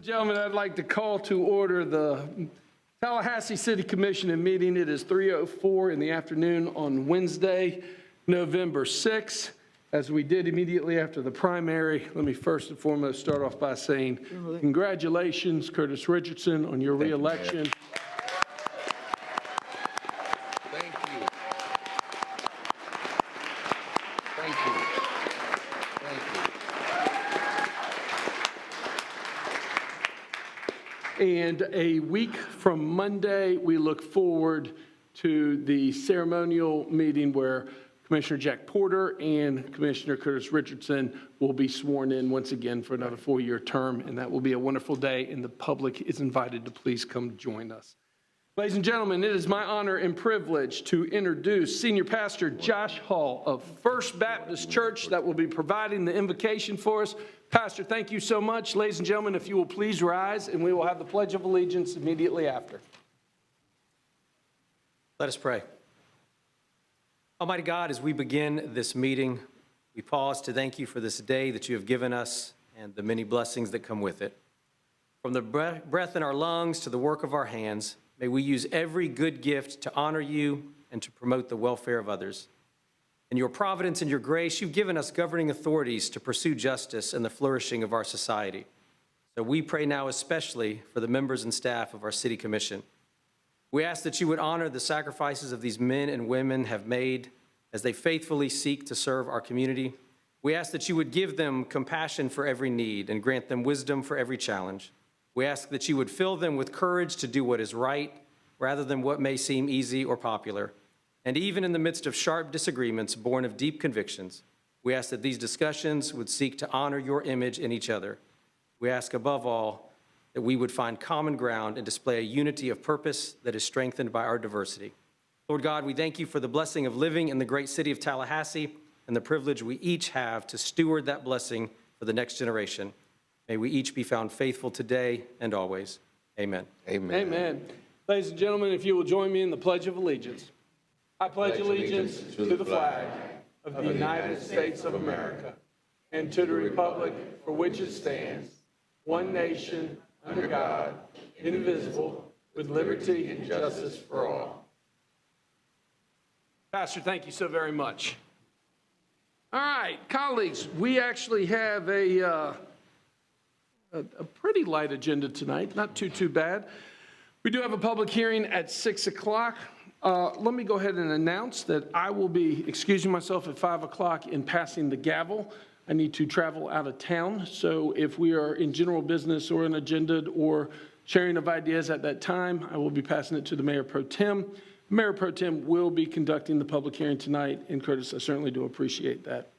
and gentlemen, I'd like to call to order the Tallahassee City Commission meeting. It is 3:04 in the afternoon on Wednesday, November 6th. As we did immediately after the primary, let me first and foremost start off by saying congratulations, Curtis Richardson, on your re-election. Thank you. Thank you. Thank you. And a week from Monday, we look forward to the ceremonial meeting where Commissioner Jack Porter and Commissioner Curtis Richardson will be sworn in once again for another 4-year term, and that will be a wonderful day, and the public is invited to please come join us. Ladies and gentlemen, it is my honor and privilege to introduce Senior Pastor Josh Hall of First Baptist Church that will be providing the invocation for us. Pastor, thank you so much. Ladies and gentlemen, if you will please rise, and we will have the Pledge of Allegiance immediately after. Let us pray. Almighty God, as we begin this meeting, we pause to thank you for this day that you have given us and the many blessings that come with it. From the breath in our lungs to the work of our hands, may we use every good gift to honor you and to promote the welfare of others. In your providence and your grace, you've given us governing authorities to pursue justice and the flourishing of our society. So we pray now especially for the members and staff of our City Commission. We ask that you would honor the sacrifices of these men and women have made as they faithfully seek to serve our community. We ask that you would give them compassion for every need and grant them wisdom for every challenge. We ask that you would fill them with courage to do what is right rather than what may seem easy or popular. And even in the midst of sharp disagreements born of deep convictions, we ask that these discussions would seek to honor your image in each other. We ask above all that we would find common ground and display a unity of purpose that is strengthened by our diversity. Lord God, we thank you for the blessing of living in the great city of Tallahassee and the privilege we each have to steward that blessing for the next generation. May we each be found faithful today and always. Amen. Amen. Amen. Ladies and gentlemen, if you will join me in the Pledge of Allegiance. I pledge allegiance to the flag of the United States of America and to the republic for which it stands, one nation, under God, indivisible, with liberty and justice for all. Pastor, thank you so very much. All right, colleagues, we actually have a pretty light agenda tonight, not too bad. We do have a public hearing at 6 o'clock. Let me go ahead and announce that I will be excusing myself at 5 o'clock in passing the gavel. I need to travel out of town, so if we are in general business or an agenda or sharing of ideas at that time, I will be passing it to the Mayor Pro Tem. Mayor Pro Tem will be conducting the public hearing tonight, and Curtis, I certainly do appreciate that.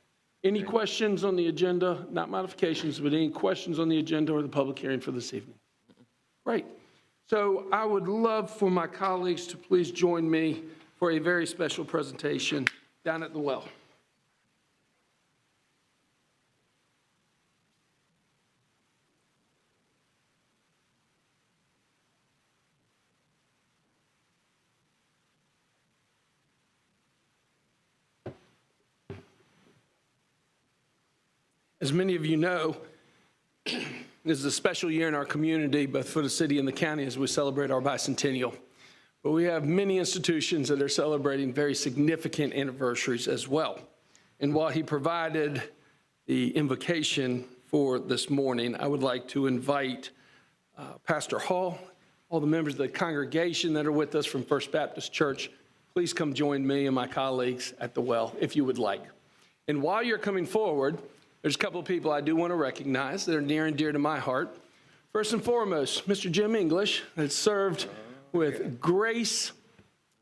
Any questions on the agenda, not modifications, but any questions on the agenda or the public hearing for this evening? Great. So I would love for my colleagues to please join me for a very special presentation down at the well. As many of you know, this is a special year in our community, both for the city and the county, as we celebrate our bicentennial. But we have many institutions that are celebrating very significant anniversaries as well. And while he provided the invocation for this morning, I would like to invite Pastor Hall, all the members of the congregation that are with us from First Baptist Church, please come join me and my colleagues at the well, if you would like. And while you're coming forward, there's a couple of people I do want to recognize that are near and dear to my heart. First and foremost, Mr. Jim English has served with grace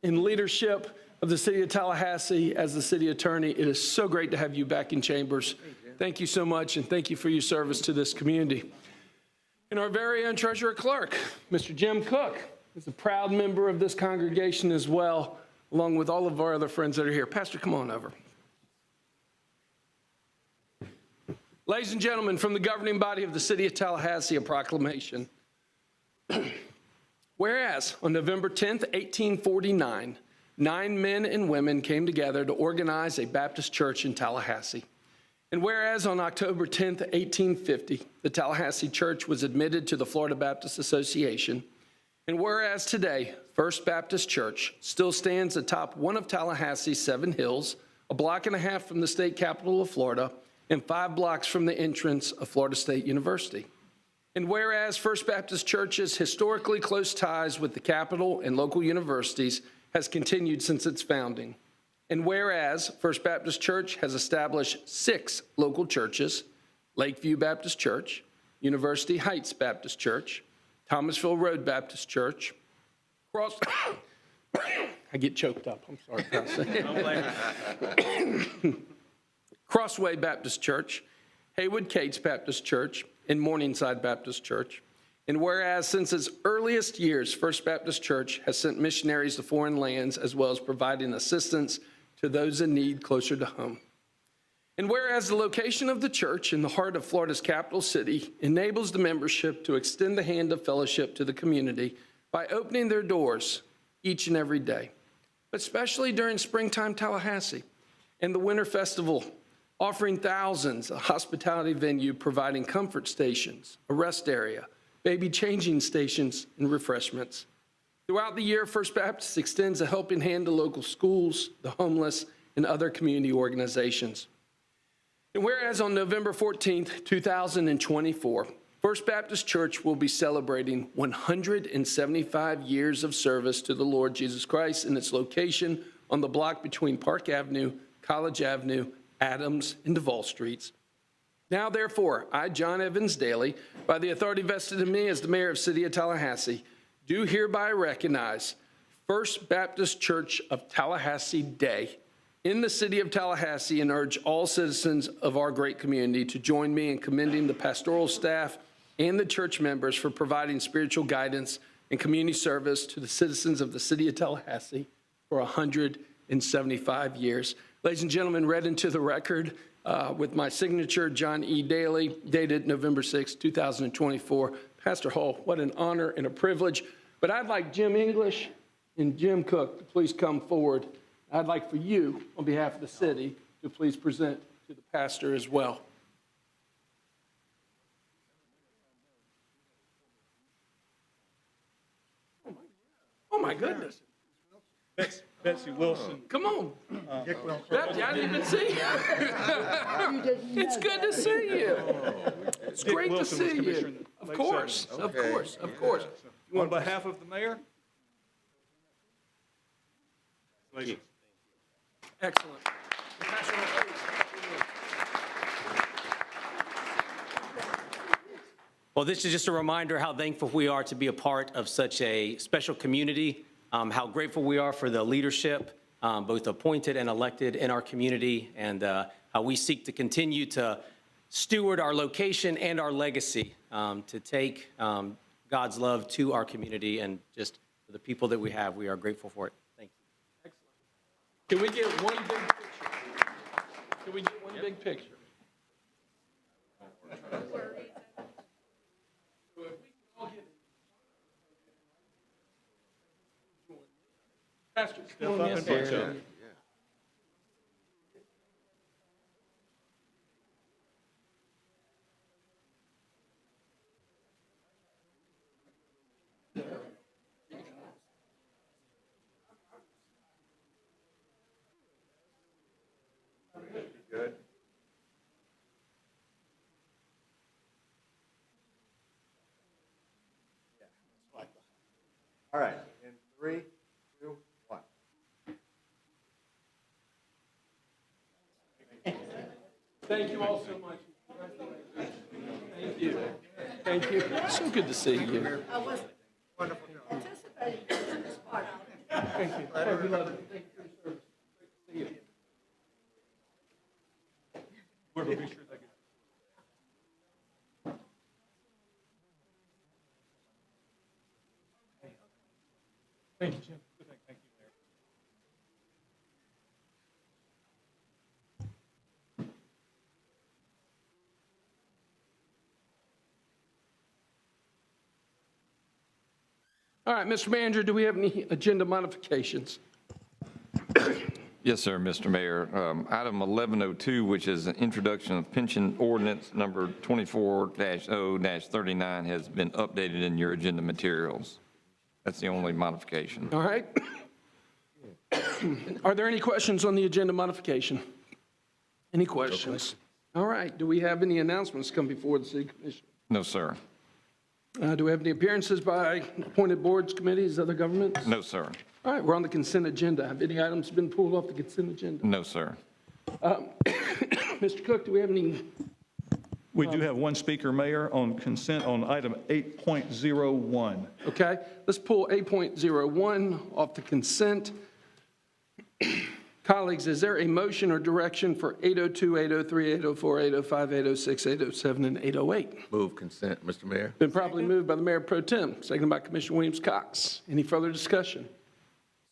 in leadership of the city of Tallahassee as the city attorney. It is so great to have you back in chambers. Thank you so much, and thank you for your service to this community. And our very own treasurer clerk, Mr. Jim Cook, is a proud member of this congregation as well, along with all of our other friends that are here. Pastor, come on over. Ladies and gentlemen, from the governing body of the City of Tallahassee, a proclamation. Whereas on November 10th, 1849, 9 men and women came together to organize a Baptist church in Tallahassee. And whereas on October 10th, 1850, the Tallahassee Church was admitted to the Florida Baptist Association, and whereas today, First Baptist Church still stands atop one of Tallahassee's 7 hills, a block and a half from the state capital of Florida, and 5 blocks from the entrance of Florida State University. And whereas First Baptist Church's historically close ties with the capital and local universities has continued since its founding. And whereas First Baptist Church has established 6 local churches: Lakeview Baptist Church, University Heights Baptist Church, Thomasville Road Baptist Church, I get choked up, I'm sorry, Pastor. Crossway Baptist Church, Haywood Cates Baptist Church, and Morningside Baptist Church. And whereas since its earliest years, First Baptist Church has sent missionaries to foreign lands as well as providing assistance to those in need closer to home. And whereas the location of the church in the heart of Florida's capital city enables the membership to extend the hand of fellowship to the community by opening their doors each and every day, but especially during springtime Tallahassee and the Winter Festival, offering thousands a hospitality venue providing comfort stations, a rest area, baby changing stations, and refreshments. Throughout the year, First Baptist extends a helping hand to local schools, the homeless, and other community organizations. And whereas on November 14th, 2024, First Baptist Church will be celebrating 175 years of service to the Lord Jesus Christ in its location on the block between Park Avenue, College Avenue, Adams, and Duval Streets. Now, therefore, I, John Evans Daly, by the authority vested in me as the mayor of City of Tallahassee, do hereby recognize First Baptist Church of Tallahassee Day in the City of Tallahassee and urge all citizens of our great community to join me in commending the pastoral staff and the church members for providing spiritual guidance and community service to the citizens of the City of Tallahassee for 175 years. Ladies and gentlemen, read into the record with my signature, John E. Daly, dated November 6, 2024. Pastor Hall, what an honor and a privilege. But I'd like Jim English and Jim Cook to please come forward. I'd like for you, on behalf of the city, to please present to the pastor as well. Oh my goodness. Betsy Wilson. Come on. Dick Wilson. Betsy, I didn't even see you. It's good to see you. It's Dick great to Wilson was see commissioner you. in Of late course, 70s. of course, of course. On behalf of the mayor. Congratulations. Excellent. Well, this is just a reminder how thankful we are to be a part of such a special community, how grateful we are for the leadership, both appointed and elected in our community, and how we seek to continue to steward our location and our legacy, to take God's love to our community, and just for the people that we have, we are grateful for it. Thank you. Can we get one big picture? Can we get one big picture? Pastor, come on in. Sure. Good. All right, in 3, 2, 1. Thank you all so much. Thank you. Thank you. So good to see you. I wasn't anticipating this part. Thank you. Oh, we love it. Thank you for your service. Great to see you. We're going to be sure they get. Thank you, Jim. Good thing. Thank you, Mayor. All right, Mr. Manager, do we have any agenda modifications? Yes, sir, Mr. Mayor. Item 1102, which is an introduction of pension ordinance number 24-0-39, has been updated in your agenda materials. That's the only modification. All right. Are there any questions on the agenda modification? Any questions? All right. Do we have any announcements come before the city commission? No, sir. Do we have any appearances by appointed boards, committees, other governments? No, sir. All right, we're on the consent agenda. Have any items been pulled off the consent agenda? No, sir. Mr. Cook, do we have any? We do have one speaker, Mayor, on consent on item 8.01. Okay, let's pull 8.01 off the consent. Colleagues, is there a motion or direction for 802, 803, 804, 805, 806, 807, and 808? Move consent, Mr. Mayor. Been properly moved by the Mayor Pro Tem, seconded by Commissioner Williams-Cox. Any further discussion?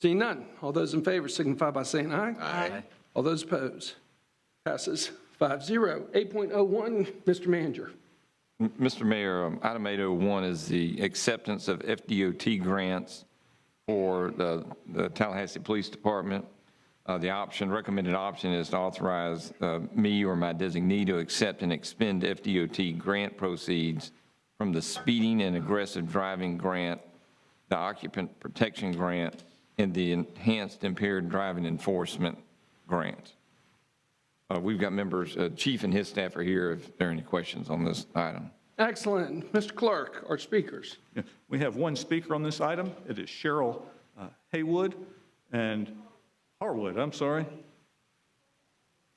Seeing none, all those in favor signify by saying aye. Aye. All those opposed? Passes 5-0. 8.01, Mr. Manager. Mr. Mayor, item 801 is the acceptance of FDOT grants for the Tallahassee Police Department. The recommended option is to authorize me or my designee to accept and expend FDOT grant proceeds from the speeding and aggressive driving grant, the occupant protection grant, and the enhanced impaired driving enforcement grant. We've got members, Chief and his staff are here if there are any questions on this item. Excellent. Mr. Clerk, our speakers. Yeah, we have one speaker on this item. It is Cheryl Haywood and Harwood, I'm sorry.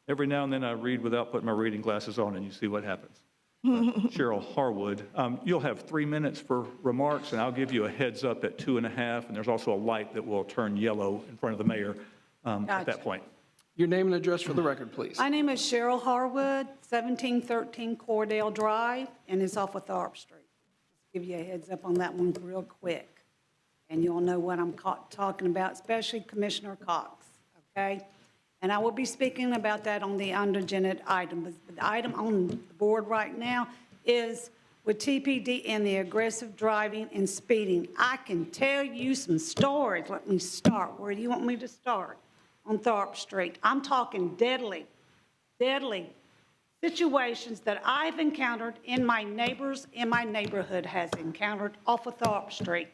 Every now and then I read without putting my reading glasses on, and you see what happens. Cheryl Harwood. You'll have 3 minutes for remarks, and I'll give you a heads up at 2.5, and there's also a light that will turn yellow in front of the mayor at Gotcha. that point. Your name and address for the record, please. My name is Cheryl Harwood, 1713 Cordell Drive, and it's off of Tharp Street. Just give you a heads up on that one real quick, and you'll know what I'm talking about, especially Commissioner Cox, okay? And I will be speaking about that on the unagenda item. But the item on the board right now is with TPD and the aggressive driving and speeding. I can tell you some stories. Let me start. Where do you want me to start? On Tharp Street. I'm talking deadly situations that I've encountered in my neighbors in my neighborhood has encountered off of Tharp Street.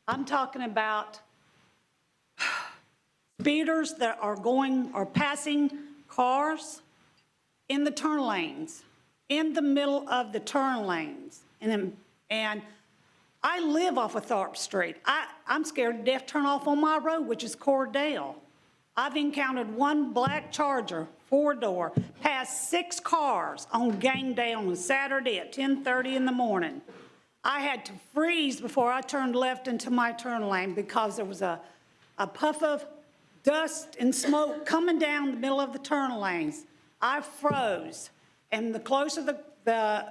I'm talking about speeders that are passing cars in the turn lanes, in the middle of the turn lanes. And I live off of Tharp Street. I'm scared to death to turn off on my road, which is Cordell. I've encountered one black Charger, 4-door, pass 6 cars on game day on a Saturday at 10:30 in the morning. I had to freeze before I turned left into my turn lane because there was a puff of dust and smoke coming down the middle of the turn lanes. I froze, and the closer the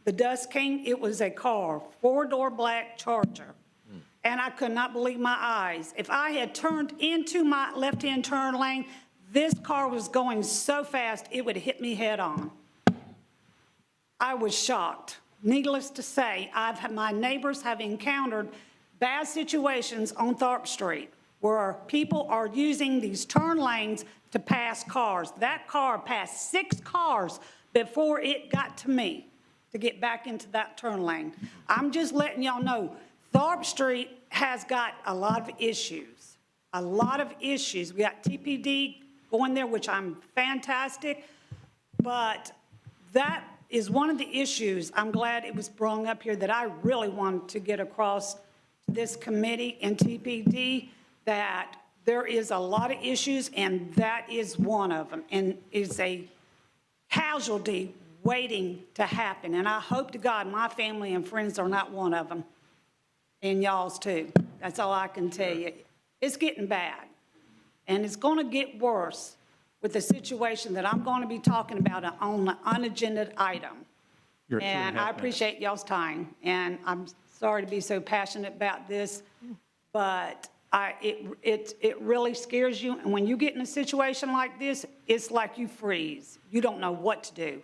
dust came, it was a car, 4-door black Charger. And I could not believe my eyes. If I had turned into my left-hand turn lane, this car was going so fast, it would hit me head on. I was shocked. Needless to say, my neighbors have encountered bad situations on Tharp Street where people are using these turn lanes to pass cars. That car passed 6 cars before it got to me to get back into that turn lane. I'm just letting y'all know, Tharp Street has got a lot of issues, We got TPD going there, which I'm fantastic, but that is one of the issues. I'm glad it was brought up here that I really wanted to get across this committee and TPD, that there is a lot of issues, and that is one of them, and is a casualty waiting to happen. And I hope to God my family and friends are not one of them, and y'all's too. That's all I can tell you. It's getting bad, and it's going to get worse with the situation that I'm going to be talking about on the unagenda item. You're at 2.5 And I minutes. appreciate y'all's time, and I'm sorry to be so passionate about this, but it really scares you. And when you get in a situation like this, it's like you freeze. You don't know what to do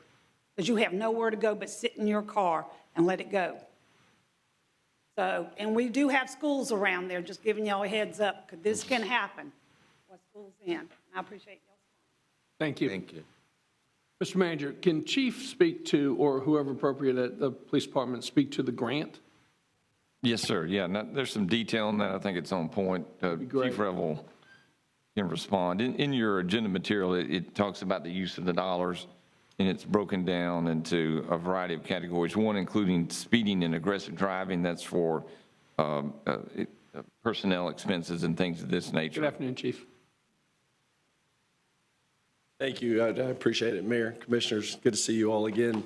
because you have nowhere to go but sit in your car and let it go. So, and we do have schools around there, just giving y'all a heads up, because this can happen. what school's in. I appreciate y'all's time. Thank you. Thank you. Mr. Manager, can Chief speak to, or whoever appropriate at the police department, speak to the grant? Yes, sir. Yeah, there's some detail on that. I think it's on point. great. Chief Revel can respond. In your agenda material, it talks about the use of the dollars, and it's broken down into a variety of categories, one including speeding and aggressive driving. That's for personnel expenses and things of this nature. Good afternoon, Chief. Thank you. I appreciate it, Mayor, Commissioners. Good to see you all again.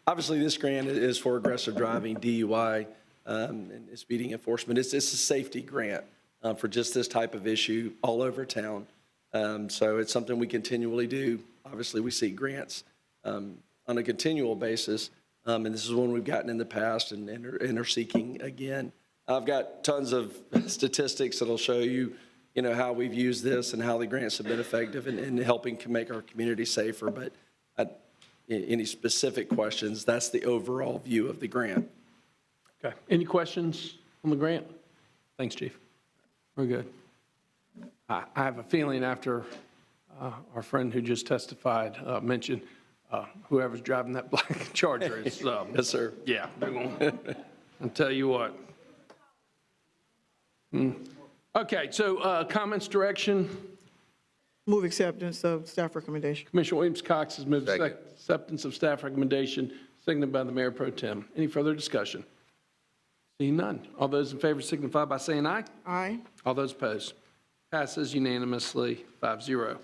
Obviously, this grant is for aggressive driving, DUI, and speeding enforcement. It's a safety grant for just this type of issue all over town. So it's something we continually do. Obviously, we seek grants on a continual basis, and this is one we've gotten in the past and are seeking again. I've got tons of statistics that'll show you, how we've used this and how the grants have been effective in helping to make our community safer. But any specific questions, that's the overall view of the grant. Okay. Any questions on the grant? Thanks, Chief. We're good. I have a feeling after our friend who just testified mentioned whoever's driving that black Charger is, Yes, sir. yeah, they're going, I'll tell you what. Okay, so comments, direction. Move acceptance of staff recommendation. Commissioner Williams-Cox has moved Second. acceptance of staff recommendation, seconded by the Mayor Pro Tem. Any further discussion? Seeing none. All those in favor signify by saying aye. Aye. All those opposed. Passes unanimously, 5-0.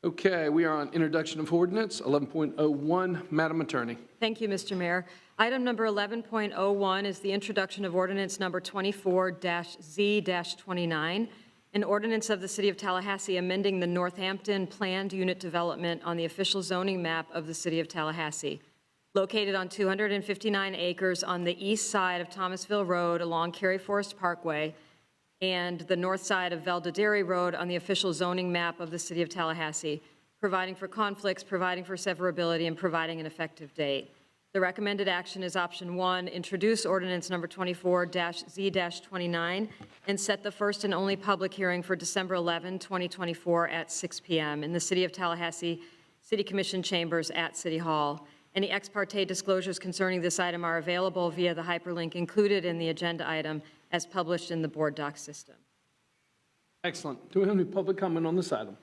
Okay, we are on introduction of ordinance 11.01. Madam Attorney. Thank you, Mr. Mayor. Item number 11.01 is the introduction of ordinance number 24-Z-29, an ordinance of the City of Tallahassee amending the Northampton Planned Unit Development on the official zoning map of the City of Tallahassee. Located on 259 acres on the east side of Thomasville Road along Cary Forest Parkway and the north side of Veldaderi Road on the official zoning map of the City of Tallahassee, providing for conflicts, providing for severability, and providing an effective date. The recommended action is option 1, introduce ordinance number 24-Z-29 and set the first and only public hearing for December 11, 2024 at 6 p.m. in the City of Tallahassee City Commission chambers at City Hall. Any ex parte disclosures concerning this item are available via the hyperlink included in the agenda item as published in the board doc system. Excellent. Do we have any public comment on this item?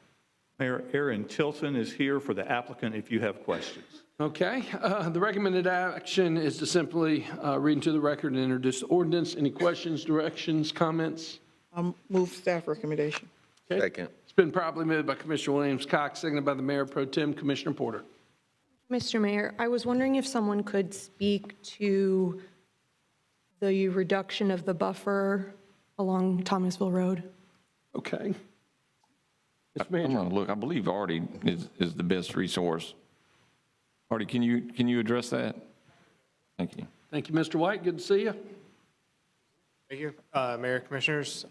Mayor Aaron Tilton is here for the applicant if you have questions. Okay, the recommended action is to simply read into the record and introduce the ordinance. Any questions, directions, comments? Move staff recommendation. Okay. Second. It's been properly moved by Commissioner Williams-Cox, seconded by the Mayor Pro Tem, Commissioner Porter. Mr. Mayor, I was wondering if someone could speak to the reduction of the buffer along Thomasville Road. Okay. Mr. I'm Manager. going to look. I believe Artie is the best resource. Artie, can you address that? Thank you. Thank you, Mr. White. Good to see you. Thank you, Mayor, Commissioners.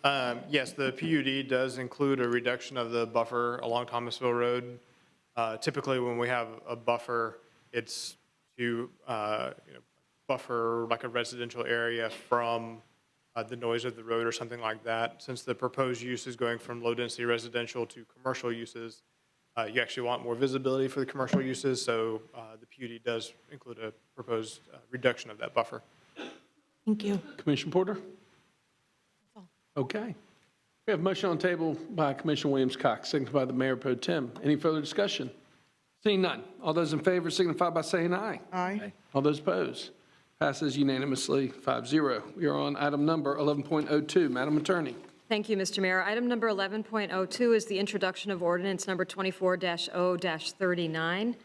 Yes, the PUD does include a reduction of the buffer along Thomasville Road. Typically, when we have a buffer, it's to buffer like a residential area from the noise of the road or something like that. Since the proposed use is going from low-density residential to commercial uses, you actually want more visibility for the commercial uses, so the PUD does include a proposed reduction of that buffer. Thank you. Commissioner Porter? Okay. We have a motion on the table by Commissioner Williams-Cox, seconded by the Mayor Pro Tem. Any further discussion? Seeing none. All those in favor signify by saying aye. Aye. All those opposed? Passes unanimously, 5-0. We are on item number 11.02. Madam Attorney. Thank you, Mr. Mayor. Item number 11.02 is the introduction of ordinance number 24-0-39,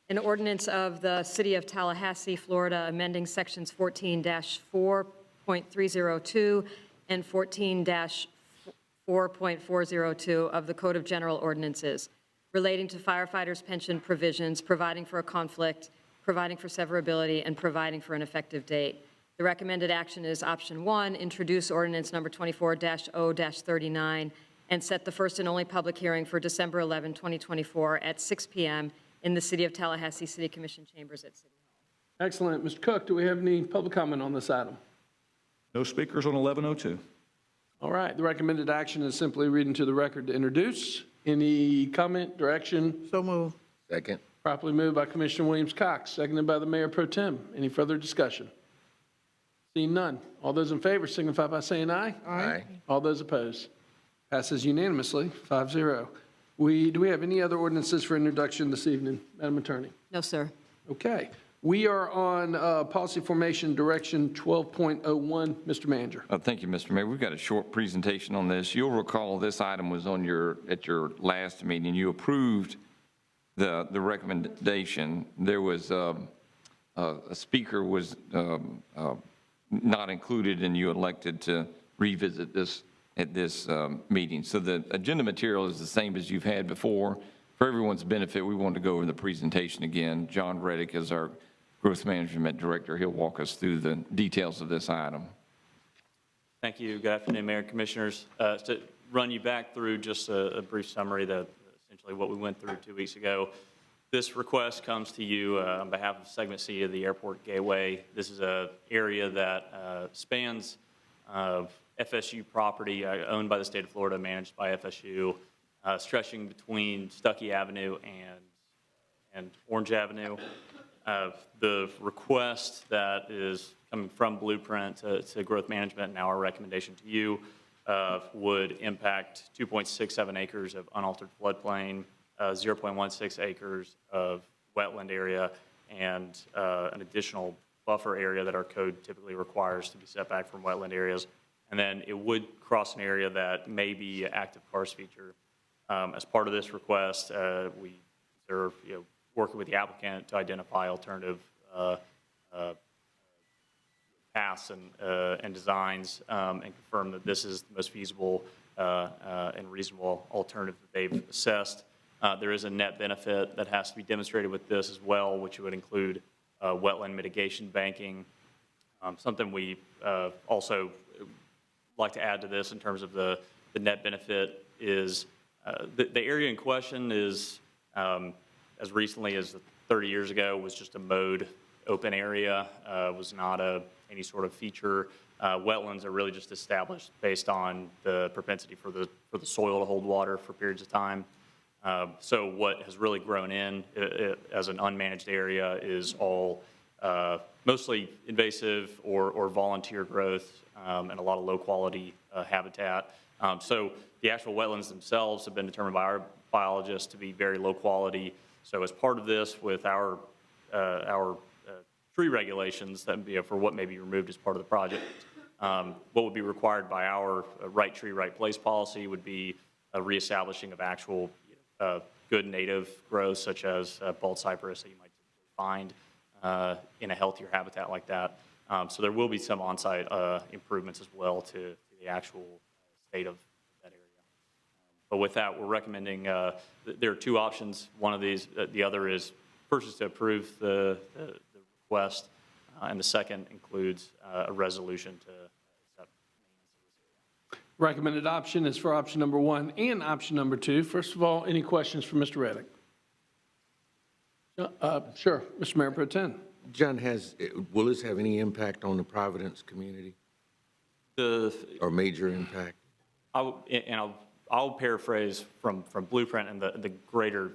an ordinance of the City of Tallahassee, Florida, amending sections 14-4.302 and 14-4.402 of the Code of General Ordinances relating to firefighters' pension provisions, providing for a conflict, providing for severability, and providing for an effective date. The recommended action is option 1, introduce ordinance number 24-0-39 and set the first and only public hearing for December 11, 2024 at 6 p.m. in the City of Tallahassee City Commission chambers at City Hall. Excellent. Mr. Cook, do we have any public comment on this item? No speakers on 1102. All right, the recommended action is simply read into the record to introduce. Any comment, direction? So moved. Second. Properly moved by Commissioner Williams-Cox, seconded by the Mayor Pro Tem. Any further discussion? Seeing none. All those in favor signify by saying aye. Aye. All those opposed? Passes unanimously, 5-0. Do we have any other ordinances for introduction this evening, Madam Attorney? No, sir. Okay. We are on Policy Formation Direction 12.01. Mr. Manager. Thank you, Mr. Mayor. We've got a short presentation on this. You'll recall this item was on at your last meeting. You approved the recommendation. There was a speaker was not included, and you elected to revisit this at this meeting. So the agenda material is the same as you've had before. For everyone's benefit, we wanted to go over the presentation again. John Reddick is our Growth Management Director. He'll walk us through the details of this item. Thank you. Good afternoon, Mayor and Commissioners. To run you back through just a brief summary of essentially what we went through 2 weeks ago. This request comes to you on behalf of Segment C of the Airport Gateway. This is an area that spans FSU property owned by the state of Florida, managed by FSU, stretching between Stuckey Avenue and Orange Avenue. The request that is coming from Blueprint to Growth Management, and our recommendation to you, would impact 2.67 acres of unaltered floodplain, 0.16 acres of wetland area, and an additional buffer area that our code typically requires to be set back from wetland areas. And then it would cross an area that may be an active cars feature. As part of this request, we are working with the applicant to identify alternative paths and designs, and confirm that this is the most feasible and reasonable alternative that they've assessed. There is a net benefit that has to be demonstrated with this as well, which would include wetland mitigation banking. Something we also like to add to this in terms of the net benefit is the area in question is, as recently as 30 years ago, was just a mowed open area, was not any sort of feature. Wetlands are really just established based on the propensity for the soil to hold water for periods of time. So what has really grown in as an unmanaged area is all mostly invasive or volunteer growth, and a lot of low quality habitat. So the actual wetlands themselves have been determined by our biologists to be very low quality. So as part of this, with our tree regulations that for what may be removed as part of the project, what would be required by our right tree, right place policy would be a reestablishing of actual good native growth, such as bald cypress that you might find in a healthier habitat like that. So there will be some on-site improvements as well to the actual state of that area. But with that, we're recommending, there are two options. One of these, the other is first is to approve the request, and the second includes a resolution to accept maintenance of this area. Recommended option is for option number 1 and option number 2. First of all, any questions for Mr. Reddick? Sure, Mr. Mayor Pro Tem. John, will this have any impact on the Providence community or major impact? I'll paraphrase from Blueprint and the greater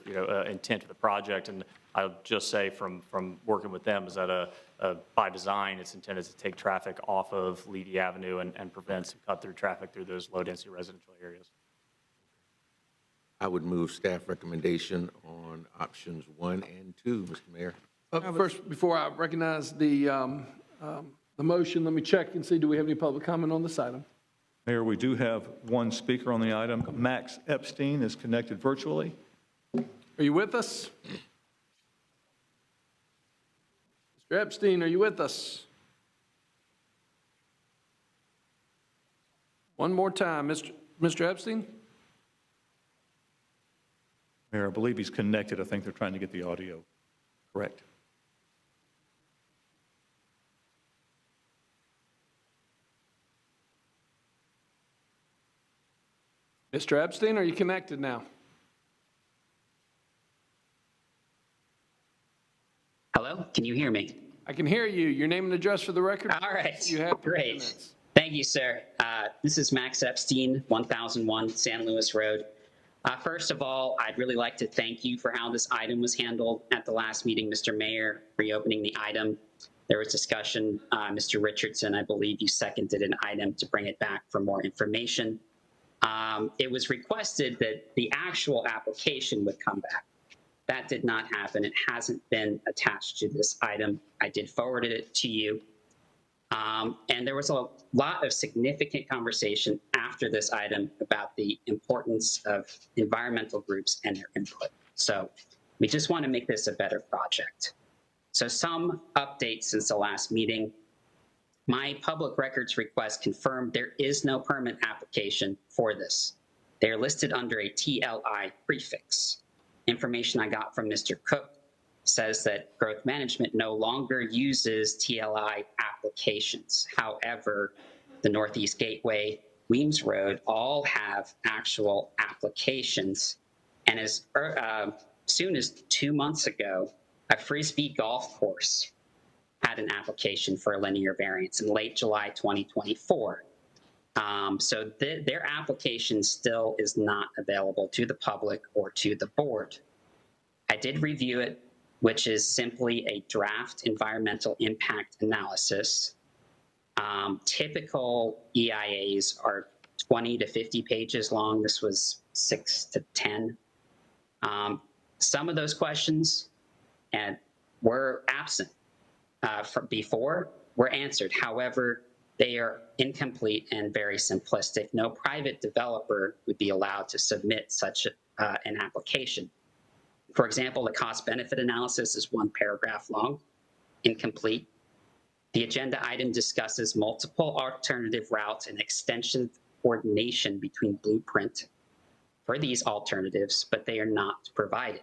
intent of the project, and I'll just say from working with them is that by design it's intended to take traffic off of Levy Avenue and prevent some cut-through traffic through those low-density residential areas. I would move staff recommendation on options 1 and 2, Mr. Mayor. First, before I recognize the motion, let me check and see, do we have any public comment on this item? Mayor, we do have one speaker on the item. Max Epstein is connected virtually. Are you with us? Mr. Epstein, are you with us? One more time, Mr. Epstein? Mayor, I believe he's connected. I think they're trying to get the audio correct. Mr. Epstein, are you connected now? Hello, can you hear me? I can hear you. Your name and address for the record? All right, You have 3 great. minutes. Thank you, sir. This is Max Epstein, 1001 San Luis Road. First of all, I'd really like to thank you for how this item was handled at the last meeting, Mr. Mayor, reopening the item. There was discussion, Mr. Richardson, I believe you seconded an item to bring it back for more information. It was requested that the actual application would come back. That did not happen. It hasn't been attached to this item. I did forward it to you. And there was a lot of significant conversation after this item about the importance of environmental groups and their input. So we just want to make this a better project. So some updates since the last meeting. My public records request confirmed there is no permit application for this. They are listed under a TLI prefix. Information I got from Mr. Cook says that growth management no longer uses TLI applications. However, the Northeast Gateway, Weems Road all have actual applications. And as soon as 2 months ago, a Frisbee golf course had an application for a linear variance in late July 2024. So their application still is not available to the public or to the board. I did review it, which is simply a draft environmental impact analysis. Typical EIAs are 20 to 50 pages long. This was 6 to 10. Some of those questions were absent from before were answered. However, they are incomplete and very simplistic. No private developer would be allowed to submit such an application. For example, the cost-benefit analysis is 1 paragraph long, incomplete. The agenda item discusses multiple alternative routes and extension coordination between blueprint for these alternatives, but they are not provided.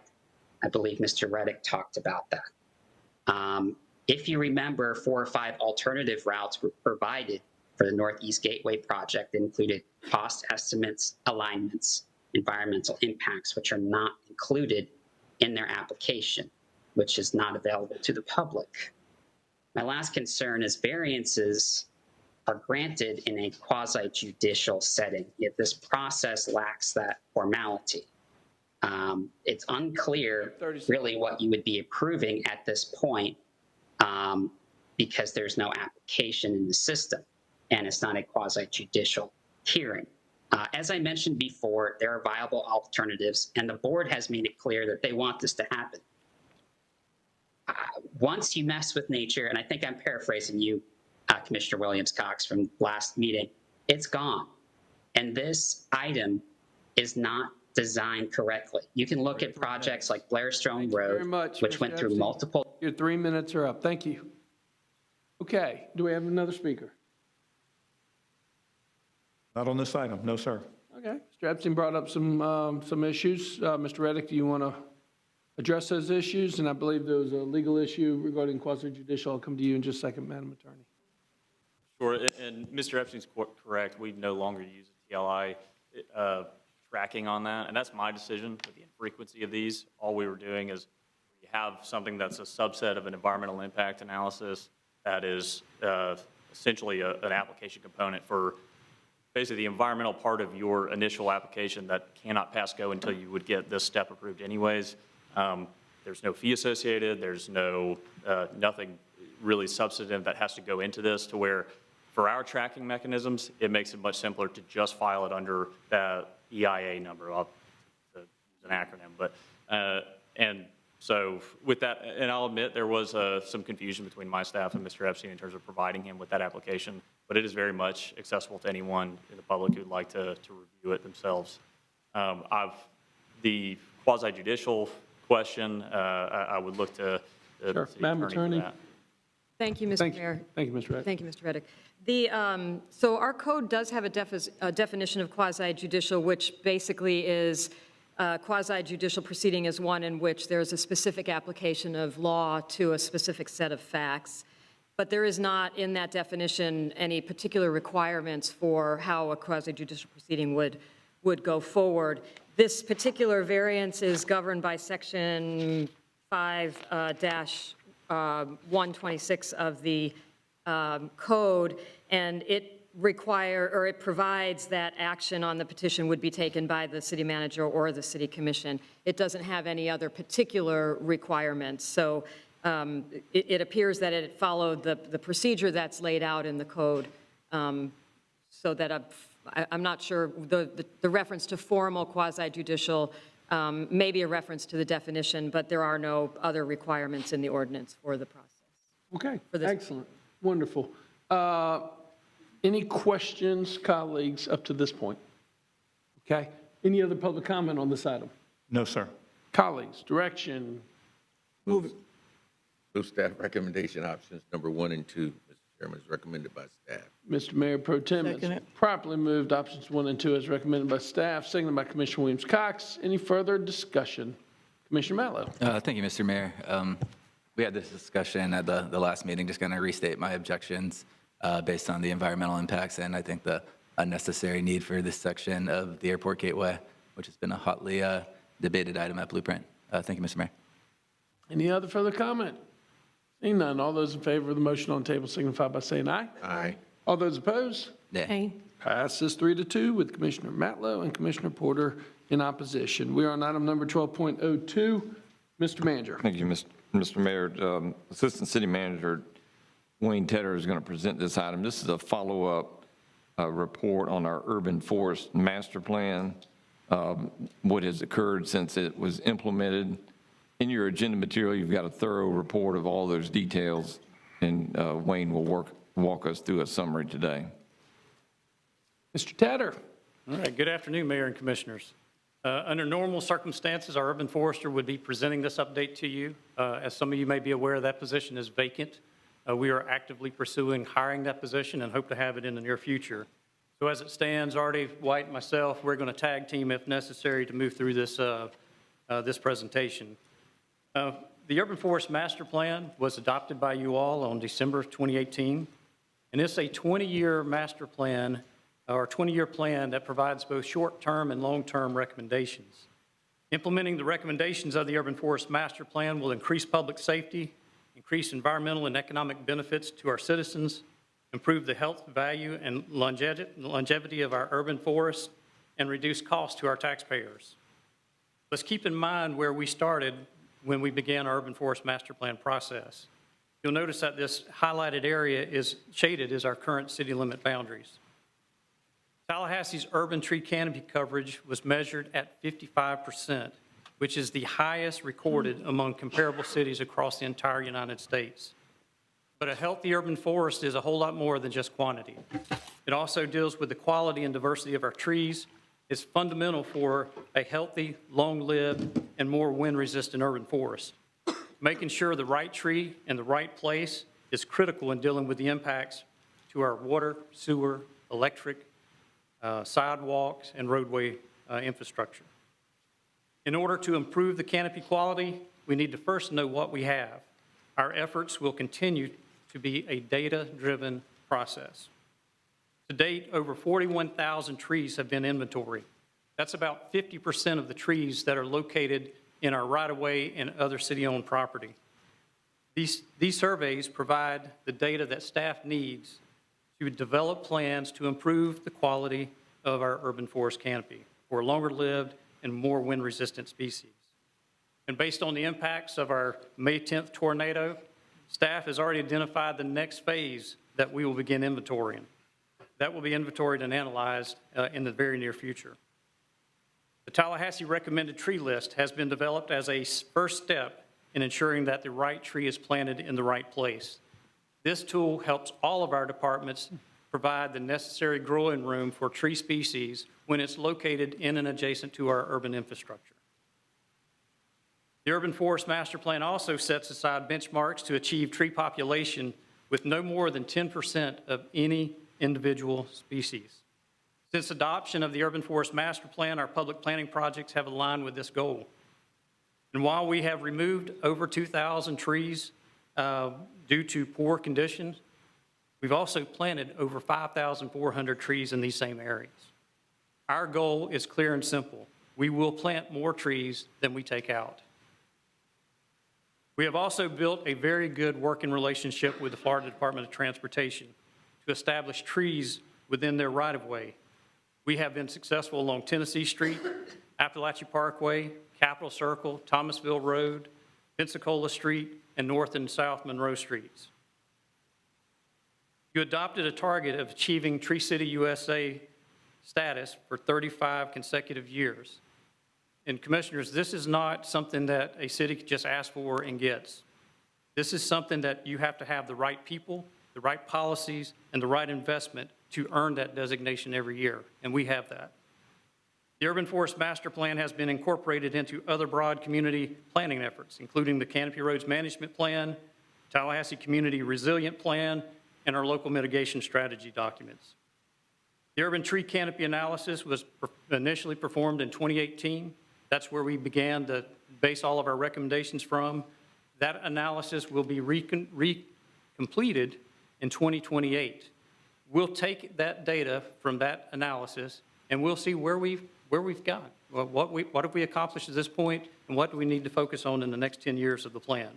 I believe Mr. Reddick talked about that. If you remember, 4 or 5 alternative routes were provided for the Northeast Gateway project that included cost estimates, alignments, environmental impacts, which are not included in their application, which is not available to the public. My last concern is variances are granted in a quasi-judicial setting, yet this process lacks that formality. It's unclear really what you would be approving at this point because there's no application in the system and it's not a quasi-judicial hearing. As I mentioned before, there are viable alternatives and the board has made it clear that they want this to happen. Once you mess with nature, and I think I'm paraphrasing you, Commissioner Williams-Cox from last meeting, it's gone. And this item is not designed correctly. You can look at projects like Blairstone Road, which went through multiple. Your 3 minutes are up. Thank you. Okay, do we have another speaker? Not on this item, no, sir. Okay, Mr. Epstein brought up some issues. Mr. Reddick, do you want to address those issues? And I believe there was a legal issue regarding quasi-judicial. I'll come to you in just a second, Madam Attorney. Sure, and Mr. Epstein's correct. We no longer use a TLI tracking on that, and that's my decision with the infrequency of these. All we were doing is we have something that's a subset of an environmental impact analysis that is essentially an application component for basically the environmental part of your initial application that cannot pass go until you would get this step approved anyways. There's no fee associated. There's no nothing really substantive that has to go into this to where for our tracking mechanisms, it makes it much simpler to just file it under the EIA number. I'll use an acronym, but and so with that, and I'll admit there was some confusion between my staff and Mr. Epstein in terms of providing him with that application, but it is very much accessible to anyone in the public who'd like to review it themselves. The quasi-judicial question, I would look to Sure. Madam Attorney. Thank you, Mr. Mayor. Thank you, Mr. Reddick. Thank you, Mr. Reddick. So our code does have a definition of quasi-judicial, which basically is quasi-judicial proceeding is one in which there is a specific application of law to a specific set of facts. But there is not in that definition any particular requirements for how a quasi-judicial proceeding would go forward. This particular variance is governed by Section 5-126 of the code, and it require, or it provides that action on the petition would be taken by the city manager or the city commission. It doesn't have any other particular requirements. So it appears that it followed the procedure that's laid out in the code, so that I'm not sure, the reference to formal quasi-judicial may be a reference to the definition, but there are no other requirements in the ordinance for the process. Okay, For this- excellent, wonderful. Any questions, colleagues, up to this point? Okay, any other public comment on this item? No, sir. Colleagues, direction, Move it. Move staff recommendation options number 1 and 2, Mr. Chairman, is recommended by staff. Mr. Mayor Pro Tem, Second it's it. properly moved options 1 and 2 as recommended by staff, seconded by Commissioner Williams-Cox. Any further discussion? Commissioner Matlow. Thank you, Mr. Mayor. We had this discussion at the last meeting, just going to restate my objections based on the environmental impacts and I think the unnecessary need for this section of the airport gateway, which has been a hotly debated item at Blueprint. Thank you, Mr. Mayor. Any other further comment? Seeing none, all those in favor of the motion on the table signify by saying aye. Aye. All those opposed? Aye. Passes 3-2 with Commissioner Matlow and Commissioner Porter in opposition. We are on item number 12.02. Mr. Manager. Thank you, Mr. Mayor. Assistant City Manager Wayne Tedder is going to present this item. This is a follow-up report on our urban forest master plan, what has occurred since it was implemented. In your agenda material, you've got a thorough report of all those details, and Wayne will walk us through a summary today. Mr. Tedder. All right, good afternoon, Mayor and Commissioners. Under normal circumstances, our urban forester would be presenting this update to you. As some of you may be aware, that position is vacant. We are actively pursuing hiring that position and hope to have it in the near future. So as it stands, Artie, White, and myself, we're going to tag team if necessary to move through this, this presentation. The Urban Forest Master Plan was adopted by you all on December of 2018, and it's a 20-year master plan, or 20-year plan that provides both short-term and long-term recommendations. Implementing the recommendations of the Urban Forest Master Plan will increase public safety, increase environmental and economic benefits to our citizens, improve the health, value, and longevity of our urban forests, and reduce costs to our taxpayers. Let's keep in mind where we started when we began our Urban Forest Master Plan process. You'll notice that this highlighted area is shaded as our current city limit boundaries. Tallahassee's urban tree canopy coverage was measured at 55%, which is the highest recorded among comparable cities across the entire United States. But a healthy urban forest is a whole lot more than just quantity. It also deals with the quality and diversity of our trees. It's fundamental for a healthy, long-lived, and more wind-resistant urban forest. Making sure the right tree in the right place is critical in dealing with the impacts to our water, sewer, electric, sidewalks, and roadway infrastructure. In order to improve the canopy quality, we need to first know what we have. Our efforts will continue to be a data-driven process. To date, over 41,000 trees have been inventoried. That's about 50% of the trees that are located in our right-of-way and other city-owned property. These surveys provide the data that staff needs to develop plans to improve the quality of our urban forest canopy for longer-lived and more wind-resistant species. And based on the impacts of our May 10th tornado, staff has already identified the next phase that we will begin inventorying. That will be inventoried and analyzed in the very near future. The Tallahassee Recommended Tree List has been developed as a first step in ensuring that the right tree is planted in the right place. This tool helps all of our departments provide the necessary growing room for tree species when it's located in and adjacent to our urban infrastructure. The Urban Forest Master Plan also sets aside benchmarks to achieve tree population with no more than 10% of any individual species. Since adoption of the Urban Forest Master Plan, our public planning projects have aligned with this goal. And while we have removed over 2,000 trees due to poor conditions, we've also planted over 5,400 trees in these same areas. Our goal is clear and simple. We will plant more trees than we take out. We have also built a very good working relationship with the Florida Department of Transportation to establish trees within their right-of-way. We have been successful along Tennessee Street, Appalachia Parkway, Capitol Circle, Thomasville Road, Pensacola Street, and North and South Monroe Streets. You adopted a target of achieving Tree City USA status for 35 consecutive years. And Commissioners, this is not something that a city could just ask for and gets. This is something that you have to have the right people, the right policies, and the right investment to earn that designation every year, and we have that. The Urban Forest Master Plan has been incorporated into other broad community planning efforts, including the Canopy Roads Management Plan, Tallahassee Community Resilient Plan, and our local mitigation strategy documents. The urban tree canopy analysis was initially performed in 2018. That's where we began to base all of our recommendations from. That analysis will be completed in 2028. We'll take that data from that analysis and we'll see where we've gone. What have we accomplished at this point, and what do we need to focus on in the next 10 years of the plan?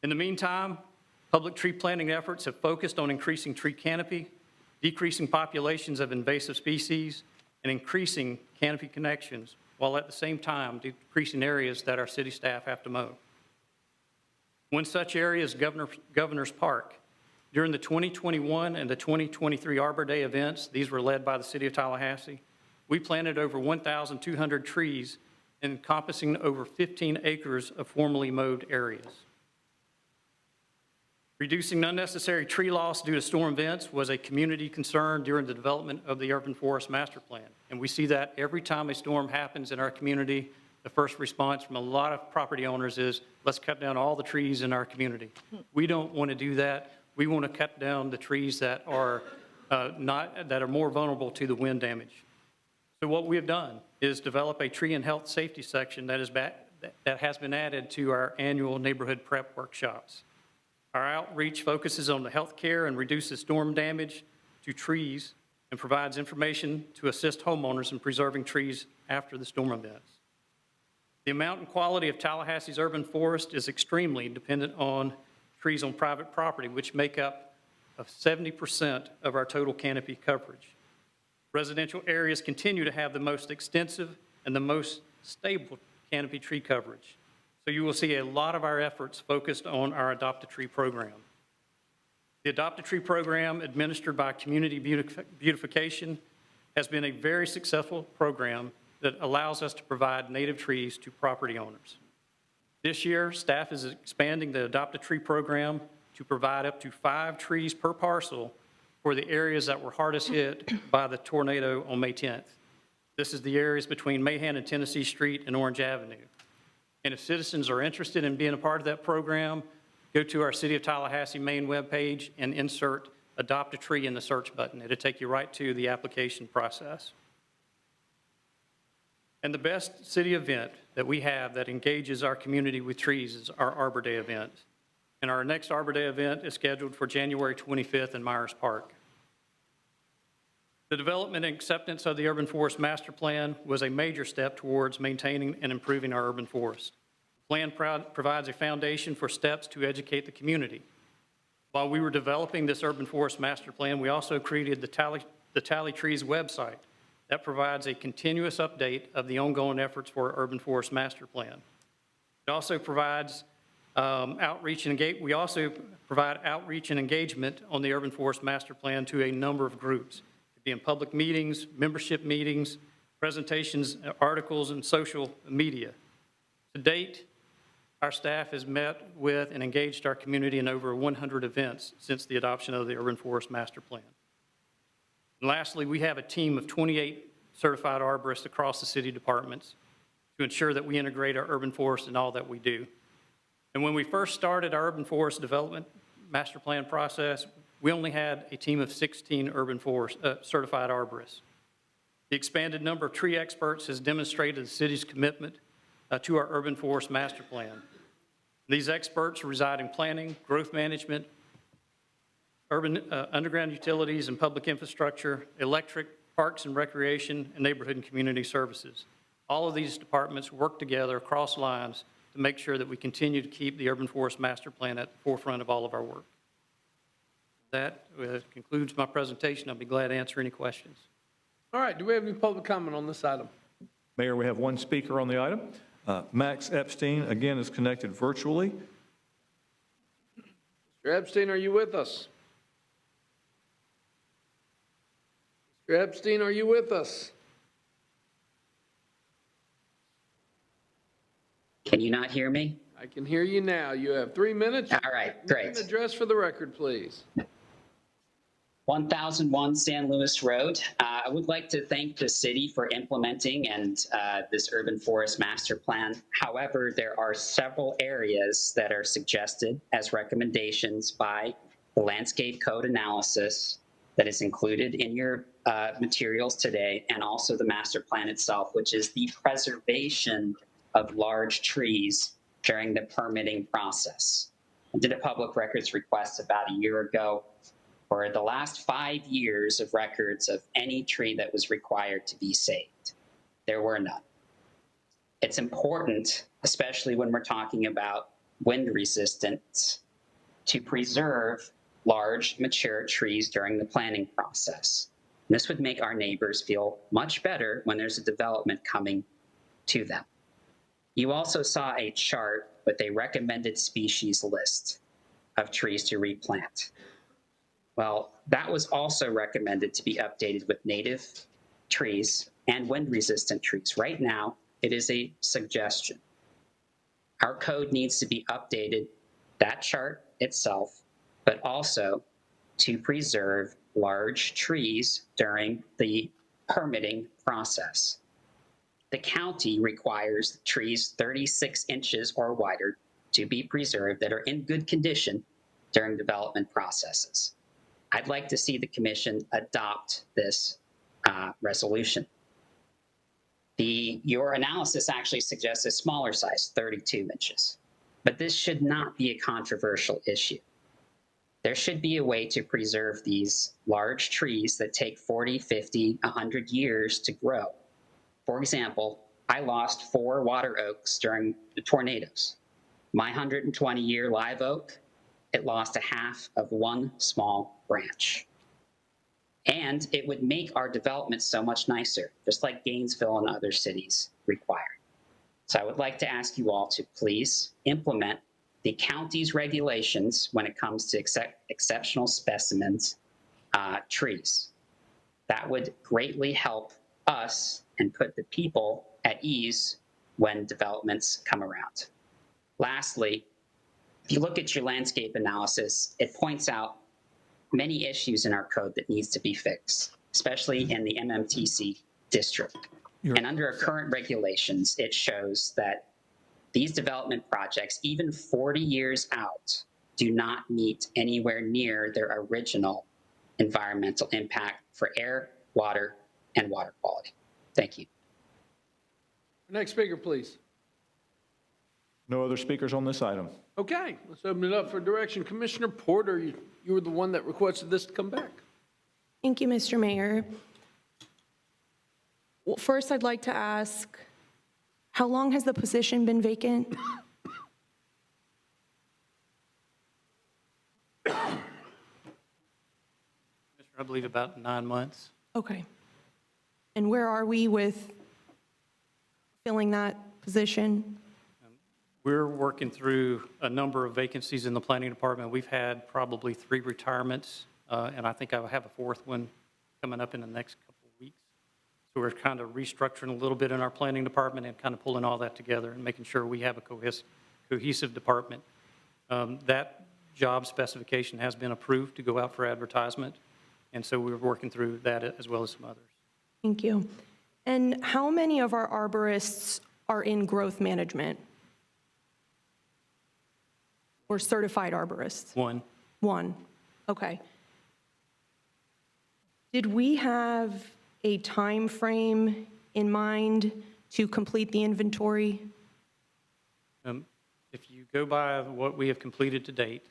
In the meantime, public tree planting efforts have focused on increasing tree canopy, decreasing populations of invasive species, and increasing canopy connections, while at the same time decreasing areas that our city staff have to mow. One such area is Governor's Park. During the 2021 and the 2023 Arbor Day events, these were led by the City of Tallahassee, we planted over 1,200 trees encompassing over 15 acres of formerly mowed areas. Reducing unnecessary tree loss due to storm events was a community concern during the development of the Urban Forest Master Plan. And we see that every time a storm happens in our community, the first response from a lot of property owners is, let's cut down all the trees in our community. We don't want to do that. We want to cut down the trees that are more vulnerable to the wind damage. So what we have done is develop a tree and health safety section that has been added to our annual neighborhood prep workshops. Our outreach focuses on the health care and reduces storm damage to trees and provides information to assist homeowners in preserving trees after the storm events. The amount and quality of Tallahassee's urban forest is extremely dependent on trees on private property, which make up 70% of our total canopy coverage. Residential areas continue to have the most extensive and the most stable canopy tree coverage. So you will see a lot of our efforts focused on our Adopt a Tree program. The Adopt a Tree program, administered by Community Beautification, has been a very successful program that allows us to provide native trees to property owners. This year, staff is expanding the Adopt a Tree program to provide up to 5 trees per parcel for the areas that were hardest hit by the tornado on May 10th. This is the areas between Mahan and Tennessee Street and Orange Avenue. And if citizens are interested in being a part of that program, go to our City of Tallahassee main webpage and insert Adopt a Tree in the search button. It'll take you right to the application process. And the best city event that we have that engages our community with trees is our Arbor Day event. And our next Arbor Day event is scheduled for January 25th in Myers Park. The development and acceptance of the Urban Forest Master Plan was a major step towards maintaining and improving our urban forest. The plan provides a foundation for steps to educate the community. While we were developing this Urban Forest Master Plan, we also created the Tally Trees website that provides a continuous update of the ongoing efforts for our Urban Forest Master Plan. It also provides outreach and engagement. We also provide outreach and engagement on the Urban Forest Master Plan to a number of groups. Be in public meetings, membership meetings, presentations, articles, and social media. To date, our staff has met with and engaged our community in over 100 events since the adoption of the Urban Forest Master Plan. And lastly, we have a team of 28 certified arborists across the city departments to ensure that we integrate our urban forest in all that we do. And when we first started our urban forest development master plan process, we only had a team of 16 urban forest certified arborists. The expanded number of tree experts has demonstrated the city's commitment to our urban forest master plan. These experts reside in planning, growth management, urban underground utilities and public infrastructure, electric, parks and recreation, and neighborhood and community services. All of these departments work together across lines to make sure that we continue to keep the urban forest master plan at the forefront of all of our work. That concludes my presentation. I'll be glad to answer any questions. All right, do we have any public comment on this item? Mayor, we have one speaker on the item. Max Epstein, again, is connected virtually. Mr. Epstein, are you with us? Mr. Epstein, are you with us? Can you not hear me? I can hear you now. You have 3 minutes. All right, great. Name and address for the record, please. 1001 San Luis Road. I would like to thank the city for implementing this urban forest master plan. However, there are several areas that are suggested as recommendations by the landscape code analysis that is included in your materials today, and also the master plan itself, which is the preservation of large trees during the permitting process. I did a public records request about a year ago for the last 5 years of records of any tree that was required to be saved. There were none. It's important, especially when we're talking about wind resistance, to preserve large mature trees during the planning process. This would make our neighbors feel much better when there's a development coming to them. You also saw a chart with a recommended species list of trees to replant. Well, that was also recommended to be updated with native trees and wind-resistant trees. Right now, it is a suggestion. Our code needs to be updated, that chart itself, but also to preserve large trees during the permitting process. The county requires trees 36 inches or wider to be preserved that are in good condition during development processes. I'd like to see the commission adopt this resolution. Your analysis actually suggests a smaller size, 32 inches, but this should not be a controversial issue. There should be a way to preserve these large trees that take 40, 50, 100 years to grow. For example, I lost 4 water oaks during the tornadoes. My 120-year live oak, it lost a half of one small branch. And it would make our development so much nicer, just like Gainesville and other cities require. So I would like to ask you all to please implement the county's regulations when it comes to exceptional specimens trees. That would greatly help us and put the people at ease when developments come around. Lastly, if you look at your landscape analysis, it points out many issues in our code that needs to be fixed, especially in the MMTC district. And under our current regulations, it shows that these development projects, even 40 years out, do not meet anywhere near their original environmental impact for air, water, and water quality. Thank you. Next speaker, please. No other speakers on this item. Okay, let's open it up for direction. Commissioner Porter, you were the one that requested this to come back. Thank you, Mr. Mayor. Well, first, I'd like to ask, how long has the position been vacant? I believe about 9 months. Okay. And where are we with filling that position? We're working through a number of vacancies in the planning department. We've had probably 3 retirements, and I think I'll have a 4th one coming up in the next couple of weeks. So we're kind of restructuring a little bit in our planning department and kind of pulling all that together and making sure we have a cohesive department. That job specification has been approved to go out for advertisement, and so we're working through that as well as some others. Thank you. And how many of our arborists are in growth management? Or certified arborists? 1. 1, okay. Did we have a time frame in mind to complete the inventory? If you go by what we have completed to date,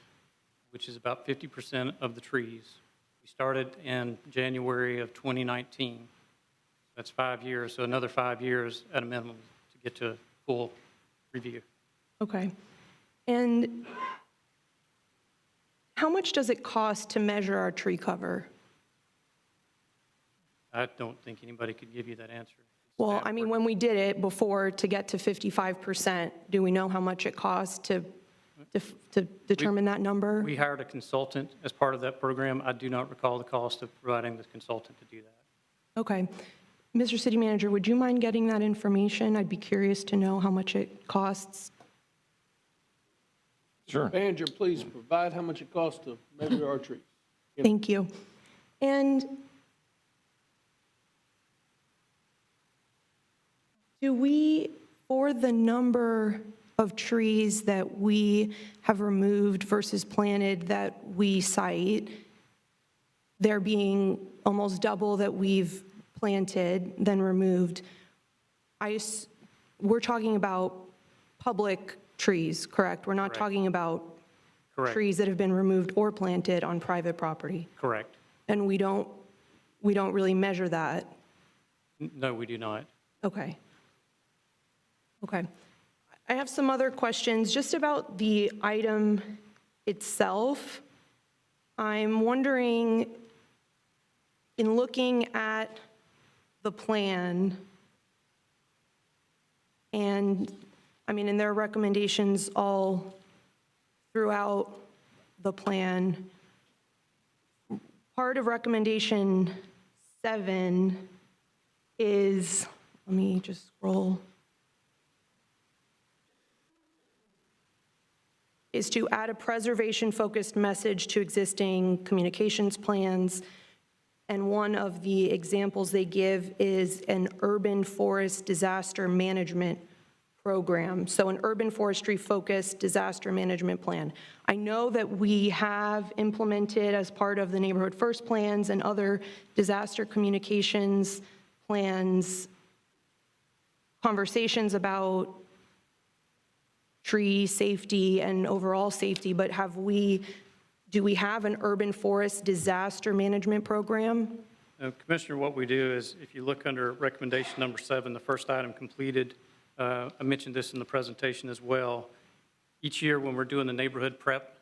which is about 50% of the trees, we started in January of 2019. That's 5 years, so another 5 years at a minimum to get to full review. Okay. And how much does it cost to measure our tree cover? I don't think anybody could give you that answer. Well, I mean, when we did it before to get to 55%, do we know how much it costs to determine that number? We hired a consultant as part of that program. I do not recall the cost of providing the consultant to do that. Okay. Mr. City Manager, would you mind getting that information? I'd be curious to know how much it costs. Sure. Manager, please provide how much it costs to measure our trees. Thank you. And do we, for the number of trees that we have removed versus planted that we cite, there being almost double that we've planted than removed, we're talking about public trees, correct? We're not Correct. talking about Correct. trees that have been removed or planted on private property. Correct. And we don't really measure that. No, we do not. Okay. Okay. I have some other questions just about the item itself. I'm wondering, in looking at the plan, and I mean, and there are recommendations all throughout the plan. Part of recommendation 7 is, let me just scroll, is to add a preservation-focused message to existing communications plans. And one of the examples they give is an urban forest disaster management program. So an urban forestry-focused disaster management plan. I know that we have implemented as part of the Neighborhood First plans and other disaster communications plans, conversations about tree safety and overall safety, but do we have an urban forest disaster management program? Commissioner, what we do is, if you look under recommendation number 7, the first item completed, I mentioned this in the presentation as well. Each year when we're doing the neighborhood prep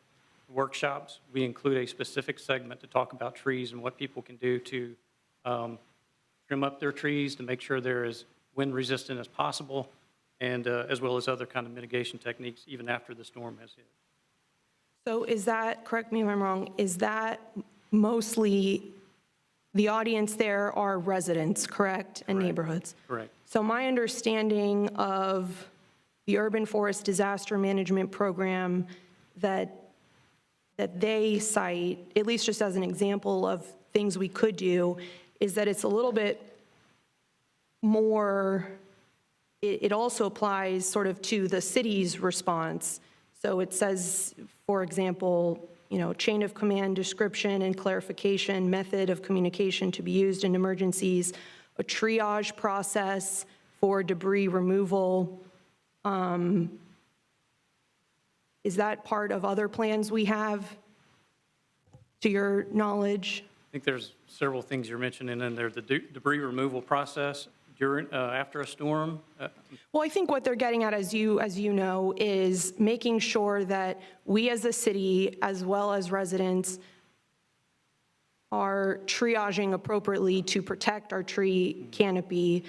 workshops, we include a specific segment to talk about trees and what people can do to trim up their trees to make sure they're as wind resistant as possible, and as well as other kind of mitigation techniques even after the storm has hit. So is that, correct me if I'm wrong, is that mostly, the audience there are residents, correct? And neighborhoods? Correct. So my understanding of the urban forest disaster management program that they cite, at least just as an example of things we could do, is that it's a little bit more, it also applies sort of to the city's response. So it says, for example, chain of command description and clarification, method of communication to be used in emergencies, a triage process for debris removal. Is that part of other plans we have, to your knowledge? I think there's several things you're mentioning in there. The debris removal process during, after a storm. Well, I think what they're getting at, as you know, is making sure that we as a city, as well as residents, are triaging appropriately to protect our tree canopy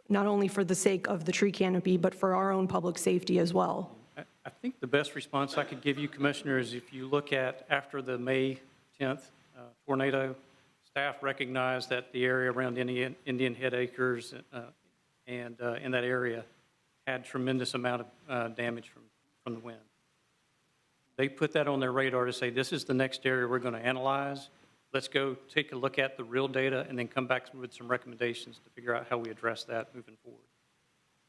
not only for the sake of the tree canopy, but for our own public safety as well. I think the best response I could give you, Commissioner, is if you look at after the May 10th tornado, staff recognized that the area around Indian Head Acres and in that area had tremendous amount of damage from the wind. They put that on their radar to say, this is the next area we're going to analyze. Let's go take a look at the real data and then come back with some recommendations to figure out how we address that moving forward.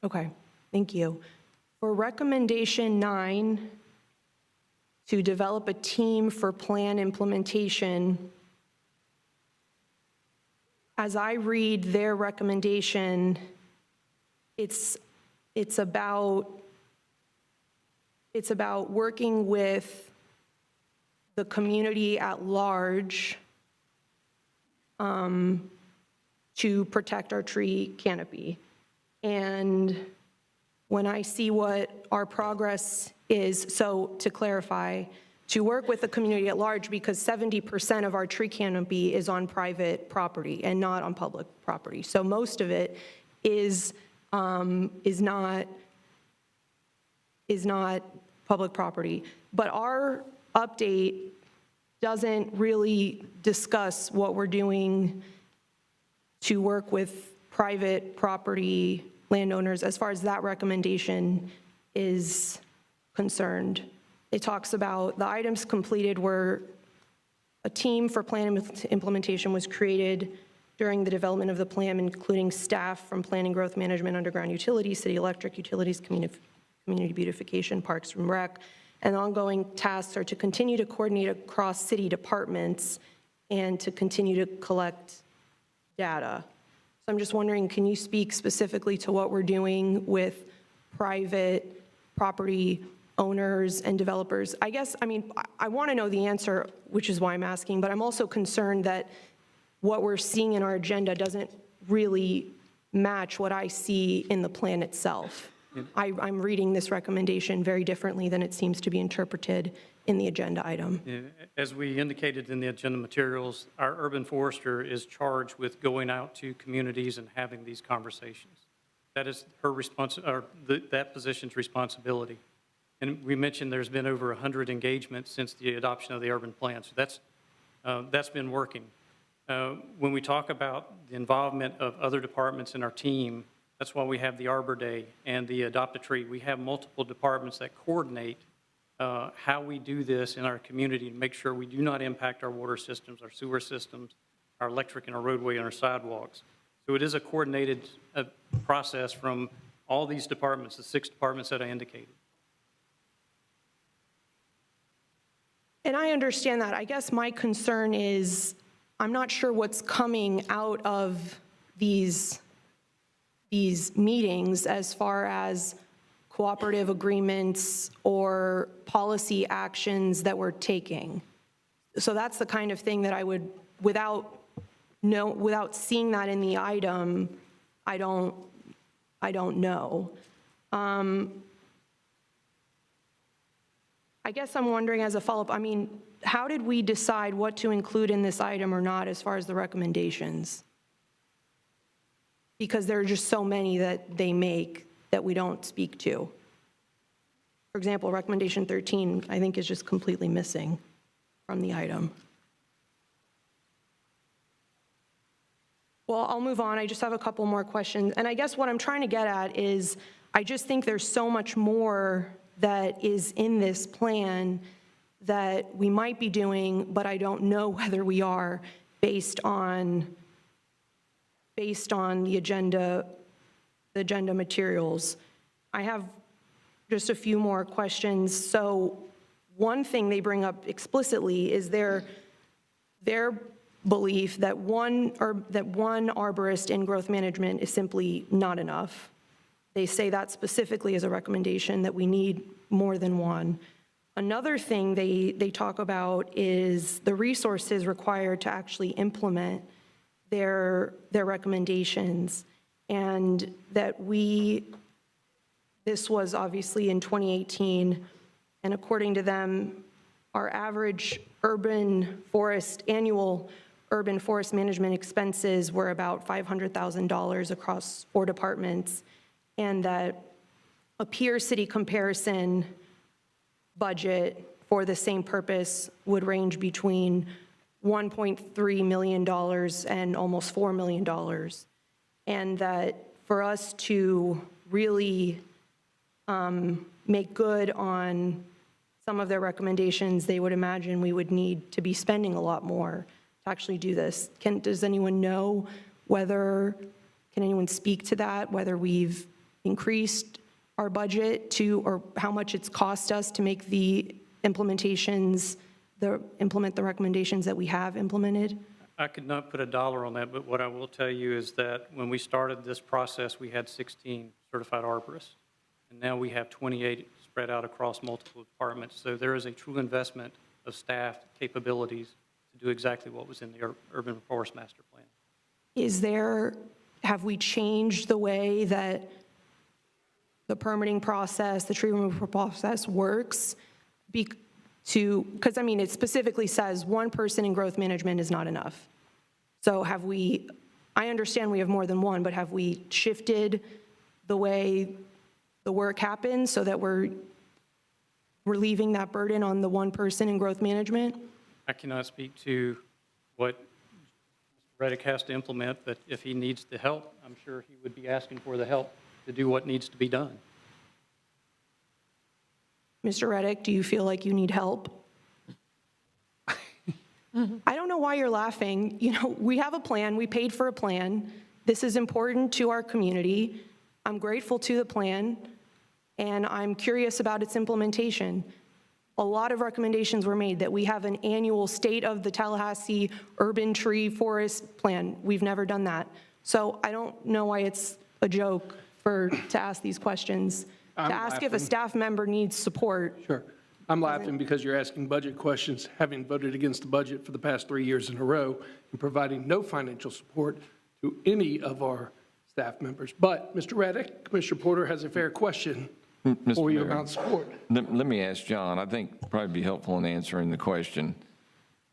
Okay, thank you. For recommendation 9, to develop a team for plan implementation, as I read their recommendation, it's about working with the community at large to protect our tree canopy. And when I see what our progress is, so to clarify, to work with the community at large, because 70% of our tree canopy is on private property and not on public property. So most of it is not public property. But our update doesn't really discuss what we're doing to work with private property landowners as far as that recommendation is concerned. It talks about the items completed were a team for plan implementation was created during the development of the plan, including staff from planning, growth management, underground utilities, city electric utilities, community beautification, parks and rec. And ongoing tasks are to continue to coordinate across city departments and to continue to collect data. So I'm just wondering, can you speak specifically to what we're doing with private property owners and developers? I guess, I want to know the answer, which is why I'm asking, but I'm also concerned that what we're seeing in our agenda doesn't really match what I see in the plan itself. I'm reading this recommendation very differently than it seems to be interpreted in the agenda item. Yeah, as we indicated in the agenda materials, our urban forester is charged with going out to communities and having these conversations. That is her that position's responsibility. And we mentioned there's been over 100 engagements since the adoption of the urban plan, so that's been working. When we talk about the involvement of other departments in our team, that's why we have the Arbor Day and the Adopt a Tree. We have multiple departments that coordinate how we do this in our community to make sure we do not impact our water systems, our sewer systems, our electric and our roadway and our sidewalks. So it is a coordinated process from all these departments, the 6 departments that I indicated. And I understand that. I guess my concern is I'm not sure what's coming out of these meetings as far as cooperative agreements or policy actions that we're taking. So that's the kind of thing that I would, without seeing that in the item, I don't know. I guess I'm wondering as a follow-up, how did we decide what to include in this item or not as far as the recommendations? Because there are just so many that they make that we don't speak to. For example, recommendation 13, I think, is just completely missing from the item. Well, I'll move on. I just have a couple more questions. And I guess what I'm trying to get at is I just think there's so much more that is in this plan that we might be doing, but I don't know whether we are based on the agenda materials. I have just a few more questions. So one thing they bring up explicitly is their belief that one arborist in growth management is simply not enough. They say that specifically as a recommendation, that we need more than one. Another thing they talk about is the resources required to actually implement their recommendations, and that this was obviously in 2018, and according to them, our average annual urban forest management expenses were about $500,000 across 4 departments, and that a peer city comparison budget for the same purpose would range between $1.3 million and almost $4 million. And that for us to really make good on some of their recommendations, they would imagine we would need to be spending a lot more to actually do this. Does anyone know can anyone speak to that, whether we've increased our budget or how much it's cost us to make implement the recommendations that we have implemented? I could not put a dollar on that, but what I will tell you is that when we started this process, we had 16 certified arborists, and now we have 28 spread out across multiple departments. So there is a true investment of staff capabilities to do exactly what was in the Urban Forest Master Plan. Have we changed the way that the permitting process, the tree removal process works, because, I mean, it specifically says one person in growth management is not enough. So have we, I understand we have more than one, but have we shifted the way the work happens so that we're relieving that burden on the one person in growth management? I cannot speak to what Mr. Reddick has to implement, but if he needs the help, I'm sure he would be asking for the help to do what needs to be done. Mr. Reddick, do you feel like you need help? I don't know why you're laughing. You know, we have a plan. We paid for a plan. This is important to our community. I'm grateful to the plan, and I'm curious about its implementation. A lot of recommendations were made that we have an annual state of the Tallahassee urban tree forest plan. We've never done that. So I don't know why it's a joke to ask these questions, to ask if a staff member needs support. Sure. I'm laughing because you're asking budget questions, having voted against the budget for the past 3 years in a row and providing no financial support to any of our staff members. But, Mr. Reddick, Commissioner Porter has a fair question for you about support. Let me ask John, I think probably be helpful in answering the question,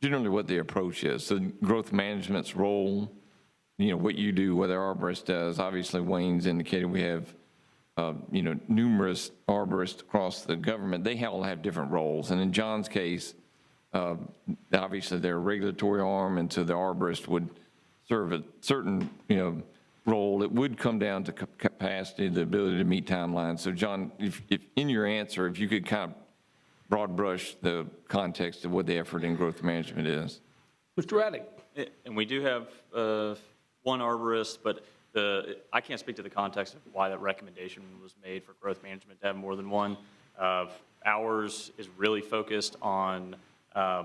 generally what the approach is. So growth management's role, you know, what you do, what the arborist does. Obviously, Wayne's indicated we have you know, numerous arborists across the government. They all have different roles. And in John's case, obviously they're a regulatory arm, and so the arborist would serve a certain, you know, role. It would come down to capacity, the ability to meet timelines. So John, if in your answer, if you could kind of broad brush the context of what the effort in growth management is. Mr. Reddick. And we do have one arborist, but I can't speak to the context of why that recommendation was made for growth management to have more than one. Ours is really focused on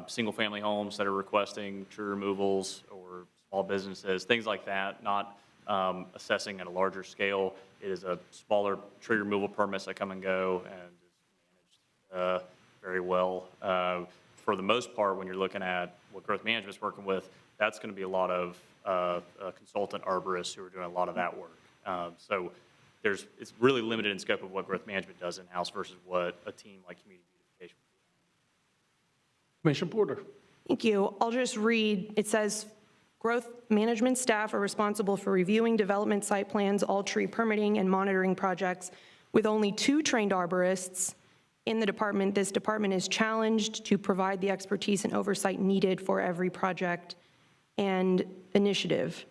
single-family homes that are requesting tree removals or small businesses, things like that, not assessing at a larger scale. It is a smaller tree removal permits that come and go and is managed very well. For the most part, when you're looking at what growth management is working with, that's going to be a lot of consultant arborists who are doing a lot of that work. So it's really limited in scope of what growth management does in-house versus what a team like community beautification would do. Commissioner Porter. Thank you. I'll just read. It says, growth management staff are responsible for reviewing development site plans, all tree permitting and monitoring projects. With only 2 trained arborists in the department, this department is challenged to provide the expertise and oversight needed for every project and initiative.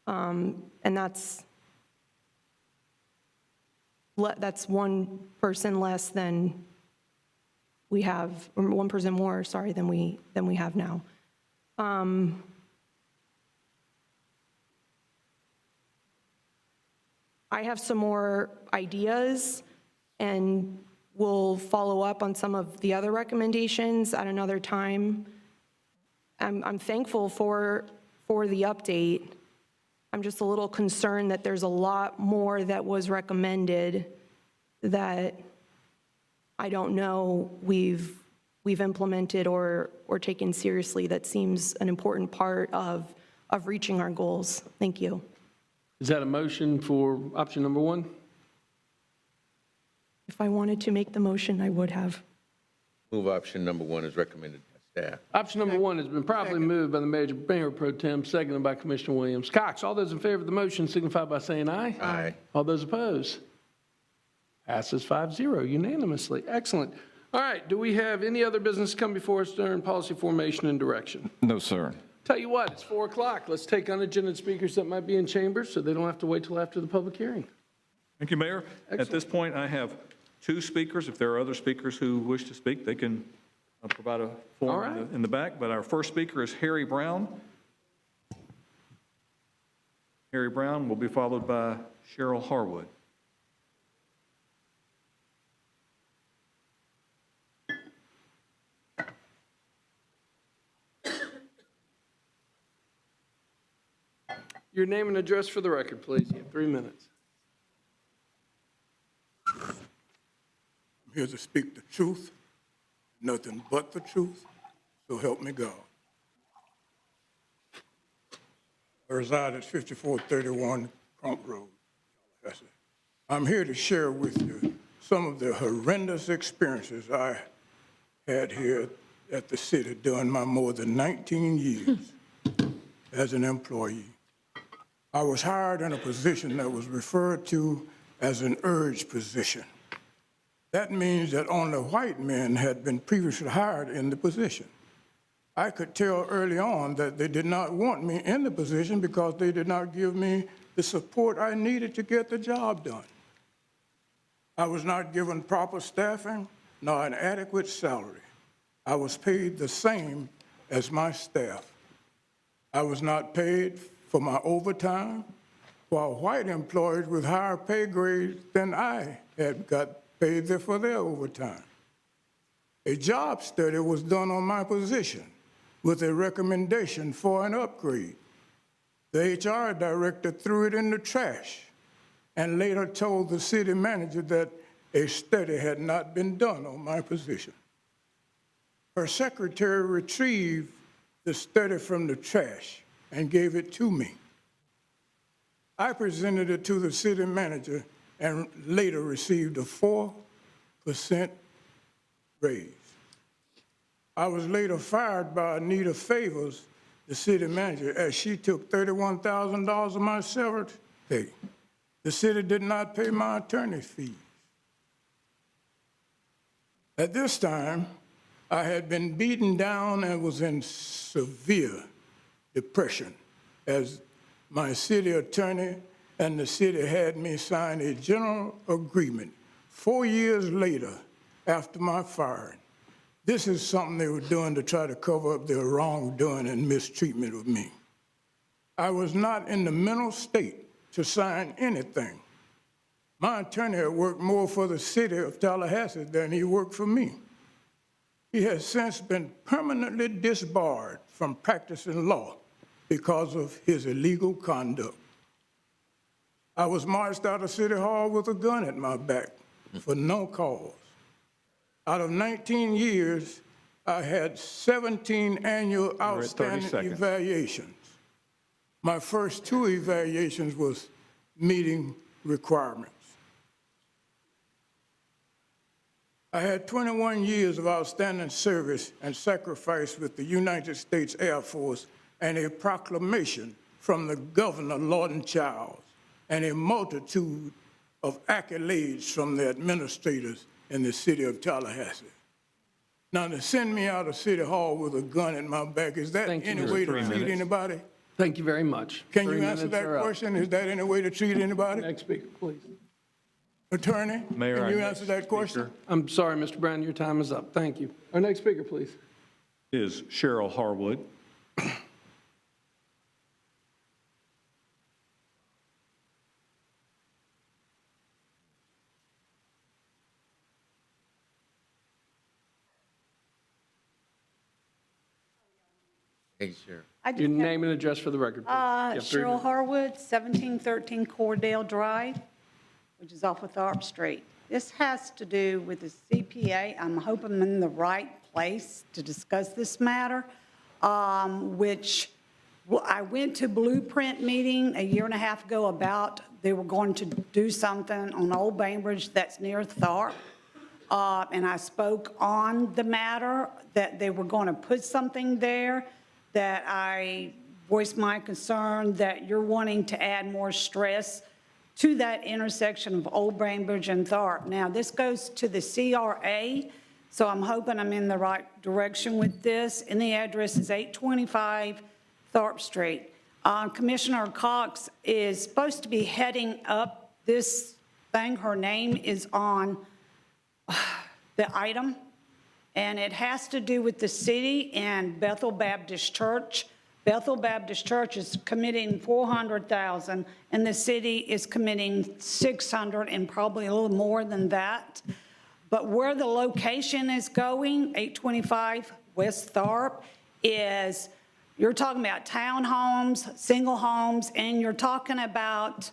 And that's one person less than we have, or one person more, sorry, than we have now. I have some more ideas, and we'll follow up on some of the other recommendations at another time. I'm thankful for the update. I'm just a little concerned that there's a lot more that was recommended that I don't know we've implemented or taken seriously. That seems an important part of reaching our goals. Thank you. Is that a motion for option number 1? If I wanted to make the motion, I would have. Move option number 1 is recommended by staff. Option number 1 has been properly moved by the Mayor Pro Tem, seconded by Commissioner Williams-Cox. All those in favor of the motion signify by saying aye. Aye. All those opposed? Passes 5-0 unanimously. Excellent. All right, do we have any other business come before us during policy formation and direction? No, sir. Tell you what, it's 4 o'clock. Let's take unattended speakers that might be in chambers so they don't have to wait till after the public hearing. Thank you, Mayor. At this point, I have 2 speakers. If there are other speakers who wish to speak, they can provide a form in the back. But our first speaker is Harry Brown. Harry Brown will be followed by Cheryl Harwood. Your name and address for the record, please. You have 3 minutes. I'm here to speak the truth, nothing but the truth, so help me God. I reside at 5431 Crump Road, Tallahassee. I'm here to share with you some of the horrendous experiences I had here at the city during my more than 19 years as an employee. I was hired in a position that was referred to as an urge position. That means that only white men had been previously hired in the position. I could tell early on that they did not want me in the position because they did not give me the support I needed to get the job done. I was not given proper staffing nor an adequate salary. I was paid the same as my staff. I was not paid for my overtime, while white employees with higher pay grades than I had got paid for their overtime. A job study was done on my position with a recommendation for an upgrade. The HR director threw it in the trash and later told the city manager that a study had not been done on my position. Her secretary retrieved the study from the trash and gave it to me. I presented it to the city manager and later received a 4% raise. I was later fired by Anita Favors, the city manager, as she took $31,000 of my severance pay. The city did not pay my attorney fees. At this time, I had been beaten down and was in severe depression as my city attorney and the city had me sign a general agreement 4 years later after my firing. This is something they were doing to try to cover up their wrongdoing and mistreatment of me. I was not in the mental state to sign anything. My attorney had worked more for the City of Tallahassee than he worked for me. He has since been permanently disbarred from practicing law because of his illegal conduct. I was marched out of City Hall with a gun at my back for no cause. Out of 19 years, I had 17 annual outstanding evaluations. My first 2 evaluations was meeting requirements. I had 21 years of outstanding service and sacrifice with the United States Air Force and a proclamation from the Governor Lawton Childs and a multitude of accolades from the administrators in the City of Tallahassee. Now, to send me out of City Hall with a gun in my back, is that any way to treat anybody? Thank you very much. Can 3 you answer minutes that are up. question? Is that any way to treat anybody? Next speaker, please. Attorney, Mayor, can you our answer next that question? speaker I'm sorry, Mr. Brown, your time is up. Thank you. Our next speaker, please. is Cheryl Harwood. Hey, Sheriff. Your name and address for the record, please. You have 3 Cheryl minutes. Harwood, 1713 Cordell Drive, which is off of Tharp Street. This has to do with the CPA. I'm hoping I'm in the right place to discuss this matter, which I went to Blueprint meeting a year and a half ago about they were going to do something on Old Bainbridge that's near Tharp. And I spoke on the matter that they were going to put something there, that I voiced my concern that you're wanting to add more stress to that intersection of Old Bainbridge and Tharp. Now, this goes to the CRA, so I'm hoping I'm in the right direction with this. And the address is 825 Tharp Street. Commissioner Cox is supposed to be heading up this thing. Her name is on the item, and it has to do with the city and Bethel Baptist Church. Bethel Baptist Church is committing $400,000, and the city is committing $600,000 and probably a little more than that. But where the location is going, 825 West Tharp, is you're talking about townhomes, single homes, and you're talking about,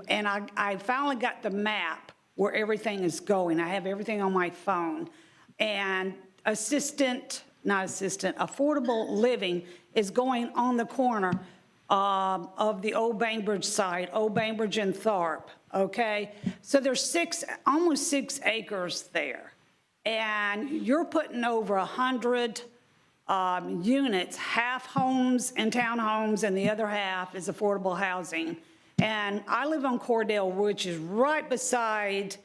and I finally got the map where everything is going. I have everything on my phone. And affordable living is going on the corner of the Old Bainbridge site, Old Bainbridge and Tharp, okay? So there's almost 6 acres there. And you're putting over 100 units, half homes and townhomes, and the other half is affordable housing. And I live on Cordell, which is right beside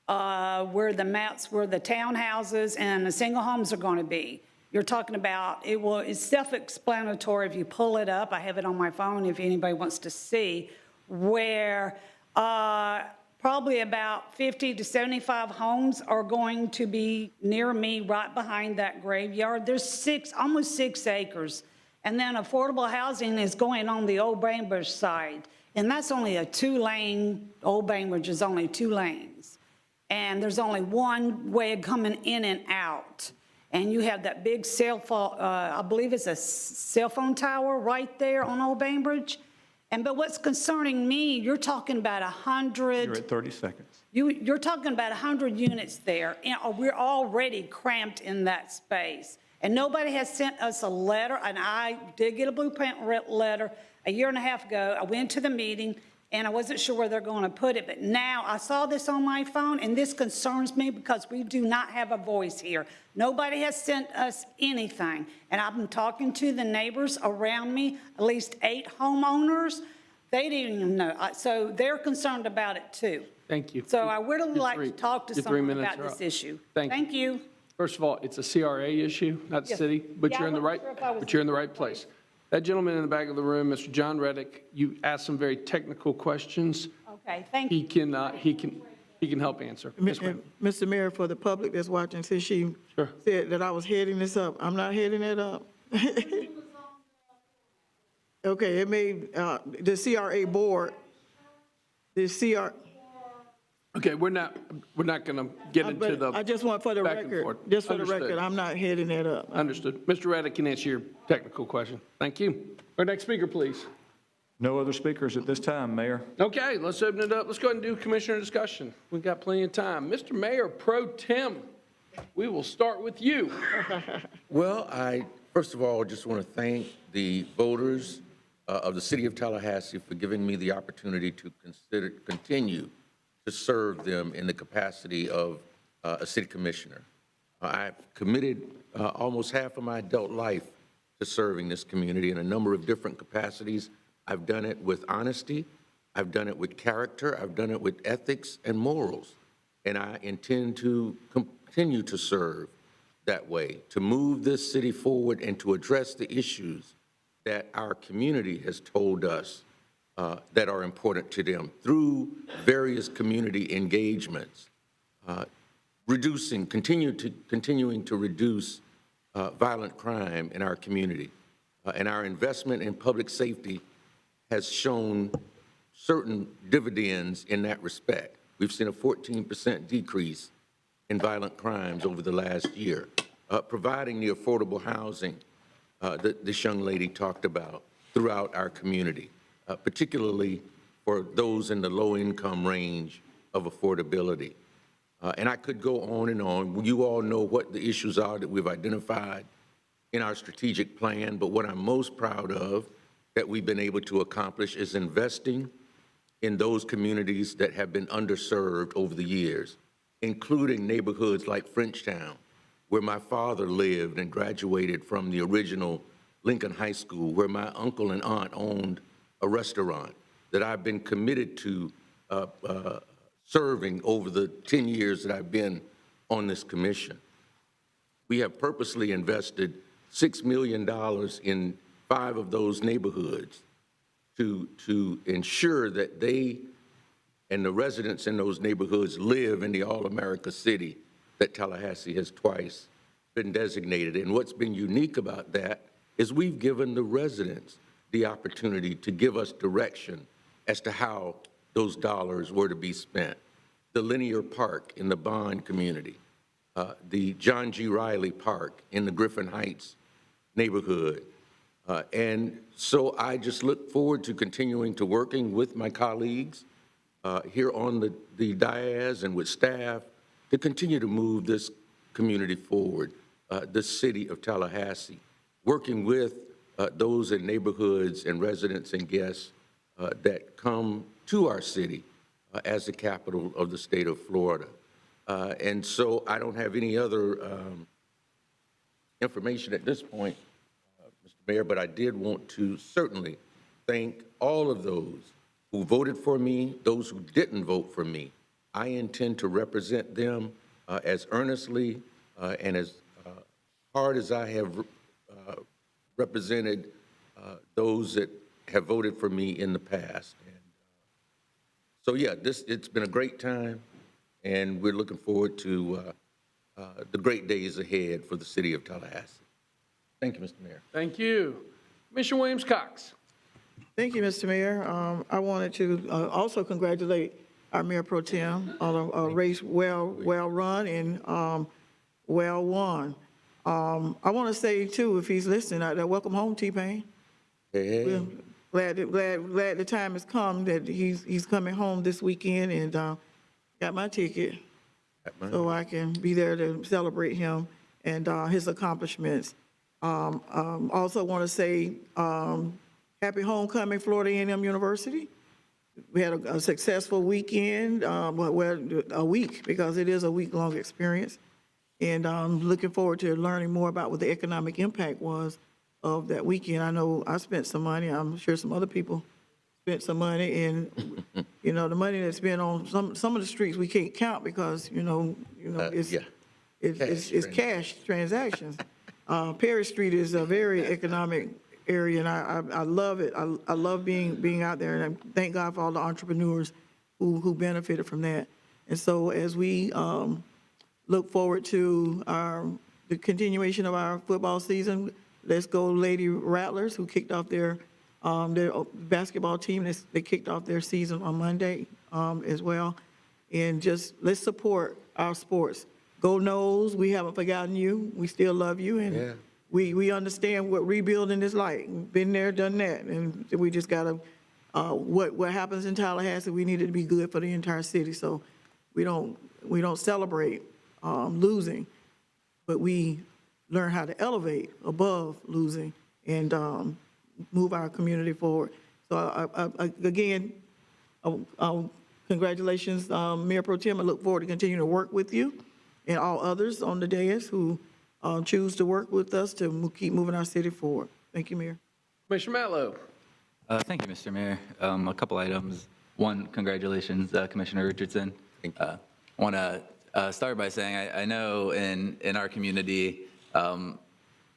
where the townhouses and the single homes are going to be. You're talking about, it's self-explanatory if you pull it up. I have it on my phone if anybody wants to see, where probably about 50 to 75 homes are going to be near me right behind that graveyard. There's almost 6 acres. And then affordable housing is going on the Old Bainbridge side. And that's only a 2-lane, Old Bainbridge is only 2 lanes. And there's only one way coming in and out. And you have that big cell phone, I believe it's a cell phone tower right there on Old Bainbridge. But what's concerning me, you're talking about 100. You're at 30 seconds. You're talking about 100 units there. And we're already cramped in that space. And nobody has sent us a letter, and I did get a blueprint letter a year and a half ago. I went to the meeting, and I wasn't sure where they're going to put it. But now I saw this on my phone, and this concerns me because we do not have a voice here. Nobody has sent us anything. And I've been talking to the neighbors around me, at least 8 homeowners. They didn't even know. So they're concerned about it, too. Thank you. So I would like to talk to Your 3 someone minutes about are this up. issue. Thank you. First of all, it's a CRA issue, not Yes. city, but Yeah, you're I in the wasn't right, sure if I was but you're in the right place. That gentleman in the back of the room, Mr. John Reddick, you asked some very technical questions. Okay, thank you. He can help answer. Yes, ma'am. Mr. Mayor, for the public that's watching, since she said that I was heading this up, I'm not heading it up. Okay, it made, the CRA board, Okay, we're not going to get into the I just want for the back and record, forth. just for the Understood. record, I'm not heading it up. Understood. Mr. Reddick can answer your technical question. Thank you. Our next speaker, please. No other speakers at this time, Mayor. Okay, let's open it up. Let's go ahead and do commissioner discussion. We've got plenty of time. Mr. Mayor Pro Tem, we will start with you. Well, I, first of all, just want to thank the voters of the City of Tallahassee for giving me the opportunity to continue to serve them in the capacity of a city commissioner. I've committed almost half of my adult life to serving this community in a number of different capacities. I've done it with honesty, I've done it with character, I've done it with ethics and morals, and I intend to continue to serve that way, to move this city forward and to address the issues that our community has told us that are important to them through various community engagements, continuing to reduce violent crime in our community. And our investment in public safety has shown certain dividends in that respect. We've seen a 14% decrease in violent crimes over the last year, providing the affordable housing that this young lady talked about throughout our community, particularly for those in the low-income range of affordability. And I could go on and on. You all know what the issues are that we've identified in our strategic plan, but what I'm most proud of that we've been able to accomplish is investing in those communities that have been underserved over the years, including neighborhoods like Frenchtown, where my father lived and graduated from the original Lincoln High School, where my uncle and aunt owned a restaurant that I've been committed to serving over the 10 years that I've been on this commission. We have purposely invested $6 million in 5 of those neighborhoods to ensure that they and the residents in those neighborhoods live in the all-America city that Tallahassee has twice been designated. And what's been unique about that is we've given the residents the opportunity to give us direction as to how those dollars were to be spent. The Linear Park in the Bond community, the John G. Riley Park in the Griffin Heights neighborhood. And so I just look forward to continuing to working with my colleagues here on the dais and with staff to continue to move this community forward, the city of Tallahassee, working with those in neighborhoods and residents and guests that come to our city as the capital of the state of Florida. And so I don't have any other information at this point, Mr. Mayor, but I did want to certainly thank all of those who voted for me, those who didn't vote for me. I intend to represent them as earnestly and as hard as I have represented those that have voted for me in the past. And so, yeah, it's been a great time, and we're looking forward to the great days ahead for the city of Tallahassee. Thank you, Mr. Mayor. Thank you. Commissioner Williams-Cox. Thank you, Mr. Mayor. I wanted to also congratulate our Mayor Pro Tem on a race well run and well won. I want to say, too, if he's listening out there, welcome home, T-Pain. Hey. We're glad the time has come that he's coming home this weekend, and got my ticket so I can be there to celebrate him and his accomplishments. Also want to say happy homecoming, Florida A&M University. We had a successful weekend, well, a week, because it is a week-long experience. And I'm looking forward to learning more about what the economic impact was of that weekend. I know I spent some money. I'm sure some other people spent some money. And, you know, the money that's been on some of the streets we can't count because, it's cash transactions. Perry Street is a very economic area, and I love it. I love being out there, and I thank God for all the entrepreneurs who benefited from that. And so as we look forward to the continuation of our football season, let's go Lady Rattlers, who kicked off their basketball team. They kicked off their season on Monday as well. And just let's support our sports. Go Noles, we haven't forgotten you. We still love you. And we understand what rebuilding is like. Been there, done that. And we just got to, what happens in Tallahassee, we need it to be good for the entire city. So we don't celebrate losing, but we learn how to elevate above losing and move our community forward. So again, congratulations, Mayor Pro Tem. I look forward to continuing to work with you and all others on the dais who choose to work with us to keep moving our city forward. Thank you, Mayor. Commissioner Matlow. Thank you, Mr. Mayor. A couple items. One, congratulations, Commissioner Richardson. Thank you. I want to start by saying I know in our community,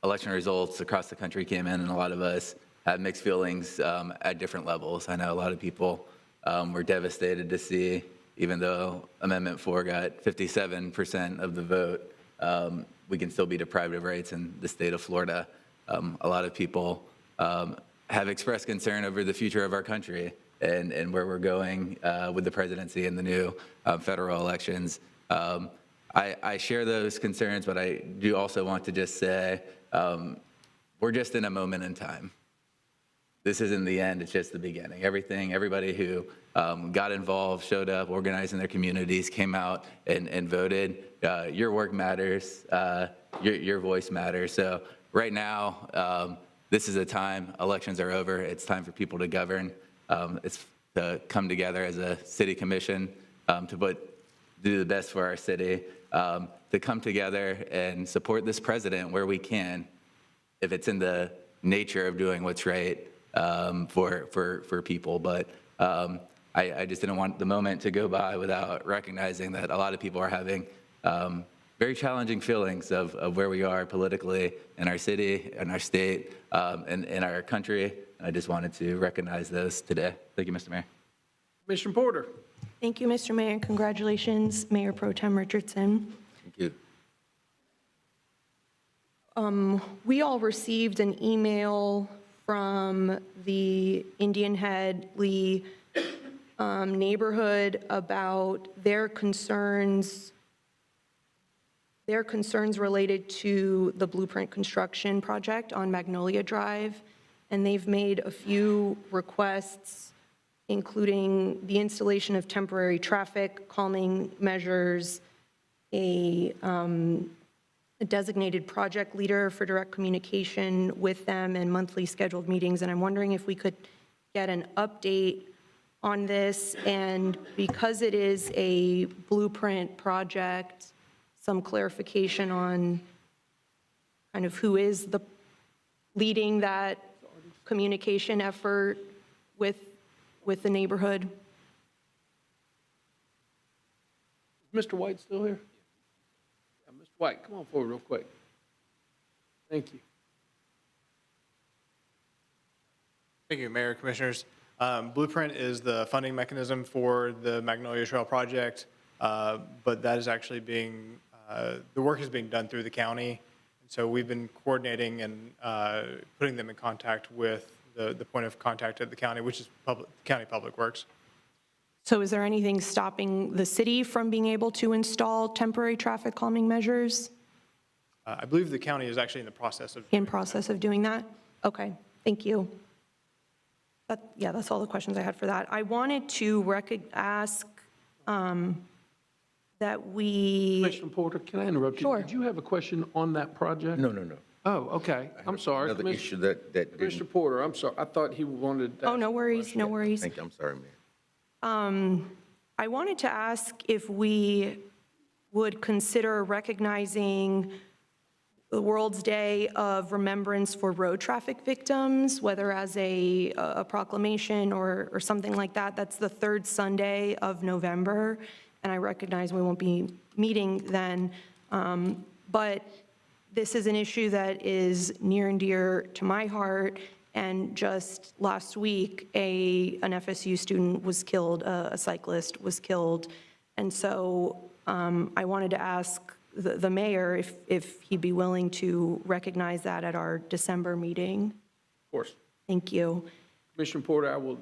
election results across the country came in, and a lot of us had mixed feelings at different levels. I know a lot of people were devastated to see, even though Amendment 4 got 57% of the vote, we can still be deprived of rights in the state of Florida. A lot of people have expressed concern over the future of our country and where we're going with the presidency and the new federal elections. I share those concerns, but I do also want to just say we're just in a moment in time. This isn't the end, it's just the beginning. Everybody who got involved, showed up, organized in their communities, came out and voted. Your work matters, your voice matters. So right now, this is a time, elections are over, it's time for people to govern. It's to come together as a city commission to do the best for our city, to come together and support this president where we can, if it's in the nature of doing what's right for people. But I just didn't want the moment to go by without recognizing that a lot of people are having very challenging feelings of where we are politically in our city, in our state, and in our country. I just wanted to recognize those today. Thank you, Mr. Mayor. Commissioner Porter. Thank you, Mr. Mayor, and congratulations, Mayor Pro Tem Richardson. Thank you. We all received an email from the Indian Head Lee neighborhood about their concerns related to the Blueprint construction project on Magnolia Drive, and they've made a few requests, including the installation of temporary traffic calming measures, a a designated project leader for direct communication with them and monthly scheduled meetings, and I'm wondering if we could get an update on this, and because it is a blueprint project, some clarification on kind of who is leading that communication effort with the neighborhood. Mr. White still here? Yeah, Mr. White, come on forward real quick. Thank you. Thank you, Mayor, Commissioners. Blueprint is the funding mechanism for the Magnolia Trail project, but that is actually being, the work is being done through the county. And so we've been coordinating and putting them in contact with the point of contact at the county, which is County Public Works. So is there anything stopping the city from being able to install temporary traffic calming measures? I believe the county is actually in the process of. In process of doing that? Okay, thank you. Yeah, that's all the questions I had for that. I wanted to ask that we, Commissioner Porter, can I interrupt you? Sure. Did you have a question on that project? No, no, no. Oh, okay. I'm sorry. Another issue that Commissioner didn't. Porter, I'm sorry. I thought he wanted. to oh, no worries, no worries. Thank you, I'm sorry, Mayor. I wanted to ask if we would consider recognizing the World's Day of Remembrance for road traffic victims, whether as a proclamation or something like that. That's the third Sunday of November, and I recognize we won't be meeting then, but this is an issue that is near and dear to my heart. And just last week, an FSU student was killed, a cyclist was killed. And so I wanted to ask the mayor if he'd be willing to recognize that at our December meeting. Of course. Thank you. Commissioner Porter, I will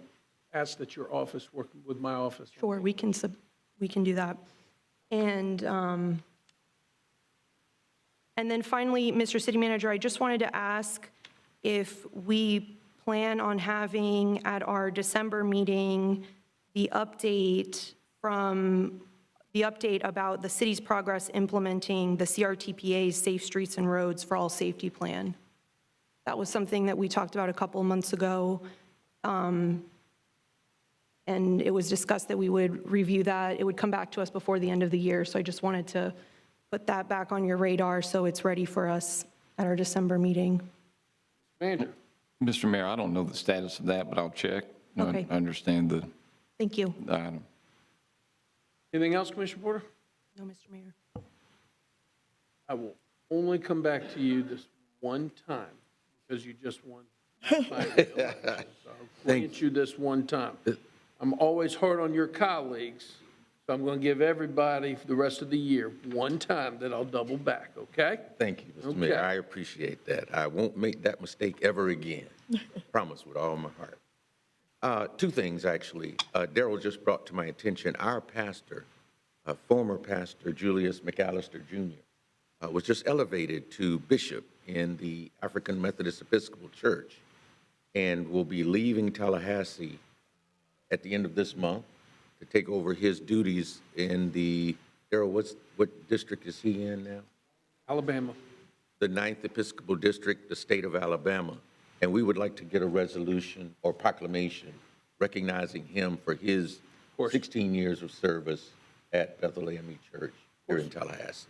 ask that your office work with my office. Sure, we can do that. And then finally, Mr. City Manager, I just wanted to ask if we plan on having at our December meeting the update about the city's progress implementing the CRTPA's Safe Streets and Roads for All Safety Plan. That was something that we talked about a couple of months ago. And it was discussed that we would review that. It would come back to us before the end of the year. So I just wanted to put that back on your radar so it's ready for us at our December meeting. Manager. Mr. Mayor, I don't know the status of that, but I'll check. Okay. I understand the Thank you. item. Anything else, Commissioner Porter? No, Mr. Mayor. I will only come back to you this one time because you just won. So I'll grant you this one time. I'm always hard on your colleagues, so I'm going to give everybody for the rest of the year one time that I'll double back, okay? Thank you, Mr. Mayor. I appreciate that. I won't make that mistake ever again. Promise with all my heart. Two things, actually. Darrell just brought to my attention, our pastor, former pastor Julius McAllister Jr., was just elevated to bishop in the African Methodist Episcopal Church and will be leaving Tallahassee at the end of this month to take over his duties in the, Darrell, what district is he in now? Alabama. The 9th Episcopal District, the state of Alabama. And we would like to get a resolution or proclamation recognizing him for his 16 years of service at Bethel AME Church here in Tallahassee.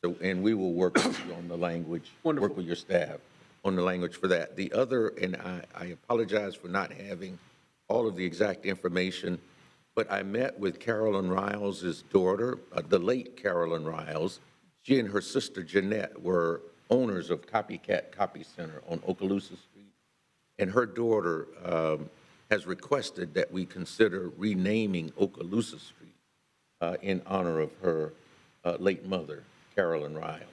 So, and we will work with you on the language, work with your staff on the language for that. The other, and I apologize for not having all of the exact information, but I met with Carolyn Riles' daughter, the late Carolyn Riles. She and her sister Jeanette were owners of Copycat Copy Center on Okaloosa Street, and her daughter has requested that we consider renaming Okaloosa Street in honor of her late mother, Carolyn Riles,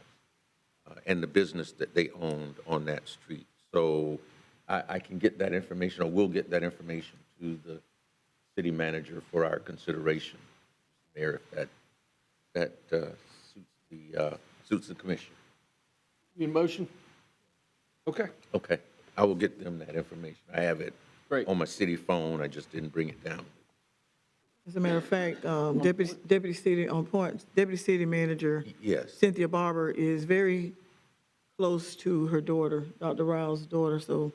and the business that they owned on that street. So I can get that information, or we'll get that information to the city manager for our consideration, Mayor, if that suits the commission. Need a motion? Okay. Okay, I will get them that information. I have it on my city phone. I just didn't bring it down. As a matter of fact, Deputy City Manager Yes. Cynthia Barber is very close to her daughter, Dr. Ryle's daughter, so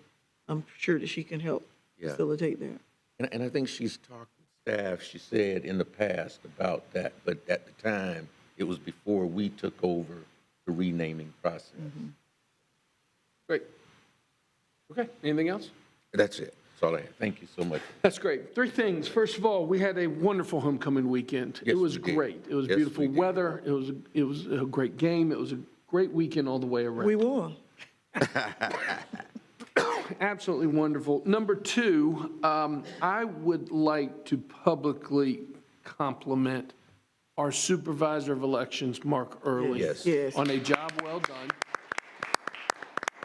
I'm sure that she can help Yeah. facilitate that. And I think she's talked with staff, she said in the past about that, but at the time, it was before we took over the renaming process. Great. Okay, anything else? That's it. That's all I have. Thank you so much. That's great. Three things. First of all, we had a wonderful homecoming weekend. It Yes, was we did. great. It was Yes, beautiful we did. weather. It was a great game. It was a great weekend all the way around. We won. Absolutely wonderful. Number two, I would like to publicly compliment our Supervisor of Elections, Mark Early. Yes. Yes. On a job well done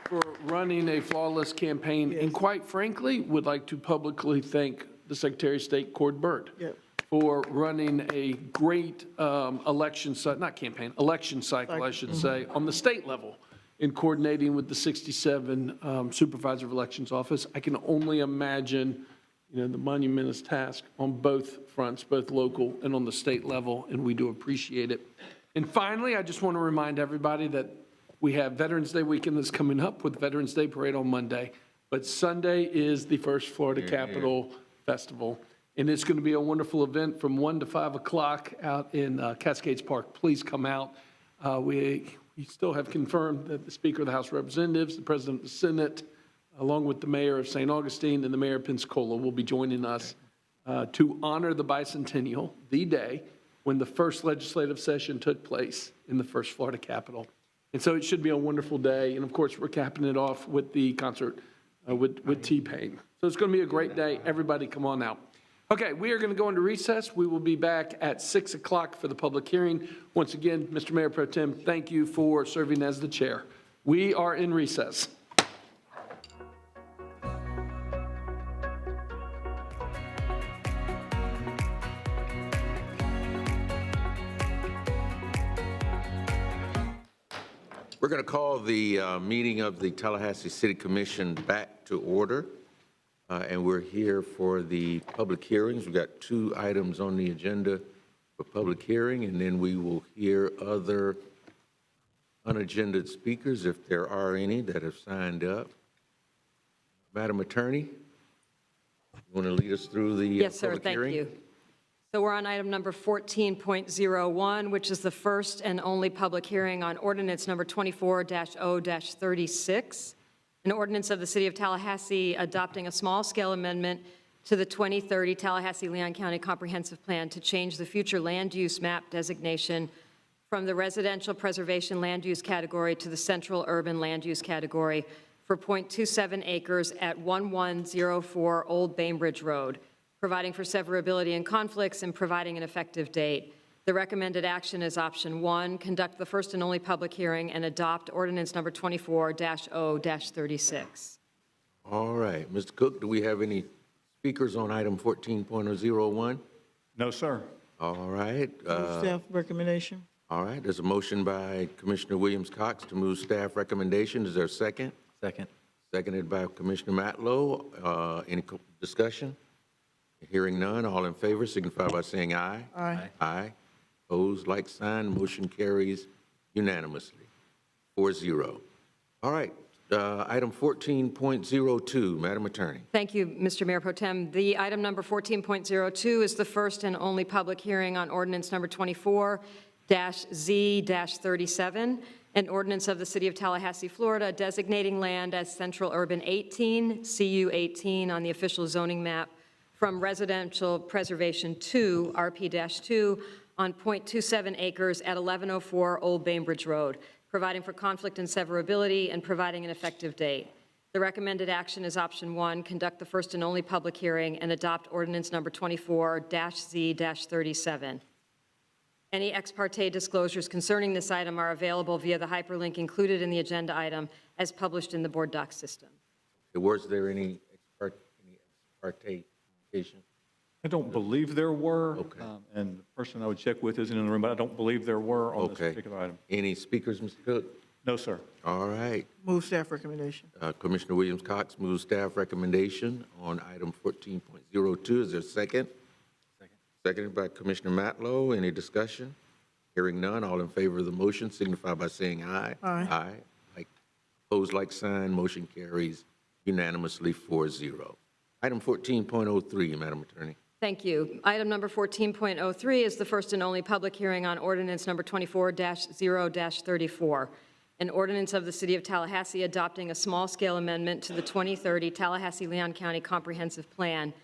for running a flawless campaign. And quite frankly, would like to publicly thank the Secretary of State, Cord Byrd, Yep. for running a great election cycle, I should say, on the state level in coordinating with the 67 Supervisor of Elections Office. I can only imagine, the monumentous task on both fronts, both local and on the state level, and we do appreciate it. And finally, I just want to remind everybody that we have Veterans Day weekend that's coming up with Veterans Day Parade on Monday, but Sunday is the first Florida Capitol Festival. And it's going to be a wonderful event from 1 to 5 o'clock out in Cascades Park. Please come out. We still have confirmed that the Speaker of the House of Representatives, the President of the Senate, along with the Mayor of St. Augustine and the Mayor of Pensacola, will be joining us to honor the bicentennial, the day when the first legislative session took place in the first Florida Capitol. And so it should be a wonderful day. And of course, we're capping it off with the concert with T-Pain. So it's going to be a great day. Everybody come on out. Okay, we are going to go into recess. We will be back at 6 o'clock for the public hearing. Once again, Mr. Mayor Pro Tem, thank you for serving as the chair. We are in recess. We're going to call the meeting of the Tallahassee City Commission back to order, and we're here for the public hearings. We've got 2 items on the agenda for public hearing, and then we will hear other unagendaed speakers, if there are any that have signed up. Madam Attorney, you want to lead us through the Yes, sir, public thank hearing? you. So we're on item number 14.01, which is the first and only public hearing on ordinance number 24-0-36, an ordinance of the City of Tallahassee adopting a small-scale amendment to the 2030 Tallahassee-Leon County Comprehensive Plan to change the future land use map designation from the residential preservation land use category to the central urban land use category for .27 acres at 1104 Old Bainbridge Road, providing for severability and conflicts, and providing an effective date. The recommended action is option 1, conduct the first and only public hearing and adopt ordinance number 24-0-36. All right. Mr. Cook, do we have any speakers on item 14.01? No, sir. All right. Staff recommendation. All right. There's a motion by Commissioner Williams-Cox to move staff recommendation. Is there a second? Second. Seconded by Commissioner Matlow. Any discussion? Hearing none, all in favor signify by saying aye. Aye. Aye. Opposed, like sign, motion carries unanimously, 4-0. All right, item 14.02, Madam Attorney. Thank you, Mr. Mayor Pro Tem. The item number 14.02 is the first and only public hearing on ordinance number 24-Z-37, an ordinance of the City of Tallahassee, Florida, designating land as Central Urban 18, CU 18 on the official zoning map from residential preservation 2, RP-2, on .27 acres at 1104 Old Bainbridge Road, providing for conflict and severability and providing an effective date. The recommended action is option 1, conduct the first and only public hearing and adopt ordinance number 24-Z-37. Any ex parte disclosures concerning this item are available via the hyperlink included in the agenda item as published in the board doc system. Was there any ex parte communication? I don't believe there were. Okay. And the person I would check with isn't in the room, but I don't believe there were on this Okay. particular item. Any speakers, Mr. Cook? No, sir. All right. Move staff recommendation. Commissioner Williams-Cox moves staff recommendation on item 14.02. Is there a second? Seconded by Commissioner Matlow. Any discussion? Hearing none, all in favor of the motion signify by saying aye. Aye. Opposed, like sign. Motion carries unanimously 4-0. Item 14.03, Madam Attorney. Thank you. Item number 14.03 is the first and only public hearing on ordinance number 24-0-34, an ordinance of the City of Tallahassee adopting a small-scale amendment to the 2030 Tallahassee-Leon County Comprehensive Plan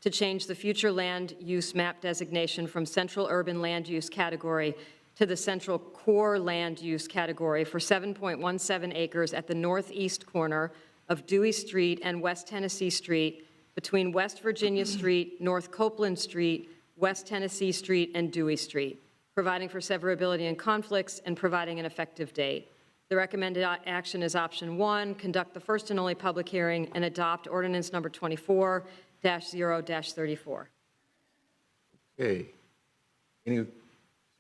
to change the future land use map designation from central urban land use category to the central core land use category for 7.17 acres at the northeast corner of Dewey Street and West Tennessee Street between West Virginia Street, North Copeland Street, West Tennessee Street, and Dewey Street, providing for severability and conflicts and providing an effective date. The recommended action is option 1, conduct the first and only public hearing and adopt ordinance number 24-0-34. Okay. Any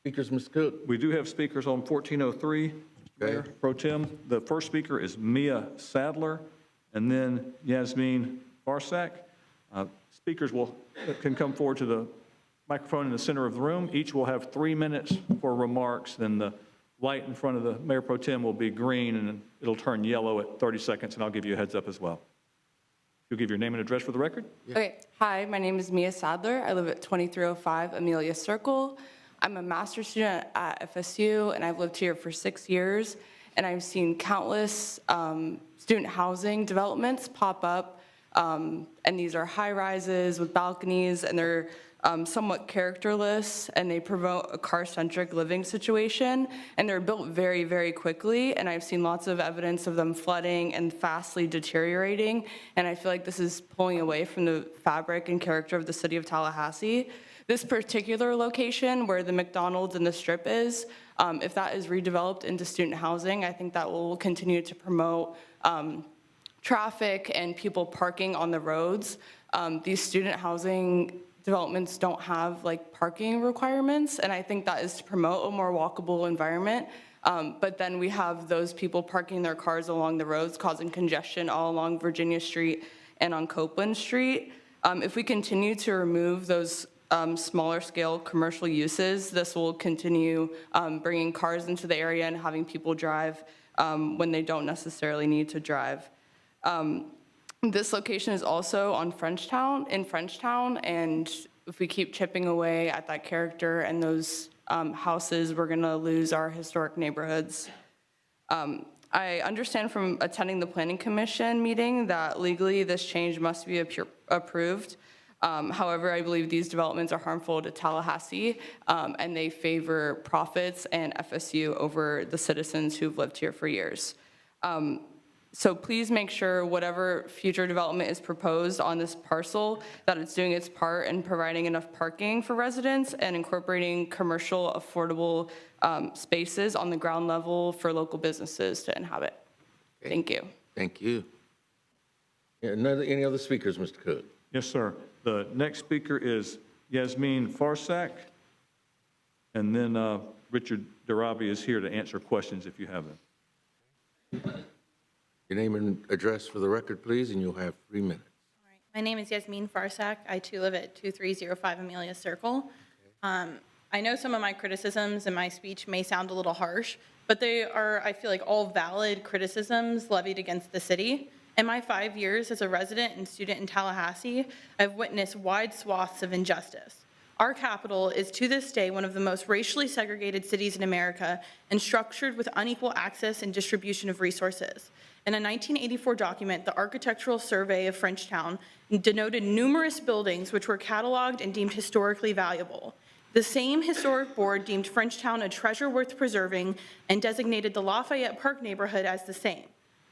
speakers, Ms. Cook? We do have speakers on 1403, Mayor Pro Tem. The first speaker is Mia Sadler, and then Yasmin Barsak. Speakers can come forward to the microphone in the center of the room. Each will have 3 minutes for remarks. Then the light in front of the Mayor Pro Tem will be green, and it'll turn yellow at 30 seconds, and I'll give you a heads up as well. You'll give your name and address for the record? Yeah. Okay. Hi, my name is Mia Sadler. I live at 2305 Amelia Circle. I'm a master's student at FSU, and I've lived here for 6 years, and I've seen countless student housing developments pop up, and these are high-rises with balconies, and they're somewhat characterless, and they promote a car-centric living situation, and they're built very, very quickly, and I've seen lots of evidence of them flooding and fastly deteriorating, and I feel like this is pulling away from the fabric and character of the city of Tallahassee. This particular location where the McDonald's and the Strip is, if that is redeveloped into student housing, I think that will continue to promote traffic and people parking on the roads. These student housing developments don't have like parking requirements, and I think that is to promote a more walkable environment. But then we have those people parking their cars along the roads, causing congestion all along Virginia Street and on Copeland Street. If we continue to remove those smaller scale commercial uses, this will continue bringing cars into the area and having people drive when they don't necessarily need to drive. This location is also on Frenchtown, and if we keep chipping away at that character and those houses, we're gonna lose our historic neighborhoods. I understand from attending the Planning Commission meeting that legally this change must be approved. However, I believe these developments are harmful to Tallahassee, and they favor profits and FSU over the citizens who've lived here for years. So please make sure whatever future development is proposed on this parcel, that it's doing its part in providing enough parking for residents and incorporating commercial affordable spaces on the ground level for local businesses to inhabit. Okay. Thank you. Thank you. Yeah, any other speakers, Mr. Cook? Yes, sir. The next speaker is Yasmin Farsak, and then Richard Darabi is here to answer questions if you have them. Your name and address for the record, please, and you'll have 3 minutes. All right. My name is Yasmin Farsak. I too live at 2305 Amelia Circle. I know some of my criticisms in my speech may sound a little harsh, but they are, I feel like, all valid criticisms levied against the city. In my 5 years as a resident and student in Tallahassee, I've witnessed wide swaths of injustice. Our capital is to this day one of the most racially segregated cities in America and structured with unequal access and distribution of resources. In a 1984 document, the Architectural Survey of Frenchtown denoted numerous buildings which were cataloged and deemed historically valuable. The same historic board deemed Frenchtown a treasure worth preserving and designated the Lafayette Park neighborhood as the same.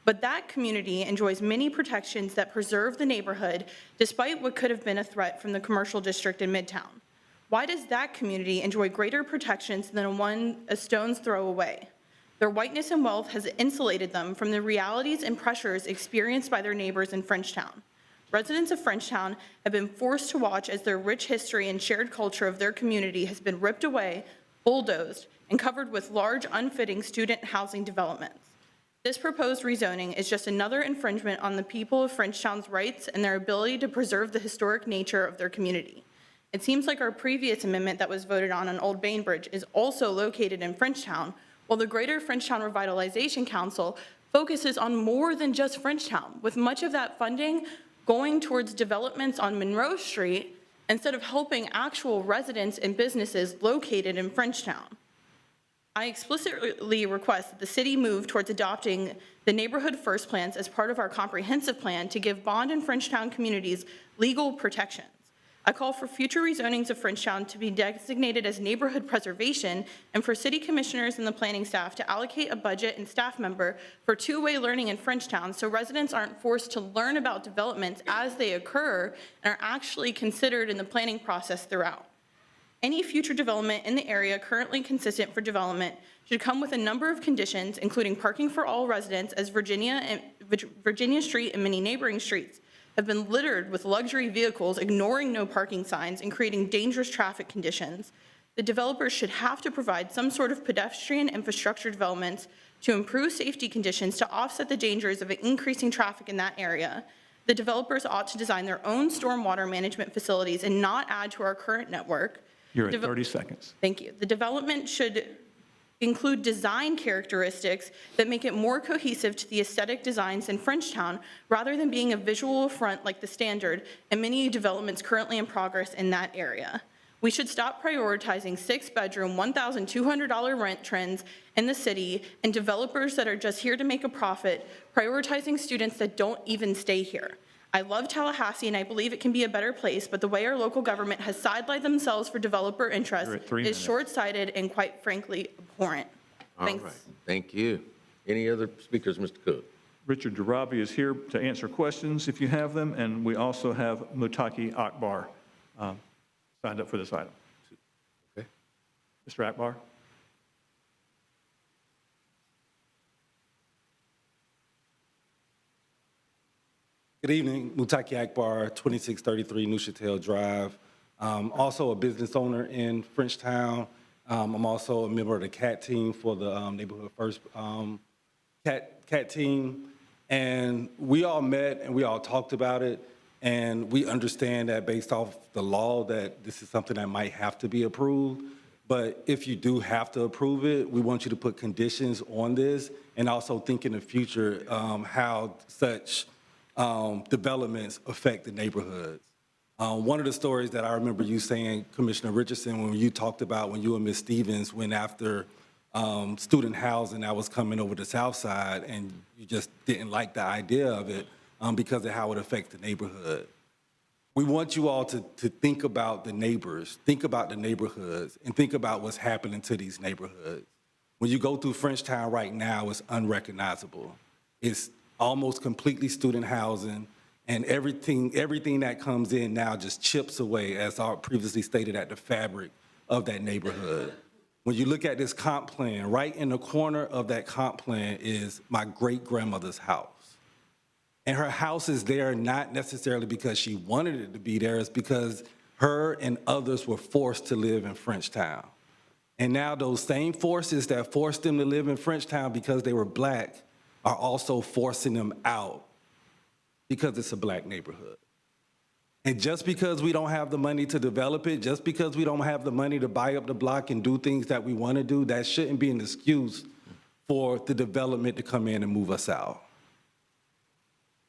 But that community enjoys many protections that preserve the neighborhood despite what could have been a threat from the commercial district in Midtown. Why does that community enjoy greater protections than one a stone's throw away? Their whiteness and wealth has insulated them from the realities and pressures experienced by their neighbors in Frenchtown. Residents of Frenchtown have been forced to watch as their rich history and shared culture of their community has been ripped away, bulldozed, and covered with large, unfitting student housing developments. This proposed rezoning is just another infringement on the people of Frenchtown's rights and their ability to preserve the historic nature of their community. It seems like our previous amendment that was voted on Old Bainbridge is also located in Frenchtown, while the Greater Frenchtown Revitalization Council focuses on more than just Frenchtown, with much of that funding going towards developments on Monroe Street instead of helping actual residents and businesses located in Frenchtown. I explicitly request that the city move towards adopting the Neighborhood First plans as part of our comprehensive plan to give Bond and Frenchtown communities legal protections. I call for future rezonings of Frenchtown to be designated as neighborhood preservation and for city commissioners and the planning staff to allocate a budget and staff member for two-way learning in Frenchtown so residents aren't forced to learn about developments as they occur and are actually considered in the planning process throughout. Any future development in the area currently consistent for development should come with a number of conditions, including parking for all residents, as Virginia Street and many neighboring streets have been littered with luxury vehicles ignoring no parking signs and creating dangerous traffic conditions. The developers should have to provide some sort of pedestrian infrastructure developments to improve safety conditions to offset the dangers of increasing traffic in that area. The developers ought to design their own stormwater management facilities and not add to our current network. You're at 30 seconds. Thank you. The development should include design characteristics that make it more cohesive to the aesthetic designs in Frenchtown rather than being a visual affront like the standard and many developments currently in progress in that area. We should stop prioritizing 6-bedroom, $1,200 rent trends in the city and developers that are just here to make a profit, prioritizing students that don't even stay here. I love Tallahassee and I believe it can be a better place, but the way our local government has sidelined themselves for developer interest is short-sighted and quite frankly abhorrent. Thanks. All right, thank you. Any other speakers, Mr. Cook? Richard Darabi is here to answer questions if you have them, and we also have Mutaki Akbar signed up for this item. Okay. Mr. Akbar? Good evening, Mutaki Akbar, 2633 Neuchatel Drive. Also a business owner in Frenchtown. I'm also a member of the CAT team for the Neighborhood First CAT team. And we all met and we all talked about it. And we understand that based off the law that this is something that might have to be approved. But if you do have to approve it, we want you to put conditions on this and also think in the future how such developments affect the neighborhoods. One of the stories that I remember you saying, Commissioner Richardson, when you talked about when you and Ms. Stevens went after student housing that was coming over the south side and you just didn't like the idea of it because of how it affects the neighborhood. We want you all to think about the neighbors, think about the neighborhoods, and think about what's happening to these neighborhoods. When you go through Frenchtown right now, it's unrecognizable. It's almost completely student housing, and everything that comes in now just chips away, as I previously stated, at the fabric of that neighborhood. When you look at this comp plan, right in the corner of that comp plan is my great-grandmother's house. And her house is there not necessarily because she wanted it to be there, it's because her and others were forced to live in Frenchtown. And now those same forces that forced them to live in Frenchtown because they were Black are also forcing them out because it's a Black neighborhood. And just because we don't have the money to develop it, just because we don't have the money to buy up the block and do things that we want to do, that shouldn't be an excuse for the development to come in and move us out.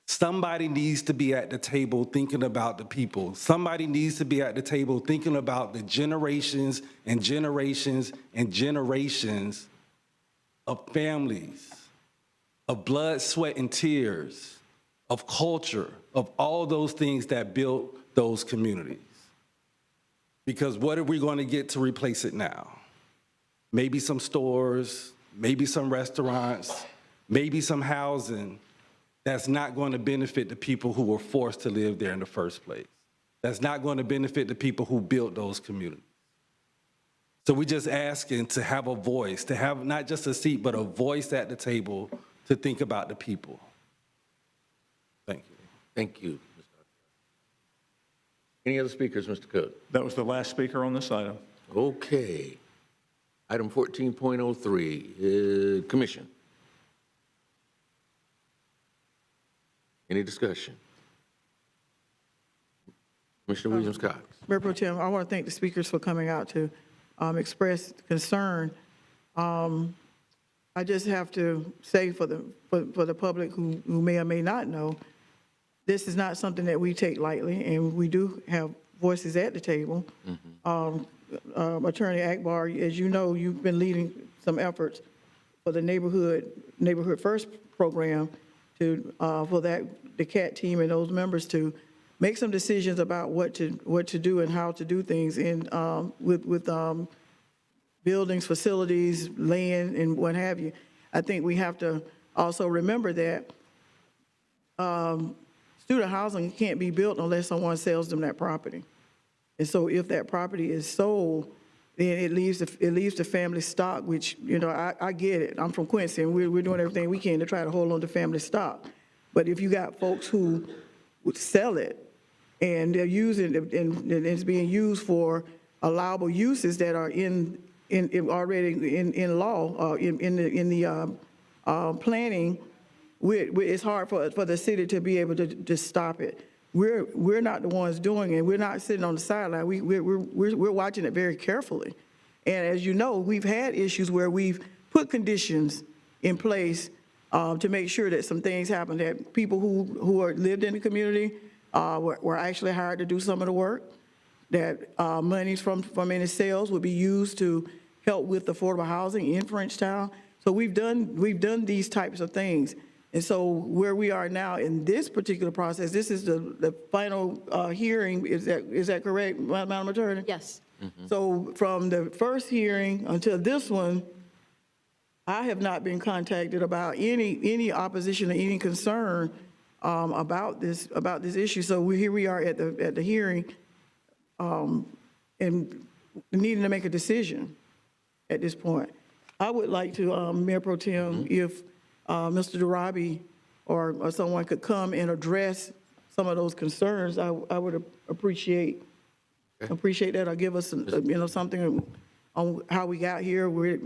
Somebody needs to be at the table thinking about the people. Somebody needs to be at the table thinking about the generations and generations and generations of families, of blood, sweat, and tears, of culture, of all those things that built those communities. Because what are we going to get to replace it now? Maybe some stores, maybe some restaurants, maybe some housing that's not going to benefit the people who were forced to live there in the first place. That's not going to benefit the people who built those communities. So we're just asking to have a voice, to have not just a seat, but a voice at the table to think about the people. Thank you. Thank you, Mr. Akbar. Any other speakers, Mr. Cook? That was the last speaker on this item. Okay. Item 14.03, Commission. Any discussion? Commissioner Williams-Cox. Mayor Pro Tem, I want to thank the speakers for coming out to express concern. I just have to say for the public who may or may not know, this is not something that we take lightly, and we do have voices at the table. Attorney Akbar, as you know, you've been leading some efforts for the Neighborhood First program to for the CAT team and those members to make some decisions about what to do and how to do things in with buildings, facilities, land, and what have you. I think we have to also remember that student housing can't be built unless someone sells them that property. And so if that property is sold, then it leaves the family stock, which, you know, I get it. I'm from Quincy, and we're doing everything we can to try to hold on to family stock. But if you got folks who would sell it, and they're using it, and it's being used for allowable uses that are already in law, in the planning, it's hard for the city to be able to stop it. We're not the ones doing it. We're not sitting on the sideline. We're watching it very carefully. And as you know, we've had issues where we've put conditions in place to make sure that some things happen, that people who are lived in the community were actually hired to do some of the work, that monies from any sales would be used to help with affordable housing in Frenchtown. So we've done these types of things. And so where we are now in this particular process, this is the final hearing. Is that correct, Madam Attorney? Yes. So from the first hearing until this one, I have not been contacted about any opposition or any concern about this issue. So here we are at the hearing, and needing to make a decision at this point. I would like to, Mayor Pro Tem, if Mr. Darabi or someone could come and address some of those concerns, I would appreciate that, or give us something on how we got here, where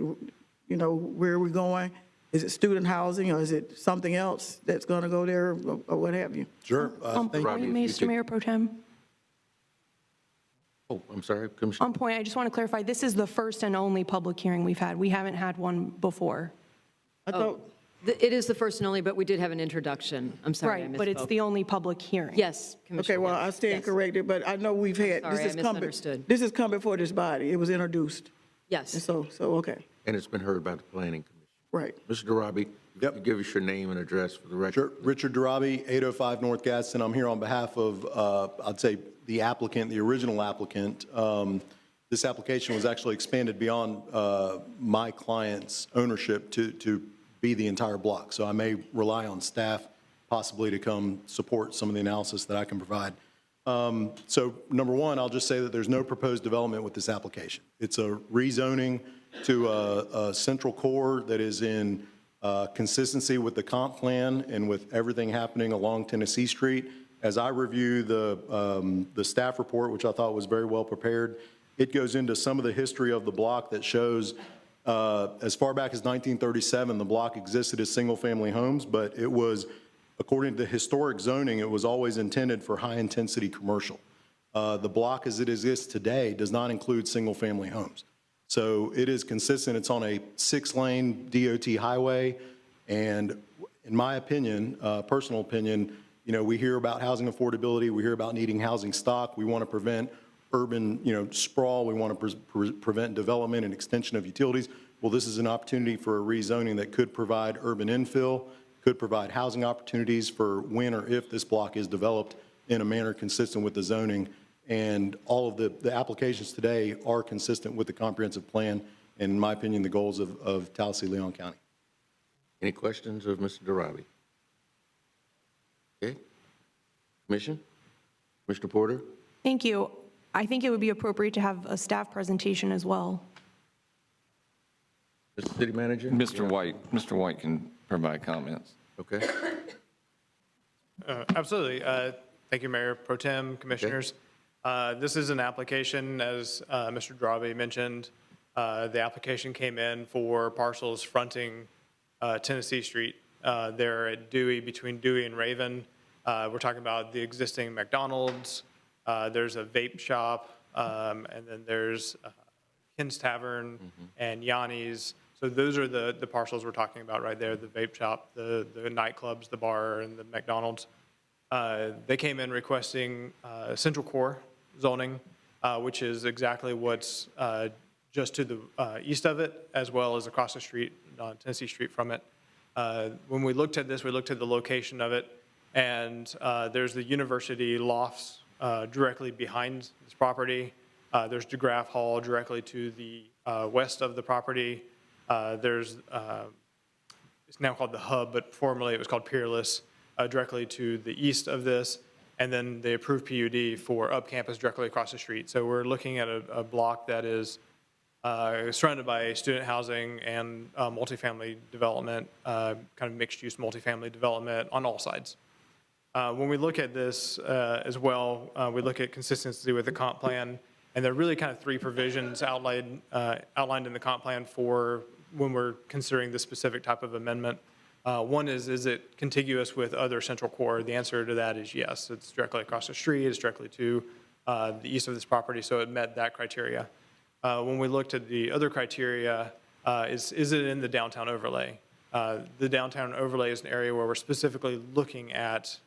are we going? Is it student housing, or is it something else that's going to go there, or what have you? Sure. On point, Mr. Mayor Pro Tem. Oh, I'm sorry, Commissioner. On point, I just want to clarify, this is the first and only public hearing we've had. We haven't had one before. I thought. It is the first and only, but we did have an introduction. I'm sorry, I Right, but it's misspoke. the only public hearing. Yes, Commissioner. Okay, well, I stand Yes. corrected, but I know we've had, Sorry, I misunderstood. this has come before this body. It was introduced. Yes. And so, okay, And it's been heard by the Planning Commission. right. Mr. Darabi, you give us your name and address for the record. Sure. Richard Darabi, 805 North Gadsden. I'm here on behalf of, I'd say, the applicant, the original applicant. This application was actually expanded beyond my client's ownership to be the entire block. So I may rely on staff possibly to come support some of the analysis that I can provide. So number one, I'll just say that there's no proposed development with this application. It's a rezoning to a central core that is in consistency with the comp plan and with everything happening along Tennessee Street. As I review the staff report, which I thought was very well prepared, it goes into some of the history of the block that shows as far back as 1937, the block existed as single-family homes, but it was, according to the historic zoning, it was always intended for high-intensity commercial. The block as it exists today does not include single-family homes. So it is consistent. It's on a 6-lane DOT highway, and in my opinion, personal opinion, we hear about housing affordability, we hear about needing housing stock, we want to prevent urban, sprawl, we want to prevent development and extension of utilities. Well, this is an opportunity for a rezoning that could provide urban infill, could provide housing opportunities for when or if this block is developed in a manner consistent with the zoning. And all of the applications today are consistent with the comprehensive plan and, in my opinion, the goals of Tallahassee-Leon County. Any questions of Mr. Darabi? Okay. Commission? Commissioner Porter? Thank you. I think it would be appropriate to have a staff presentation as well. Mr. City Manager? Mr. White can provide comments. Okay. Absolutely. Thank you, Mayor Pro Tem, Commissioners. This is an application, as Mr. Darabi mentioned. The application came in for parcels fronting Tennessee Street there at Dewey, between Dewey and Raven. We're talking about the existing McDonald's, There's a vape shop, and then there's Ken's Tavern and Yanni's. So those are the parcels we're talking about right there, the vape shop, the nightclubs, the bar, and the McDonald's. They came in requesting central core zoning, which is exactly what's just to the east of it, as well as across the street, on Tennessee Street from it. When we looked at this, we looked at the location of it, and there's the university lofts directly behind this property. There's DeGraff Hall directly to the west of the property. There's, it's now called the Hub, but formerly it was called Peerless, directly to the east of this, and then the approved PUD for up campus directly across the street. So we're looking at a block that is surrounded by student housing and multifamily development, kind of mixed-use multifamily development on all sides. When we look at this as well, we look at consistency with the comp plan, and there are really kind of three provisions outlined in the comp plan for when we're considering this specific type of amendment. One is it contiguous with other central core? The answer to that is yes. It's directly across the street. It's directly to the east of this property, so it met that criteria. When we looked at the other criteria, is it in the downtown overlay? The downtown overlay is an area where we're specifically looking at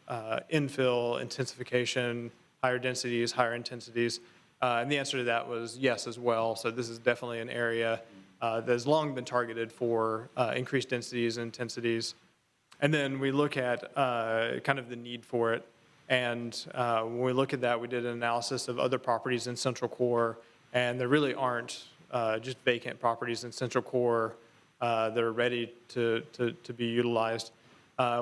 infill, intensification, higher densities, higher intensities. And the answer to that was yes as well. So this is definitely an area that has long been targeted for increased densities and intensities. And then we look at kind of the need for it. And when we look at that, we did an analysis of other properties in Central Core, and there really aren't just vacant properties in Central Core that are ready to be utilized.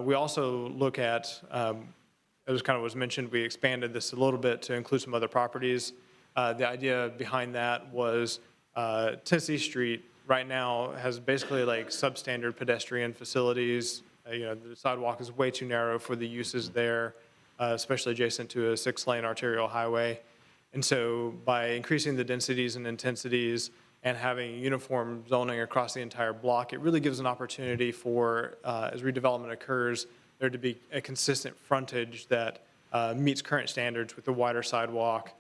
We also look at, as kind of was mentioned, we expanded this a little bit to include some other properties. The idea behind that was Tennessee Street right now has basically like substandard pedestrian facilities. The sidewalk is way too narrow for the uses there, especially adjacent to a 6-lane arterial highway. And so by increasing the densities and intensities and having uniform zoning across the entire block, it really gives an opportunity for, as redevelopment occurs, there to be a consistent frontage that meets current standards with the wider sidewalk.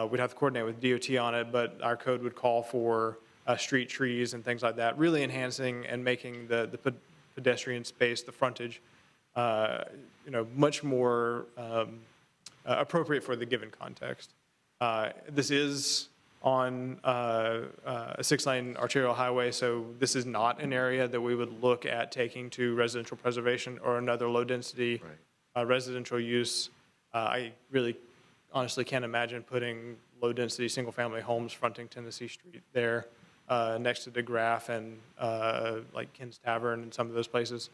We'd have to coordinate with DOT on it, but our code would call for street trees and things like that, really enhancing and making the pedestrian space, the frontage, much more appropriate for the given context. This is on a 6-lane arterial highway, so this is not an area that we would look at taking to residential preservation or another low-density residential use. I really honestly can't imagine putting low-density single-family homes fronting Tennessee Street there next to DeGraff and like Ken's Tavern and some of those places.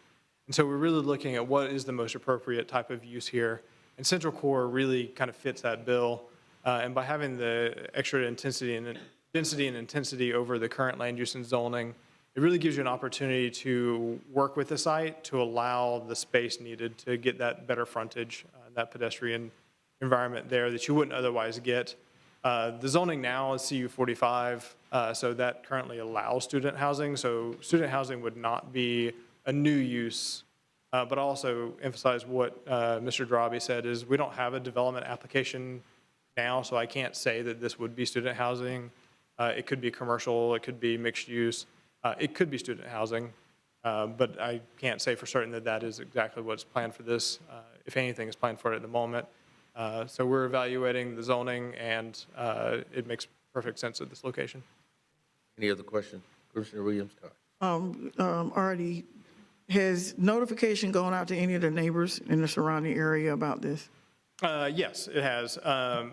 And so we're really looking at what is the most appropriate type of use here. And Central Core really kind of fits that bill. And by having the extra intensity and density and intensity over the current land use and zoning, it really gives you an opportunity to work with the site to allow the space needed to get that better frontage, that pedestrian environment there that you wouldn't otherwise get. The zoning now is CU 45, so that currently allows student housing. So student housing would not be a new use, but also emphasize what Mr. Drabi said is we don't have a development application now, so I can't say that this would be student housing. It could be commercial, it could be mixed use, it could be student housing, but I can't say for certain that that is exactly what's planned for this, if anything is planned for it at the moment. So we're evaluating the zoning, and it makes perfect sense at this location. Any other questions? Commissioner Williams-Cox. Artie, has notification gone out to any of the neighbors in the surrounding area about this? Yes, it has.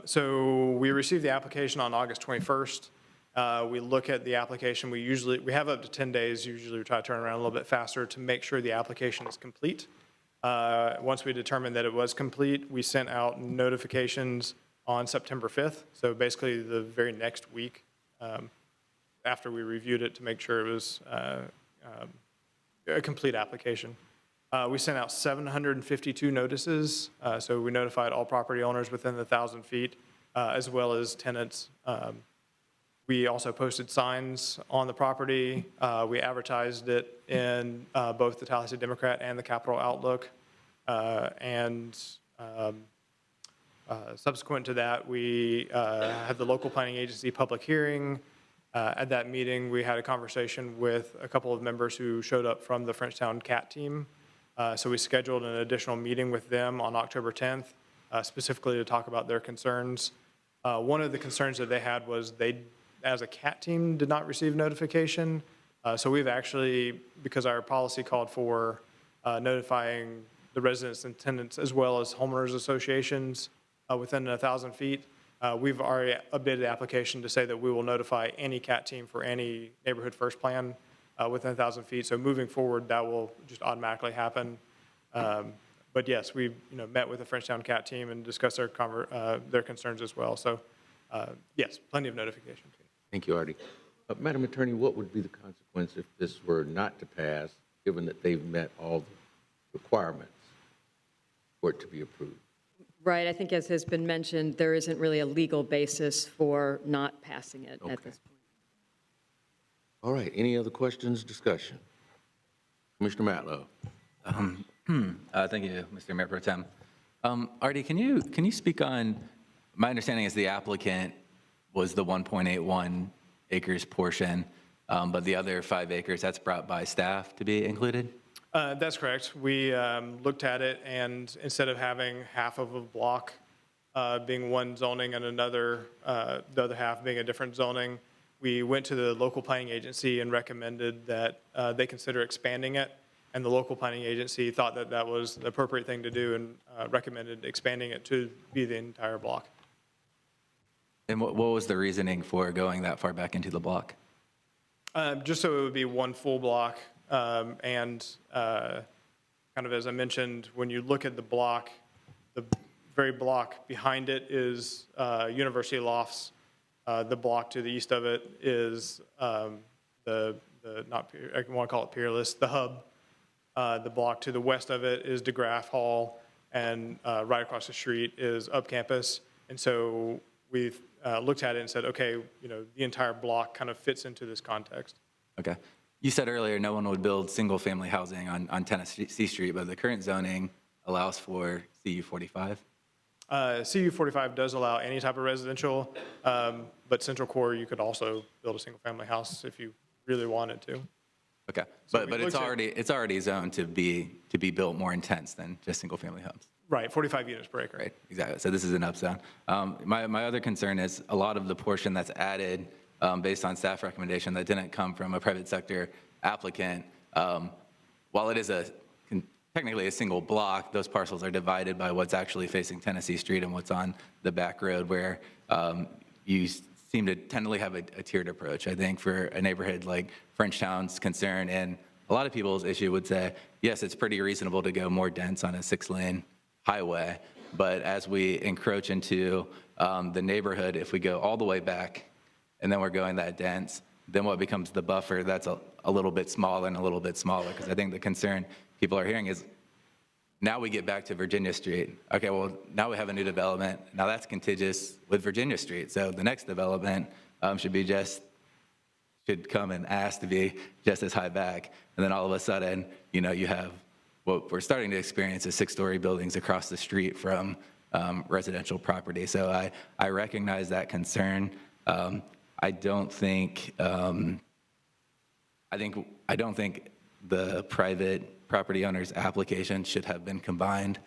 So we received the application on August 21st. We look at the application. We have up to 10 days. Usually we try to turn around a little bit faster to make sure the application is complete. Once we determined that it was complete, we sent out notifications on September 5th. So basically the very next week after we reviewed it to make sure it was a complete application. We sent out 752 notices, so we notified all property owners within the 1,000 feet, as well as tenants. We also posted signs on the property. We advertised it in both the Tallahassee Democrat and the Capital Outlook, and Subsequent to that, we had the local planning agency public hearing. At that meeting, we had a conversation with a couple of members who showed up from the Frenchtown CAT team. So we scheduled an additional meeting with them on October 10th, specifically to talk about their concerns. One of the concerns that they had was they, as a CAT team, did not receive notification. So we've actually, because our policy called for notifying the residents and tenants as well as homeowners associations within 1,000 feet, we've already updated the application to say that we will notify any CAT team for any neighborhood first plan within 1,000 feet. So moving forward, that will just automatically happen. But yes, we met with the Frenchtown CAT team and discussed their concerns as well. So yes, plenty of notification. Thank you, Artie. Madam Attorney, what would be the consequence if this were not to pass, given that they've met all the requirements for it to be approved? Right, I think as has been mentioned, there isn't really a legal basis for not passing it at this point. All right, any other questions, discussion? Commissioner Matlow. Thank you, Mr. Mayor Pro Tem. Artie, can you speak on, my understanding is the applicant was the 1.81 acres portion, but the other 5 acres, that's brought by staff to be included? That's correct. We looked at it, and instead of having half of a block being one zoning and the other half being a different zoning, we went to the local planning agency and recommended that they consider expanding it. And the local planning agency thought that that was the appropriate thing to do and recommended expanding it to be the entire block. And what was the reasoning for going that far back into the block? Just so it would be one full block. And kind of as I mentioned, when you look at the block, the very block behind it is University Lofts. The block to the east of it is I want to call it Peerless, the Hub. The block to the west of it is DeGraff Hall, and right across the street is Up Campus. And so we've looked at it and said, okay, the entire block kind of fits into this context. Okay. You said earlier no one would build single-family housing on Tennessee Street, but the current zoning allows for CU45? CU45 does allow any type of residential, but Central Core, you could also build a single-family house if you really wanted to. Okay, So but it's already zoned to be built more intense than just single-family homes. Right, 45 units per acre. Right, exactly. So this is an upzone. My other concern is a lot of the portion that's added based on staff recommendation that didn't come from a private sector applicant. While it is technically a single block, those parcels are divided by what's actually facing Tennessee Street and what's on the back road, where you seem to tentatively have a tiered approach. I think for a neighborhood like Frenchtown's concern, and a lot of people's issue would say, yes, it's pretty reasonable to go more dense on a 6-lane highway, but as we encroach into the neighborhood, if we go all the way back and then we're going that dense, then what becomes the buffer, that's a little bit smaller and a little bit smaller, because I think the concern people are hearing is, now we get back to Virginia Street. Okay, well, now we have a new development. Now that's contiguous with Virginia Street. So the next development should come and ask to be just as high back. And then all of a sudden, you have what we're starting to experience is 6-story buildings across the street from residential property. So I recognize that concern. I don't think the private property owner's application should have been combined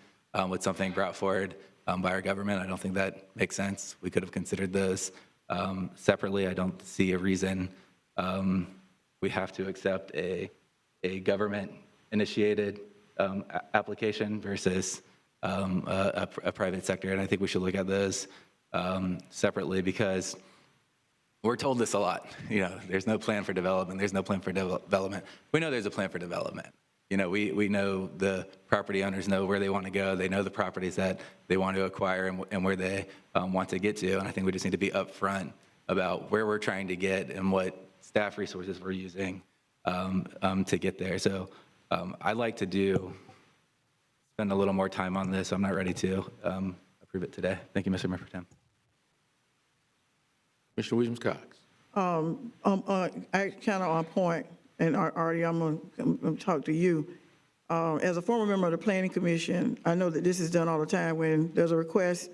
with something brought forward by our government. I don't think that makes sense. We could have considered those separately. I don't see a reason we have to accept a government-initiated application versus a private sector. And I think we should look at those separately, because we're told this a lot. There's no plan for development. There's no plan for development. We know there's a plan for development. We know the property owners know where they want to go. They know the properties that they want to acquire and where they want to get to. And I think we just need to be upfront about where we're trying to get and what staff resources we're using to get there. So I'd like to spend a little more time on this. I'm not ready to approve it today. Thank you, Mr. Mayor Pro Tem. Mr. Williams-Cox. I kind of on point, and Artie, I'm going to talk to you. As a former member of the Planning Commission, I know that this is done all the time when there's a request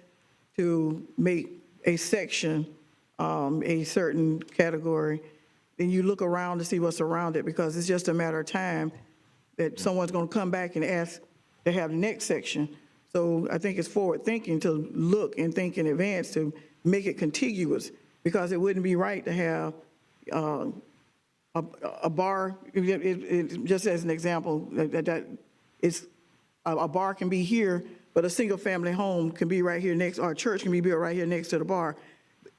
to make a section a certain category, then you look around to see what's around it, because it's just a matter of time that someone's going to come back and ask to have the next section. So I think it's forward thinking to look and think in advance to make it contiguous, because it wouldn't be right to have a bar, just as an example, that it's, a bar can be here, but a single-family home can be right here next, or a church can be built right here next to the bar.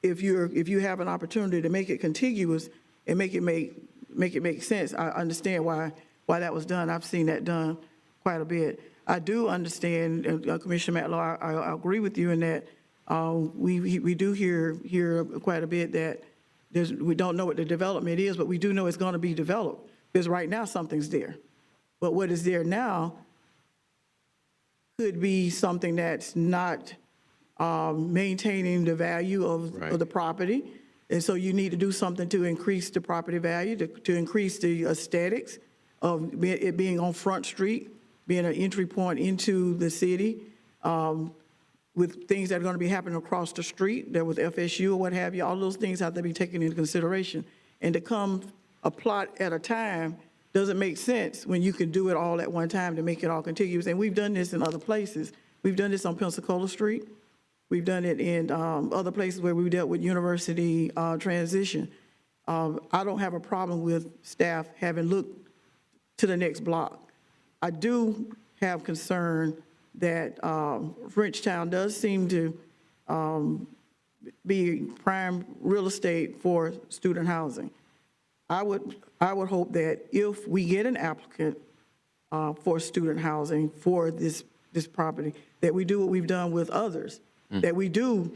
If you have an opportunity to make it contiguous and make it make sense, I understand why that was done. I've seen that done quite a bit. I do understand, Commissioner Matlaw, I agree with you in that we do hear quite a bit that we don't know what the development is, but we do know it's going to be developed, because right now something's there. But what is there now could be something that's not maintaining the value of the property. And so you need to do something to increase the property value, to increase the aesthetics of it being on Front Street, being an entry point into the city, with things that are going to be happening across the street, there with FSU or what have you. All those things have to be taken into consideration. And to come a plot at a time doesn't make sense when you can do it all at one time to make it all contiguous. And we've done this in other places. We've done this on Pensacola Street. We've done it in other places where we dealt with university transition. I don't have a problem with staff having looked to the next block. I do have concern that Frenchtown does seem to be prime real estate for student housing. I would hope that if we get an applicant for student housing for this property, that we do what we've done with others, that we do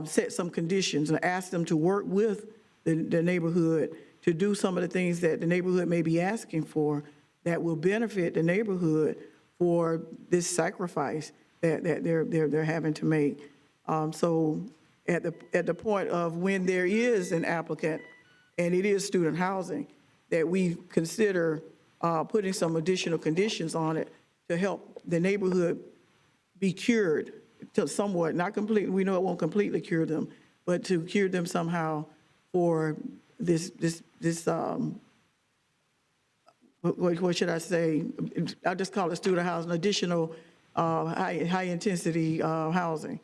set some conditions and ask them to work with the neighborhood to do some of the things that the neighborhood may be asking for that will benefit the neighborhood for this sacrifice that they're having to make. So at the point of when there is an applicant and it is student housing, that we consider putting some additional conditions on it to help the neighborhood be cured to somewhat, not completely, we know it won't completely cure them, but to cure them somehow for this what should I say? I just call it student housing, additional high-intensity housing.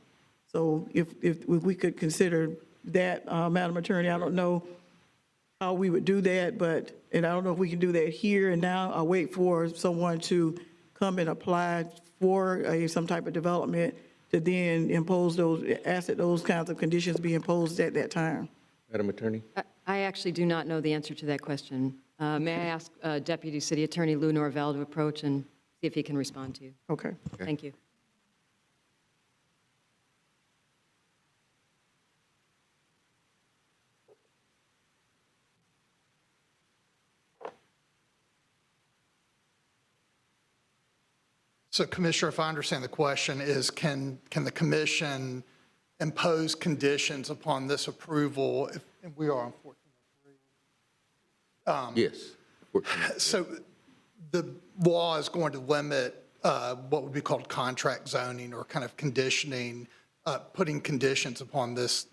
So if we could consider that, Madam Attorney, I don't know how we would do that, and I don't know if we can do that here and now, or wait for someone to come and apply for some type of development to then impose ask that those kinds of conditions be imposed at that time. Madam Attorney? I actually do not know the answer to that question. May I ask Deputy City Attorney Lou Norvell to approach and see if he can respond to you? Okay. Thank you. So Commissioner, if I understand the question is, can the commission impose conditions upon this approval? If we are on 1403. Yes. So the law is going to limit what would be called contract zoning or kind of conditioning, putting conditions upon this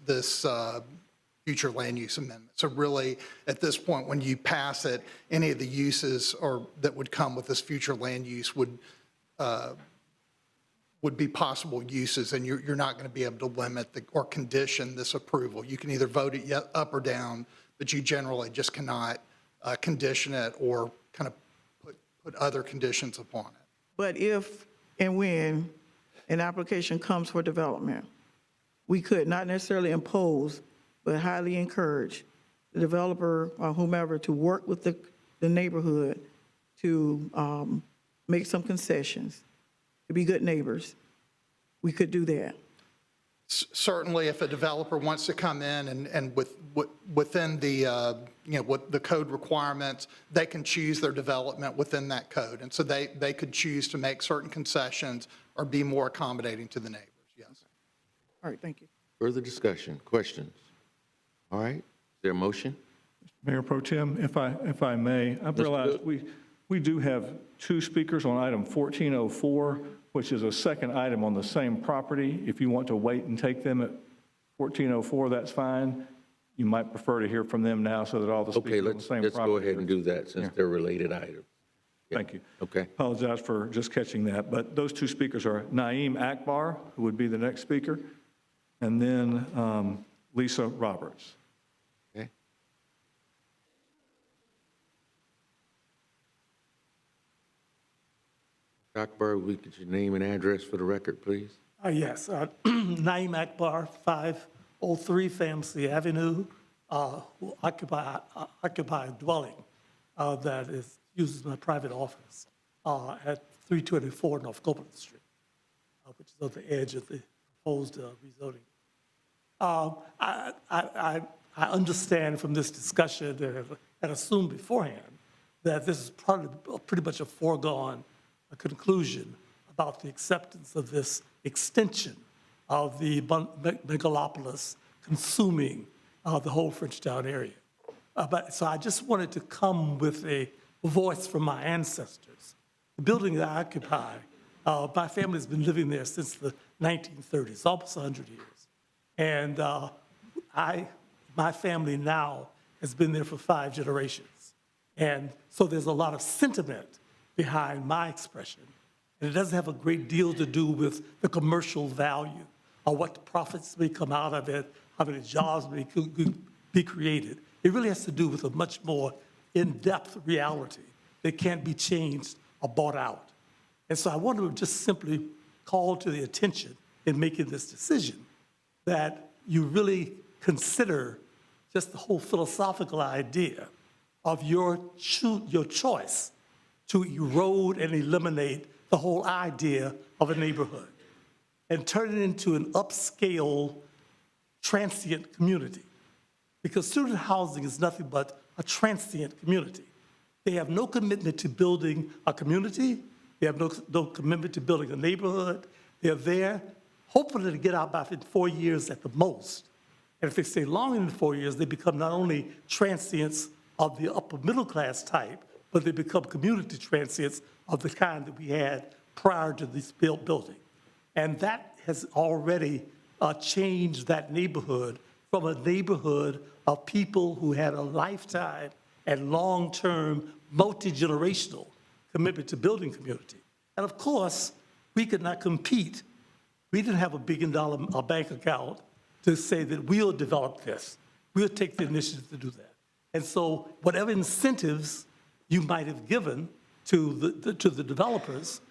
future land use amendment. So really, at this point, when you pass it, any of the uses that would come with this future land use would be possible uses, and you're not going to be able to limit or condition this approval. You can either vote it up or down, but you generally just cannot condition it or kind of put other conditions upon it. But if and when an application comes for development, we could not necessarily impose, but highly encourage the developer or whomever to work with the neighborhood to make some concessions, to be good neighbors. We could do that. Certainly, if a developer wants to come in and within the what the code requirements, they can choose their development within that code, and so they could choose to make certain concessions or be more accommodating to the neighbors. Yes. All right. Thank you. Further discussion, questions? All right. Is there a motion? Mayor Pro Tem, if I may, I've realized We do have two speakers on item 1404, which is a second item on the same property. If you want to wait and take them at 1404, that's fine. You might prefer to hear from them now so that all the Okay, speakers on the same property. let's go ahead and do that since they're related items. Yeah. Thank you. Okay. Apologize for just catching that, but those two speakers are Naeem Akbar, who would be the next speaker, and then Lisa Roberts. Okay. Akbar, we get your name and address for the record, please? Yes, Naeem Akbar, 503 Family Avenue, who occupy a dwelling that is used as my private office at 324 North Copeland Street, which is on the edge of the proposed rezoning. I understand from this discussion and assumed beforehand that this is probably pretty much a foregone conclusion about the acceptance of this extension of the megalopolis consuming the whole Frenchtown area. So I just wanted to come with a voice from my ancestors. The building that I occupy, my family's been living there since the 1930s, almost 100 years. And my family now has been there for 5 generations. And so there's a lot of sentiment behind my expression. And it doesn't have a great deal to do with the commercial value or what the profits may come out of it, how many jobs may be created. It really has to do with a much more in-depth reality that can't be changed or bought out. And so I want to just simply call to the attention in making this decision that you really consider just the whole philosophical idea of your choice to erode and eliminate the whole idea of a neighborhood and turn it into an upscale transient community. Because student housing is nothing but a transient community. They have no commitment to building a community. They have no commitment to building a neighborhood. They're there hopefully to get out by 4 years at the most. And if they stay longer than 4 years, they become not only transients of the upper middle class type, but they become community transients of the kind that we had prior to this building. And that has already changed that neighborhood from a neighborhood of people who had a lifetime and long-term, multi-generational commitment to building community. And of course, we could not compete. We didn't have $1 billion bank account to say that we'll develop this. We'll take the initiative to do that. And so whatever incentives you might have given to the developers,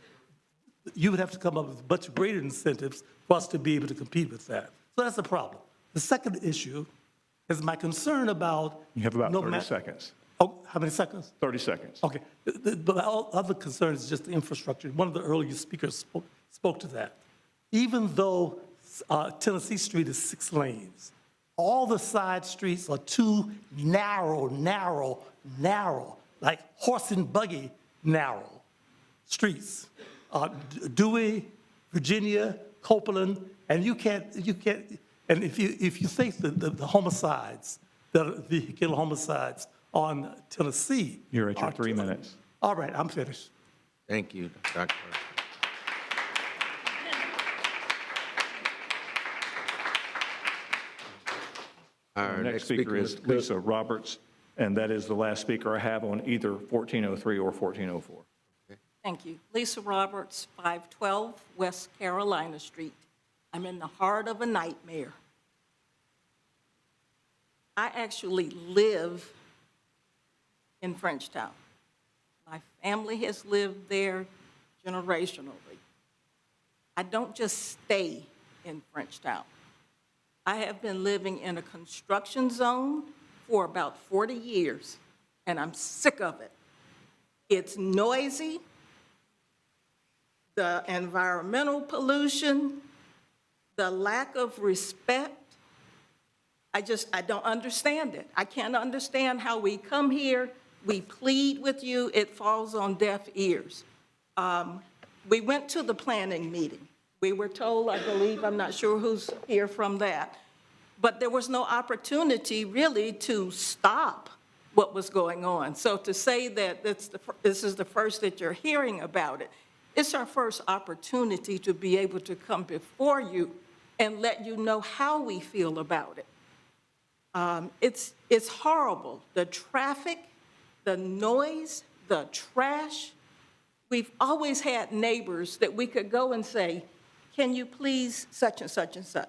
you would have to come up with much greater incentives for us to be able to compete with that. So that's the problem. The second issue is my concern about... You have about 30 seconds. Oh, how many seconds? 30 seconds. Okay. But all other concern is just the infrastructure. One of the earlier speakers spoke to that. Even though Tennessee Street is 6 lanes, all the side streets are too narrow, like horse and buggy narrow streets. Dewey, Virginia, Copeland, and you can't, and if you think the homicides, the vehicular homicides on Tennessee. You're at your 3 minutes. All right, I'm finished. Thank you, Dr. Our next speaker is Lisa Roberts, and that is the last speaker I have on either 1403 or 1404. Thank you. Lisa Roberts, 512 West Carolina Street. I'm in the heart of a nightmare. I actually live in Frenchtown. My family has lived there generationally. I don't just stay in Frenchtown. I have been living in a construction zone for about 40 years, and I'm sick of it. It's noisy, the environmental pollution, the lack of respect. I don't understand it. I can't understand how we come here, we plead with you, it falls on deaf ears. We went to the planning meeting. We were told, I believe, I'm not sure who's here from that, but there was no opportunity really to stop what was going on. So to say that this is the first that you're hearing about it, it's our first opportunity to be able to come before you and let you know how we feel about it. It's horrible. The traffic, the noise, the trash. We've always had neighbors that we could go and say, can you please such and such and such?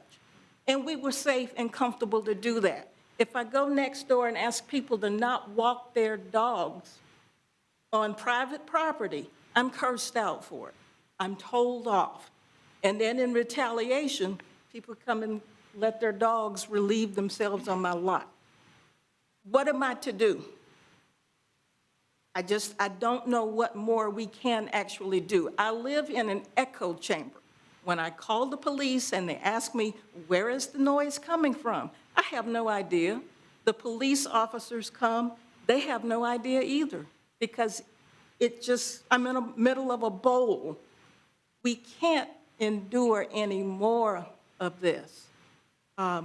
And we were safe and comfortable to do that. If I go next door and ask people to not walk their dogs on private property, I'm cursed out for it. I'm told off. And then in retaliation, people come and let their dogs relieve themselves on my lot. What am I to do? I don't know what more we can actually do. I live in an echo chamber. When I call the police and they ask me, where is the noise coming from? I have no idea. The police officers come, they have no idea either, because I'm in the middle of a bowl. We can't endure any more of this. I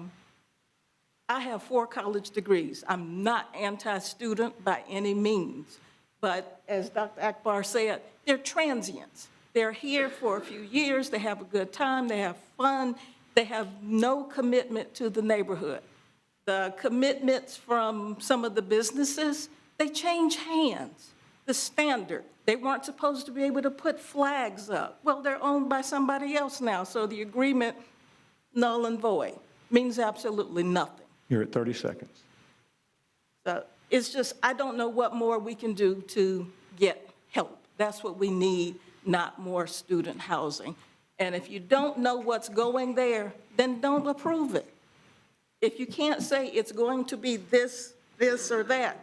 have 4 college degrees. I'm not anti-student by any means, but as Dr. Akbar said, they're transients. They're here for a few years, they have a good time, they have fun, they have no commitment to the neighborhood. The commitments from some of the businesses, they change hands. The standard, they weren't supposed to be able to put flags up. Well, they're owned by somebody else now, so the agreement, null and void, means absolutely nothing. You're at 30 seconds. So it's just, I don't know what more we can do to get help. That's what we need, not more student housing. And if you don't know what's going there, then don't approve it. If you can't say it's going to be this, or that,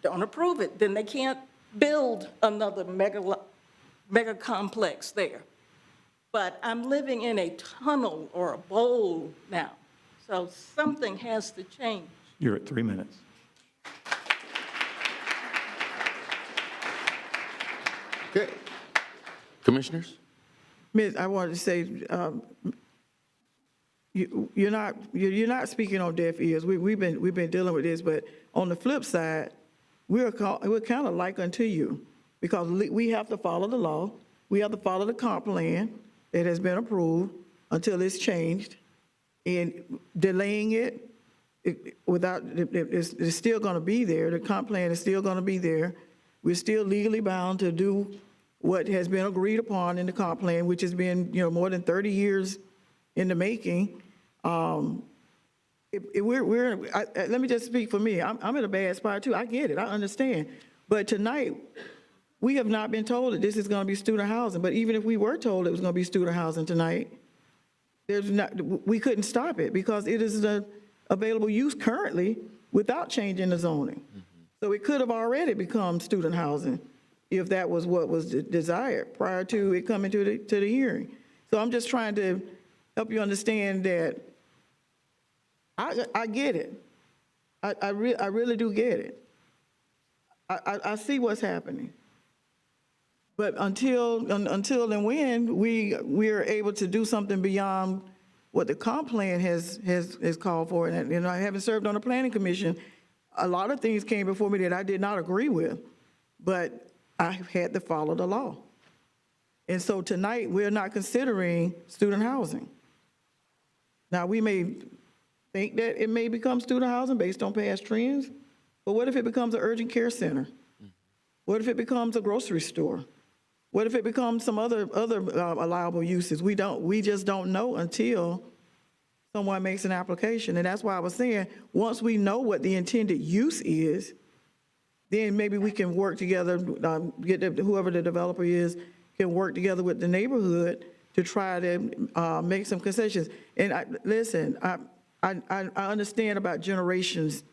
don't approve it. Then they can't build another mega complex there. But I'm living in a tunnel or a bowl now, so something has to change. You're at 3 minutes. Okay. Commissioners? Ms., I wanted to say, you're not speaking on deaf ears. We've been dealing with this, but on the flip side, we're kind of like unto you, because we have to follow the law. We have to follow the comp plan that has been approved until it's changed, and delaying it's still going to be there. The comp plan is still going to be there. We're still legally bound to do what has been agreed upon in the comp plan, which has been, more than 30 years in the making. Let me just speak for me. I'm in a bad spot too. I get it. I understand. But tonight, we have not been told that this is going to be student housing. But even if we were told it was going to be student housing tonight, we couldn't stop it because it is the available use currently without changing the zoning. So it could have already become student housing if that was what was desired prior to it coming to the hearing. So I'm just trying to help you understand that I get it. I really do get it. I see what's happening. But until and when we are able to do something beyond what the comp plan has called for, and I haven't served on the planning commission, a lot of things came before me that I did not agree with, but I had to follow the law. And so tonight, we're not considering student housing. Now, we may think that it may become student housing based on past trends, but what if it becomes an urgent care center? What if it becomes a grocery store? What if it becomes some other allowable uses? We just don't know until someone makes an application. And that's why I was saying, once we know what the intended use is, then maybe we can work together, whoever the developer is, can work together with the neighborhood to try to make some concessions. And I understand about generations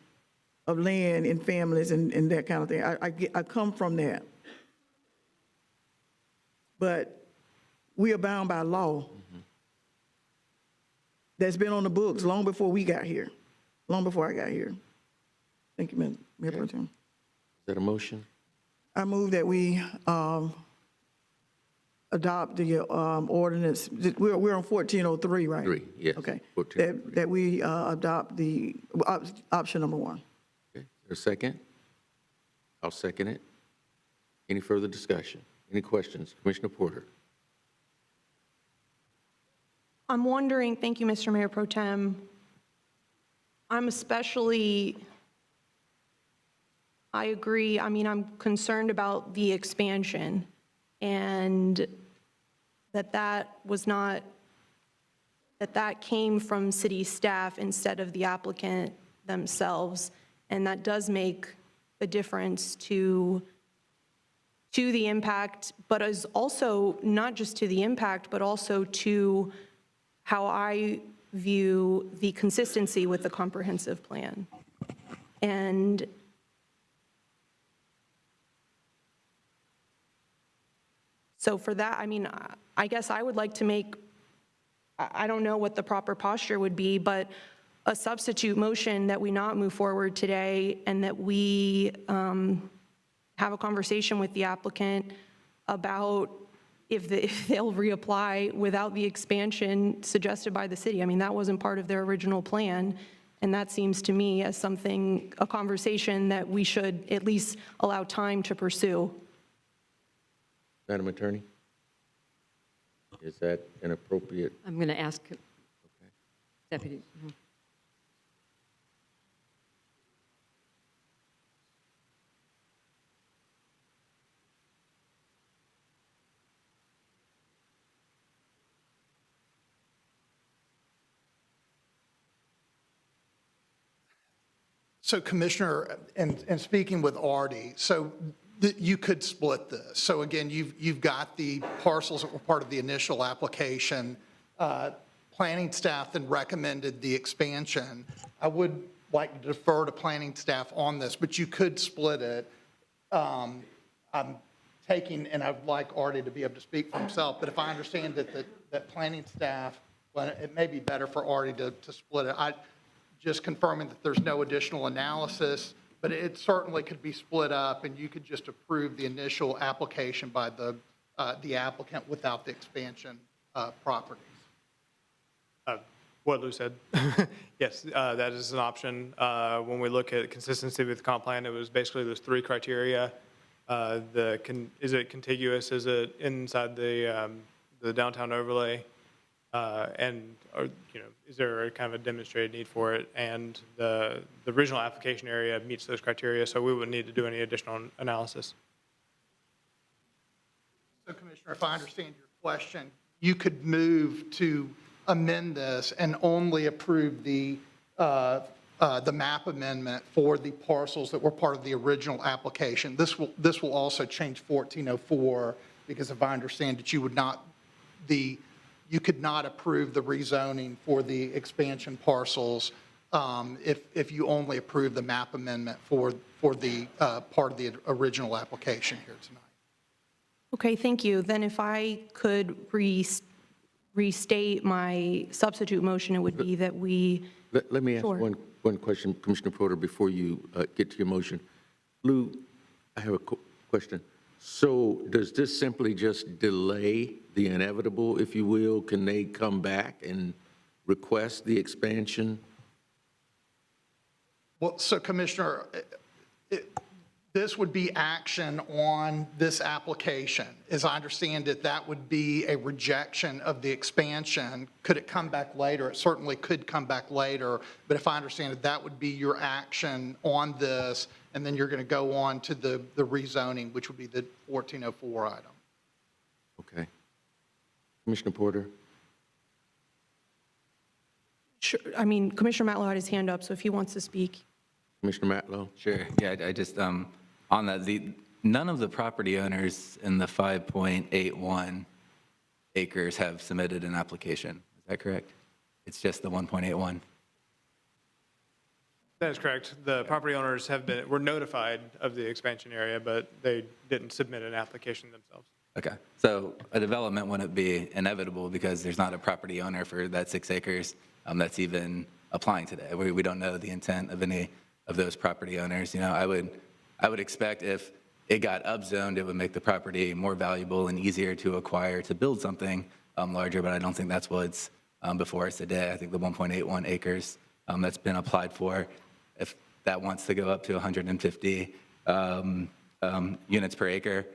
of land and families and that kind of thing. I come from that. But we are bound by law that's been on the books long before we got here, long before I got here. Thank you, Mayor Pro Tem. Is that a motion? I move that we adopt the ordinance. We're on 1403, right? 3, yes. Okay. 14. That we adopt the option number 1. Okay. Is there a second? I'll second it. Any further discussion? Any questions? Commissioner Porter? I'm wondering, thank you, Mr. Mayor Pro Tem. I'm especially, I agree, I mean, I'm concerned about the expansion and that was not, that came from city staff instead of the applicant themselves. And that does make a difference to the impact, but is also not just to the impact, but also to how I view the consistency with the comprehensive plan. And so for that, I mean, I guess I would like to make, I don't know what the proper posture would be, but a substitute motion that we not move forward today and that we have a conversation with the applicant about if they'll reapply without the expansion suggested by the city. I mean, that wasn't part of their original plan, and that seems to me as something, a conversation that we should at least allow time to pursue. Madam Attorney? Is that an appropriate? I'm going to ask Deputy. So Commissioner, and speaking with Artie, so you could split this. So again, you've got the parcels that were part of the initial application. Planning staff then recommended the expansion. I would like to defer to planning staff on this, but you could split it. I'm taking, and I'd like Artie to be able to speak for himself, but if I understand that planning staff, well, it may be better for Artie to split it. Just confirming that there's no additional analysis, but it certainly could be split up and you could just approve the initial application by the applicant without the expansion properties. What Lou said. Yes, that is an option. When we look at consistency with the comp plan, it was basically those three criteria. Is it contiguous? Is it inside the downtown overlay? Is there a kind of a demonstrated need for it? And the original application area meets those criteria, so we wouldn't need to do any additional analysis. So Commissioner, if I understand your question, you could move to amend this and only approve the map amendment for the parcels that were part of the original application. This will also change 1404 because if I understand it, you could not approve the rezoning for the expansion parcels if you only approve the map amendment for the part of the original application here tonight. Okay, thank you. Then if I could restate my substitute motion, it would be that we... Let me ask one question, Commissioner Porter, before you get to your motion. Lou, I have a question. So does this simply just delay the inevitable, if you will? Can they come back and request the expansion? Well, so Commissioner, this would be action on this application. As I understand it, that would be a rejection of the expansion. Could it come back later? It certainly could come back later, but if I understand it, that would be your action on this, and then you're going to go on to the rezoning, which would be the 1404 item. Okay. Commissioner Porter? Sure. I mean, Commissioner Matlow had his hand up, so if he wants to speak. Commissioner Matlow? Sure. Yeah, I just, on that, none of the property owners in the 5.81 acres have submitted an application. Is that correct? It's just the 1.81? That is correct. The property owners were notified of the expansion area, but they didn't submit an application themselves. Okay. So a development wouldn't be inevitable because there's not a property owner for that 6 acres that's even applying today. We don't know the intent of any of those property owners. You know, I would expect if it got upzoned, it would make the property more valuable and easier to acquire to build something larger, but I don't think that's what's before us today. I think the 1.81 acres that's been applied for, if that wants to go up to 150 units per acre.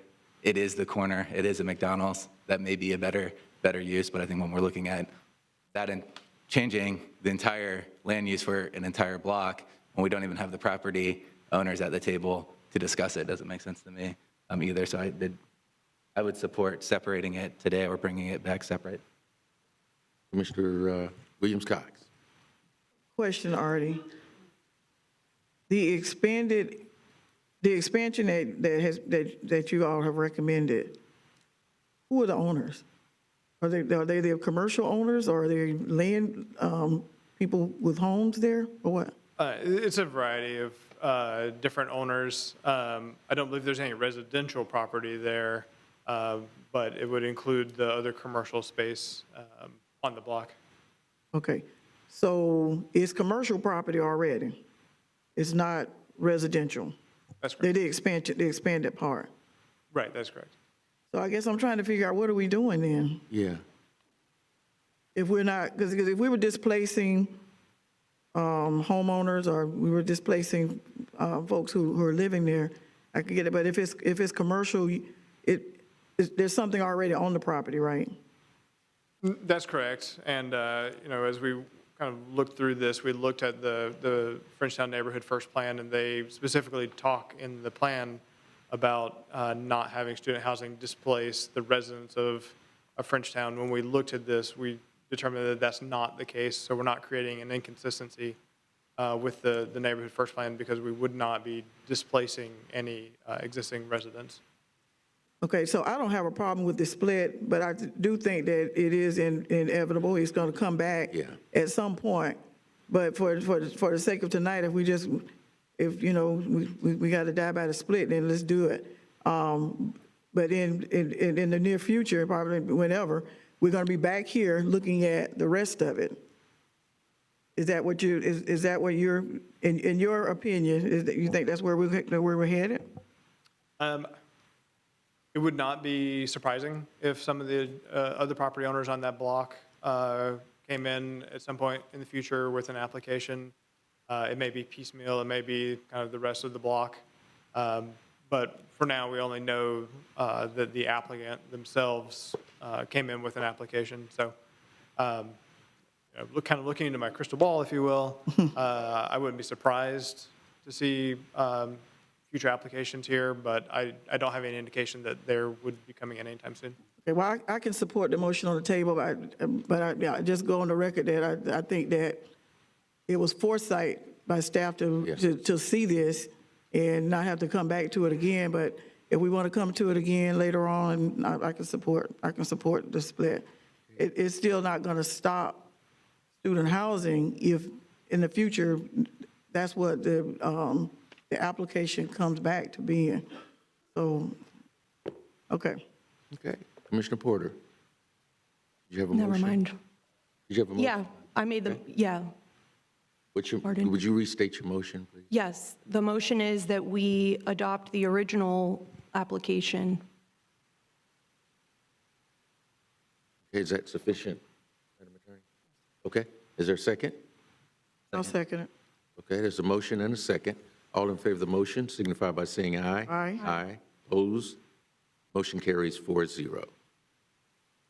It is the corner, it is a McDonald's. That may be a better use, but I think when we're looking at that and changing the entire land use for an entire block, when we don't even have the property owners at the table to discuss it, doesn't make sense to me either. So I would support separating it today or bringing it back separate. Mr. Williams-Cox. Question, Artie. The expansion that you all have recommended, who are the owners? Are they the commercial owners, or are they land people with homes there, or what? It's a variety of different owners. I don't believe there's any residential property there, but it would include the other commercial space on the block. Okay, so it's commercial property already. It's not residential. That's correct. The expanded part. Right, that's correct. So I guess I'm trying to figure out, what are we doing then? Yeah. If we're not, because if we were displacing homeowners, or we were displacing folks who are living there, I could get it. But if it's commercial, there's something already on the property, right? That's correct. And, as we kind of looked through this, we looked at the Frenchtown Neighborhood First Plan, and they specifically talk in the plan about not having student housing displace the residents of Frenchtown. When we looked at this, we determined that that's not the case, so we're not creating an inconsistency with the Neighborhood First Plan, because we would not be displacing any existing residents. Okay, so I don't have a problem with the split, but I do think that it is inevitable. It's going to come back at some point. But for the sake of tonight, if we got to die by the split, then let's do it. But in the near future, probably whenever, we're going to be back here looking at the rest of it. Is that what you're, in your opinion, is that you think that's where we're headed? It would not be surprising if some of the other property owners on that block came in at some point in the future with an application. It may be piecemeal, it may be kind of the rest of the block. But for now, we only know that the applicant themselves came in with an application. So kind of looking into my crystal ball, if you will, I wouldn't be surprised to see future applications here, but I don't have any indication that there would be coming in anytime soon. Okay, well, I can support the motion on the table, but I just go on the record that I think that it was foresight by staff to see this and not have to come back to it again. But if we want to come to it again later on, I can support the split. It's still not going to stop student housing if in the future that's what the application comes back to being. So, okay. Okay. Commissioner Porter, did you have a motion? Never mind. Did you have a motion? Yeah, I made the, yeah. Would you restate your motion, please? Yes, the motion is that we adopt the original application. Okay, is that sufficient, Madam Attorney? Okay, is there a second? I'll second it. Okay, there's a motion and a second. All in favor of the motion signify by saying aye. Aye. Aye. Opposed? Motion carries 4-0.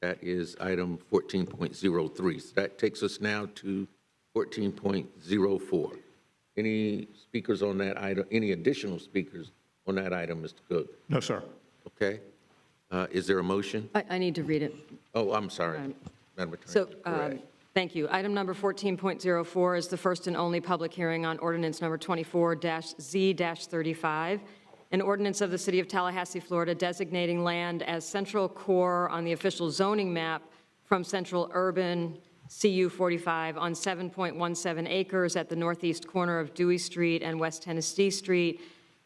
That is item 14.03. So that takes us now to 14.04. Any speakers on that item, any additional speakers on that item, Mr. Cook? No, sir. Okay. Is there a motion? I need to read it. Oh, I'm sorry, Madam Attorney. So, Correct. thank you. Item number 14.04 is the first and only public hearing on ordinance number 24-Z-35, an ordinance of the City of Tallahassee, Florida, designating land as central core on the official zoning map from central urban CU 45 on 7.17 acres at the northeast corner of Dewey Street and West Tennessee Street,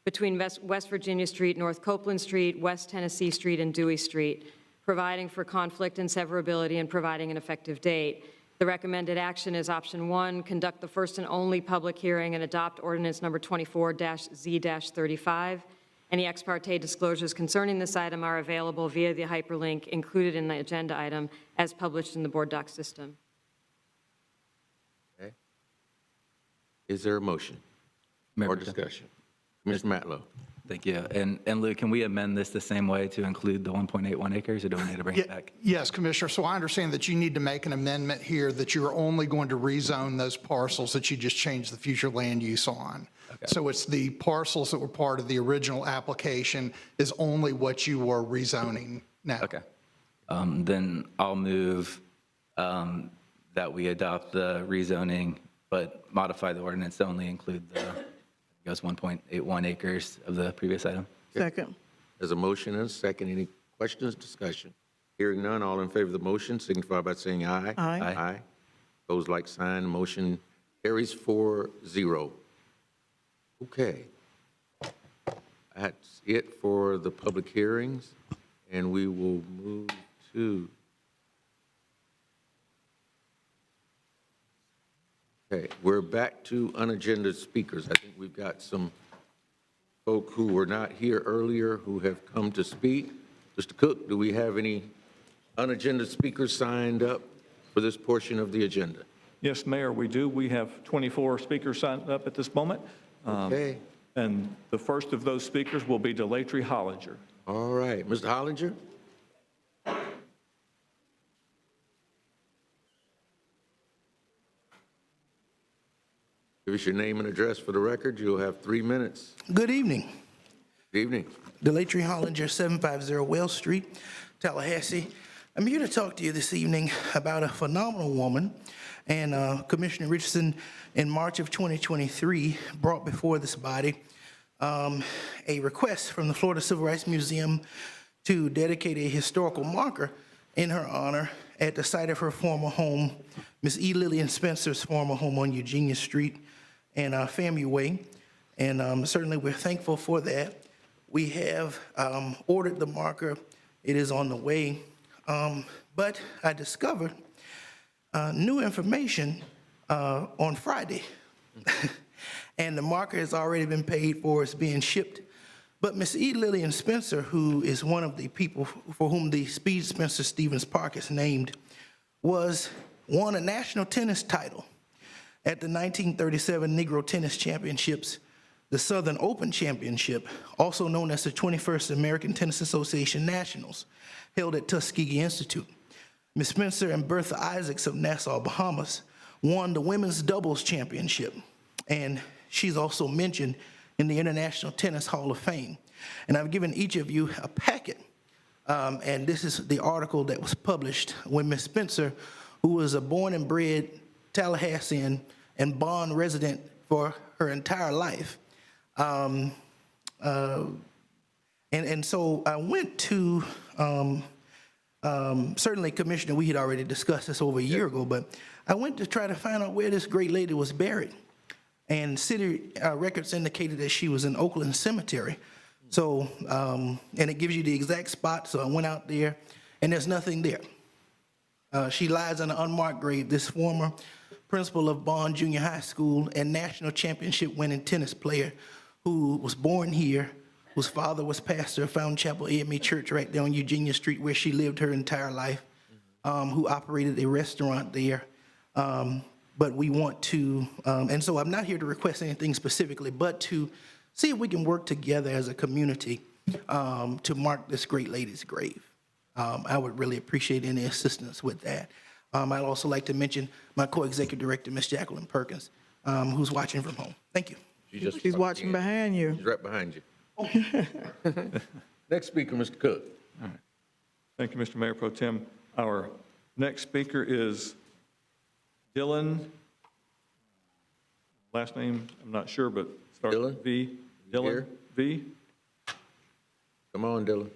between West Virginia Street, North Copeland Street, West Tennessee Street, and Dewey Street, providing for conflict and severability and providing an effective date. The recommended action is option 1, conduct the first and only public hearing and adopt ordinance number 24-Z-35. Any ex parte disclosures concerning this item are available via the hyperlink included in the agenda item as published in the board doc system. Okay. Is there a motion or discussion? Commissioner Matlow. Thank you. And Lou, can we amend this the same way to include the 1.81 acres, or do we need to bring it back? Yes, Commissioner, so I understand that you need to make an amendment here that you're only going to rezone those parcels that you just changed the future land use on. So it's the parcels that were part of the original application is only what you are rezoning now. Okay. Then I'll move that we adopt the rezoning, but modify the ordinance to only include the, I guess, 1.81 acres of the previous item. Second. There's a motion and a second. Any questions, discussion? Hearing none, all in favor of the motion signify by saying aye. Aye. Aye. Those like sign, motion carries 4-0. Okay. That's it for the public hearings, and we will move to. Okay, we're back to unagended speakers. I think we've got some folk who were not here earlier who have come to speak. Mr. Cook, do we have any unagended speakers signed up for this portion of the agenda? Yes, Mayor, we do. We have 24 speakers signed up at this moment. Okay. And the first of those speakers will be Delatry Hollinger. All right, Mr. Hollinger? Give us your name and address for the record. You'll have 3 minutes. Good evening. Good evening. Delatry Hollinger, 750 Wells Street, Tallahassee. I'm here to talk to you this evening about a phenomenal woman. And Commissioner Richardson, in March of 2023, brought before this body a request from the Florida Civil Rights Museum to dedicate a historical marker in her honor at the site of her former home, Miss E. Lillian Spencer's former home on Eugenia Street and FAMU Way. And certainly we're thankful for that. We have ordered the marker. It is on the way. But I discovered new information on Friday. And the marker has already been paid for. It's being shipped. But Miss E. Lillian Spencer, who is one of the people for whom the Speed Spencer Stevens Park is named, won a national tennis title at the 1937 Negro Tennis Championships, the Southern Open Championship, also known as the 21st American Tennis Association Nationals, held at Tuskegee Institute. Ms. Spencer and Bertha Isaacs of Nassau, Bahamas, won the Women's Doubles Championship, and she's also mentioned in the International Tennis Hall of Fame. And I've given each of you a packet, and this is the article that was published when Ms. Spencer, who was a born and bred Tallahassean and Bond resident for her entire life. And so I went to, certainly, Commissioner, we had already discussed this over a year ago, but I went to try to find out where this great lady was buried. And city records indicated that she was in Oakland Cemetery. So, and it gives you the exact spot, so I went out there, and there's nothing there. She lies in an unmarked grave. This former principal of Bond Junior High School and national championship winning tennis player who was born here, whose father was pastor of Fountain Chapel AME Church right there on Eugenia Street where she lived her entire life, who operated a restaurant there. But we want to, and so I'm not here to request anything specifically, but to see if we can work together as a community to mark this great lady's grave. I would really appreciate any assistance with that. I'd also like to mention my co-executive director, Ms. Jacqueline Perkins, who's watching from home. Thank you. She's watching behind you. She's right behind you. Next speaker, Mr. Cook. All right. Thank you, Mr. Mayor Pro Tem. Our next speaker is Dylan. Last name, I'm not sure, but starts with V. Dylan Here. V. Come on, Dylan.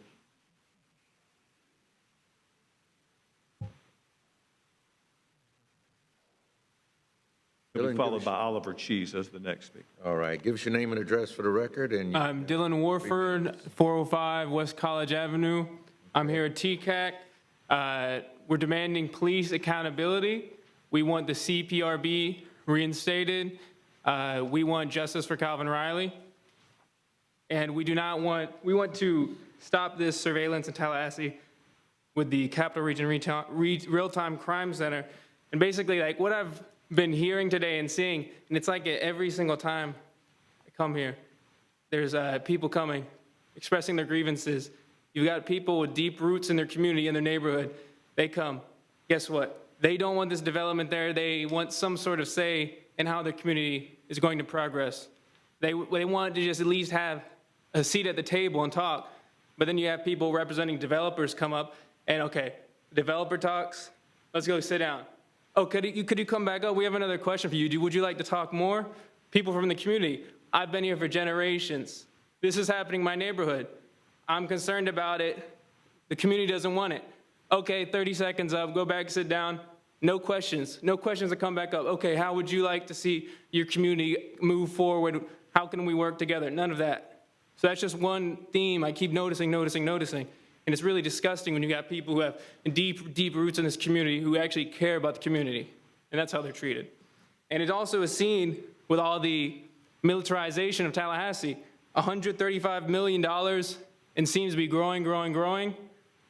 He'll be followed by Oliver Cheese as the next speaker. All right, give us your name and address for the record. And I'm Dylan Warford, 405 West College Avenue. I'm here at TCAC. We're demanding police accountability. We want the CPRB reinstated. We want justice for Calvin Riley. And we want to stop this surveillance in Tallahassee with the Capital Region Real-Time Crime Center. And basically, like what I've been hearing today and seeing, and it's like every single time I come here, There's people coming, expressing their grievances. You've got people with deep roots in their community, in their neighborhood. They come. Guess what? They don't want this development there. They want some sort of say in how their community is going to progress. They want to just at least have a seat at the table and talk. But then you have people representing developers come up and, okay, developer talks, let's go sit down. Oh, could you come back up? We have another question for you. Would you like to talk more? People from the community. I've been here for generations. This is happening in my neighborhood. I'm concerned about it. The community doesn't want it. Okay, 30 seconds up, go back, sit down. No questions. No questions to come back up. Okay, how would you like to see your community move forward? How can we work together? None of that. So that's just one theme I keep noticing. And it's really disgusting when you got people who have deep roots in this community who actually care about the community. And that's how they're treated. And it also is seen with all the militarization of Tallahassee, $135 million, and seems to be growing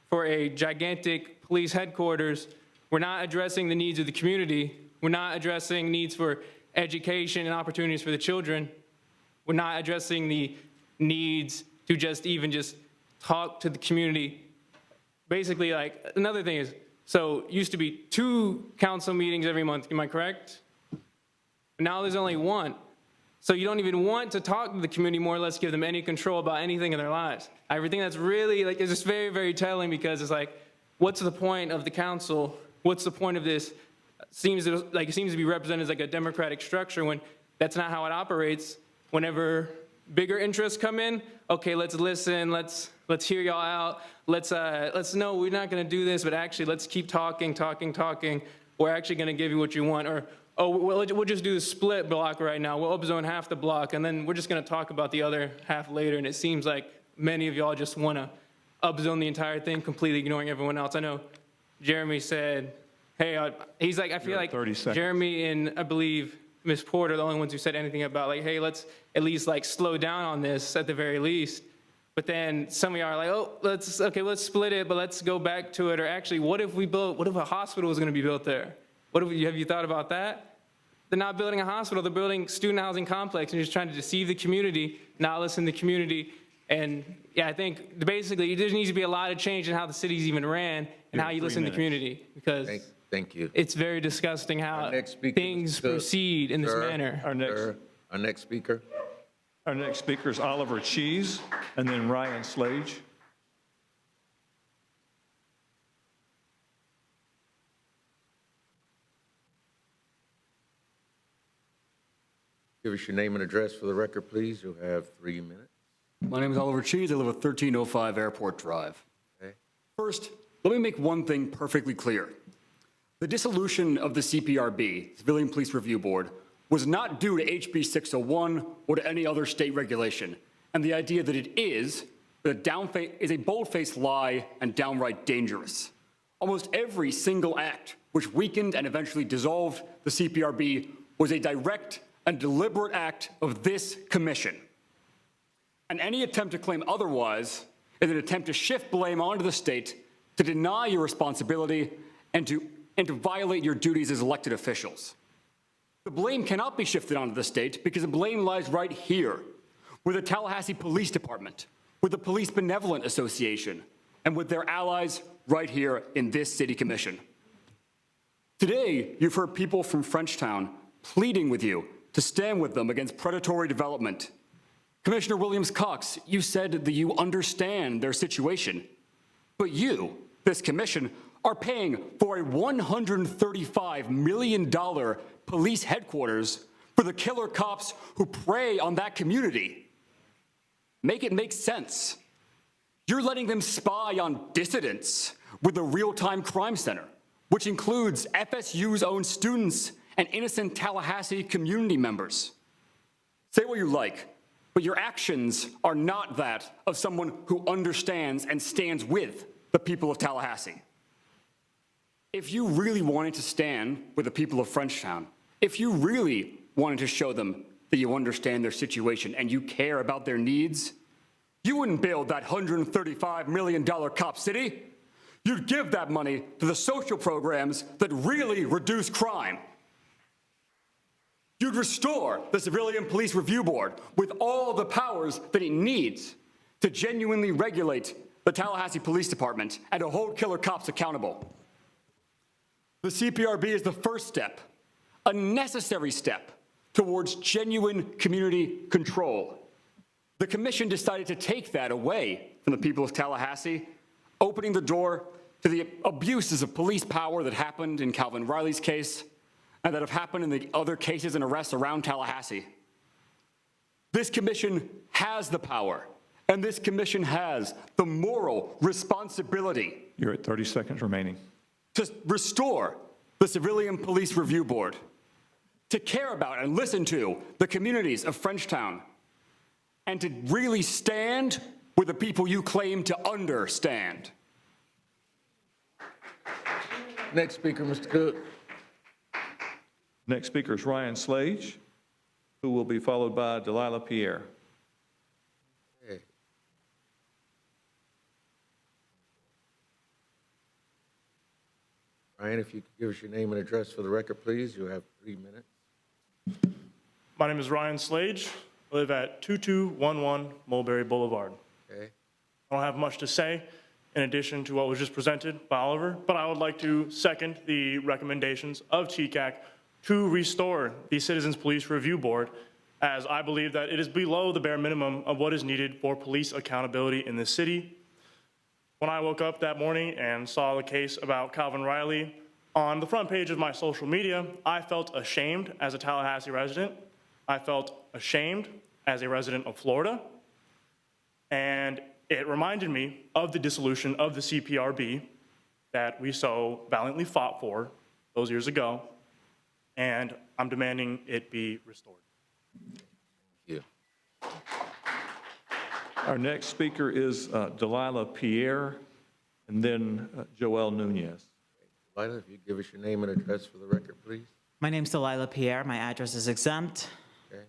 for a gigantic police headquarters. We're not addressing the needs of the community. We're not addressing needs for education and opportunities for the children. We're not addressing the needs to just talk to the community. Basically, like, another thing is, so used to be 2 council meetings every month, am I correct? Now there's only 1. So you don't even want to talk to the community, more or less give them any control about anything in their lives. Everything that's really, like, it's just very, very telling, because it's like, what's the point of the council? What's the point of this? It seems to be represented as like a democratic structure when that's not how it operates. Whenever bigger interests come in, okay, let's listen, let's hear y'all out, let's know we're not gonna do this, but actually let's keep talking. We're actually gonna give you what you want, or, oh, we'll just do the split block right now. We'll upzone half the block, and then we're just gonna talk about the other half later, and it seems like many of y'all just wanna upzone the entire thing, completely ignoring everyone else. I know Jeremy said, hey, he's like, I feel like 30 seconds. Jeremy and I believe Ms. Porter are the only ones who said anything about like, hey, let's at least like slow down on this at the very least. But then some of y'all are like, oh, let's split it, but let's go back to it. Or actually, what if a hospital is gonna be built there? Have you thought about that? They're not building a hospital, they're building student housing complex and just trying to deceive the community, not listen to the community. And yeah, I think basically there needs to be a lot of change in how the city's even ran and how you listen to the community, because Thank you. it's very disgusting how things proceed in this manner. Our next speaker is Oliver Cheese, and then Ryan Slage. Give us your name and address for the record, please. You'll have 3 minutes. My name is Oliver Cheese. I live at 1305 Airport Drive. Okay. First, let me make one thing perfectly clear. The dissolution of the CPRB, Civilian Police Review Board, was not due to HB 601 or to any other state regulation. And the idea that it is a bold-faced lie and downright dangerous. Almost every single act which weakened and eventually dissolved the CPRB was a direct and deliberate act of this commission. And any attempt to claim otherwise is an attempt to shift blame onto the state, to deny your responsibility, and to violate your duties as elected officials. The blame cannot be shifted onto the state because the blame lies right here with the Tallahassee Police Department, with the Police Benevolent Association, and with their allies right here in this city commission. Today, you've heard people from Frenchtown pleading with you to stand with them against predatory development. Commissioner Williams-Cox, you said that you understand their situation, but you, this commission, are paying for a $135 million police headquarters for the killer cops who prey on that community. Make it make sense. You're letting them spy on dissidents with the Real-Time Crime Center, which includes FSU's own students and innocent Tallahassee community members. Say what you like, but your actions are not that of someone who understands and stands with the people of Tallahassee. If you really wanted to stand with the people of Frenchtown, if you really wanted to show them that you understand their situation and you care about their needs, you wouldn't build that $135 million cop city. You'd give that money to the social programs that really reduce crime. You'd restore the Civilian Police Review Board with all the powers that it needs to genuinely regulate the Tallahassee Police Department and to hold killer cops accountable. The CPRB is the first step, a necessary step, towards genuine community control. The commission decided to take that away from the people of Tallahassee, opening the door to the abuses of police power that happened in Calvin Riley's case and that have happened in the other cases and arrests around Tallahassee. This commission has the power, and this commission has the moral responsibility. You're at 30 seconds remaining. To restore the Civilian Police Review Board, to care about and listen to the communities of Frenchtown, and to really stand with the people you claim to understand. Next speaker, Mr. Cook. Next speaker is Ryan Slage, who will be followed by Delilah Pierre. Okay. Ryan, if you could give us your name and address for the record, please. You have 3 minutes. My name is Ryan Slage. I live at 2211 Mulberry Boulevard. Okay. I don't have much to say in addition to what was just presented by Oliver, but I would like to second the recommendations of TCAC to restore the Citizens Police Review Board, as I believe that it is below the bare minimum of what is needed for police accountability in the city. When I woke up that morning and saw the case about Calvin Riley on the front page of my social media, I felt ashamed as a Tallahassee resident. I felt ashamed as a resident of Florida. And it reminded me of the dissolution of the CPRB that we so valiantly fought for those years ago. And I'm demanding it be restored. Thank you. Our next speaker is Delilah Pierre, and then Joel Nunez. Delilah, if you give us your name and address for the record, please. My name's Delilah Pierre. My address is exempt. Okay.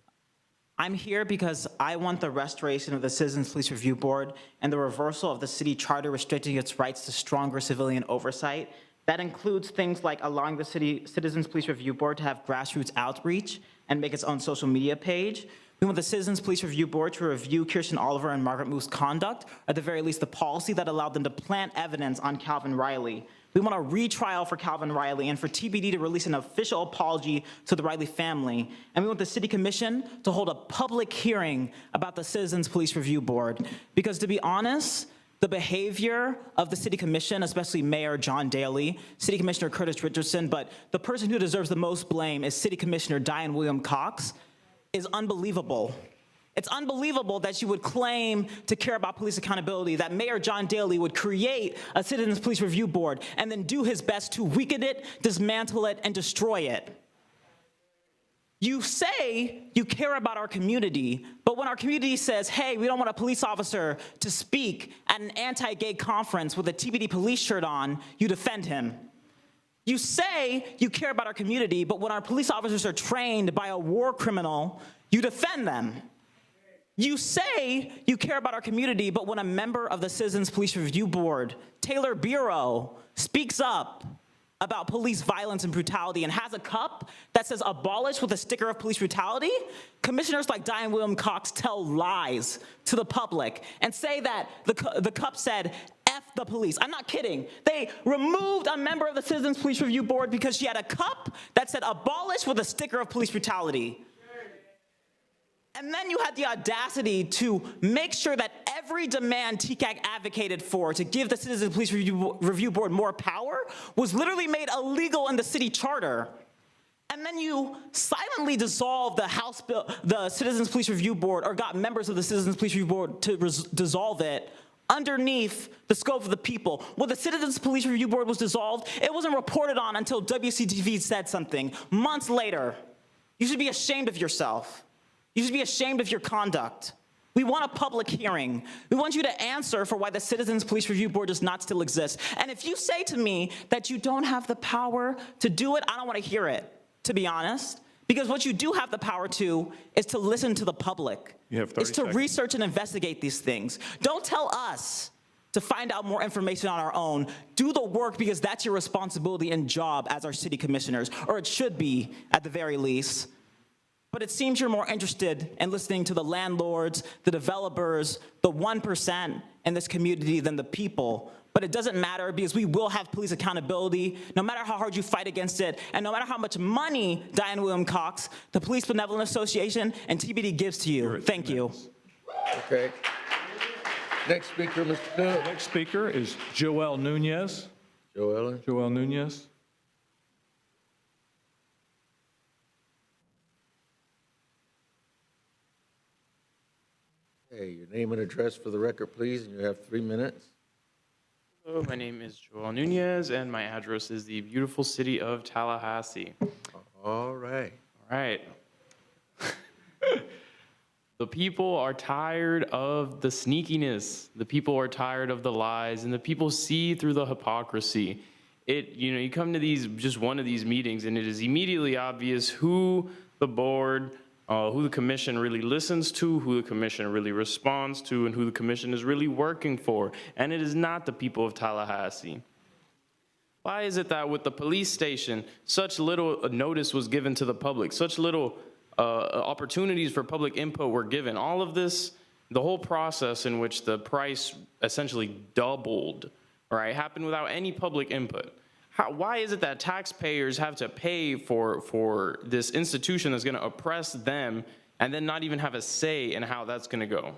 I'm here because I want the restoration of the Citizens Police Review Board and the reversal of the city charter restricting its rights to stronger civilian oversight. That includes things like allowing the Citizens Police Review Board to have grassroots outreach and make its own social media page. We want the Citizens Police Review Board to review Kirsten Oliver and Margaret Moo's conduct, or at the very least the policy that allowed them to plant evidence on Calvin Riley. We want a retrial for Calvin Riley and for TBD to release an official apology to the Riley family. And we want the City Commission to hold a public hearing about the Citizens Police Review Board. Because to be honest, the behavior of the City Commission, especially Mayor John Daly, City Commissioner Curtis Richardson, but the person who deserves the most blame is City Commissioner Diane Williams-Cox, is unbelievable. It's unbelievable that you would claim to care about police accountability, that Mayor John Daly would create a Citizens Police Review Board and then do his best to weaken it, dismantle it, and destroy it. You say you care about our community, but when our community says, hey, we don't want a police officer to speak at an anti-gay conference with a TBD police shirt on, you defend him. You say you care about our community, but when our police officers are trained by a war criminal, you defend them. You say you care about our community, but when a member of the Citizens Police Review Board, Taylor Bureau, speaks up about police violence and brutality and has a cup that says abolish with a sticker of police brutality, commissioners like Diane Williams-Cox tell lies to the public and say that the cup said, F the police. I'm not kidding. They removed a member of the Citizens Police Review Board because she had a cup that said abolish with a sticker of police brutality. And then you had the audacity to make sure that every demand TCAC advocated for to give the Citizens Police Review Board more power was literally made illegal in the city charter. And then you silently dissolved the House bill, the Citizens Police Review Board, or got members of the Citizens Police Review Board to dissolve it underneath the scope of the people. When the Citizens Police Review Board was dissolved, it wasn't reported on until WCTV said something months later. You should be ashamed of yourself. You should be ashamed of your conduct. We want a public hearing. We want you to answer for why the Citizens Police Review Board does not still exist. And if you say to me that you don't have the power to do it, I don't want to hear it, to be honest. Because what you do have the power to is to listen to the public. You have 30 It's to seconds. research and investigate these things. Don't tell us to find out more information on our own. Do the work because that's your responsibility and job as our city commissioners, or it should be at the very least. But it seems you're more interested in listening to the landlords, the developers, the 1% in this community than the people. But it doesn't matter because we will have police accountability no matter how hard you fight against it and no matter how much money Diane Williams-Cox, the Police Benevolent Association, and TBD gives to you. Thank you. Okay. Next speaker, Mr. Cook. Next speaker is Joel Nunez. Joel Nunez. Hey, your name and address for the record, please, and you have 3 minutes. Hello, my name is Joel Nunez, and my address is the beautiful city of Tallahassee. All right. All right. The people are tired of the sneakiness. The people are tired of the lies, and the people see through the hypocrisy. You come to just one of these meetings, and it is immediately obvious who the board, who the commission really listens to, who the commission really responds to, and who the commission is really working for. And it is not the people of Tallahassee. Why is it that with the police station, such little notice was given to the public, such little opportunities for public input were given? All of this, the whole process in which the price essentially doubled, right, happened without any public input. Why is it that taxpayers have to pay for this institution that's going to oppress them and then not even have a say in how that's going to go?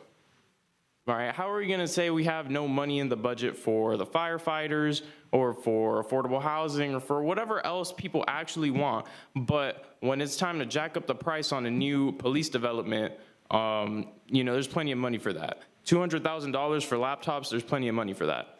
All right, how are we going to say we have no money in the budget for the firefighters or for affordable housing or for whatever else people actually want, but when it's time to jack up the price on a new police development, there's plenty of money for that. $200,000 for laptops, there's plenty of money for that.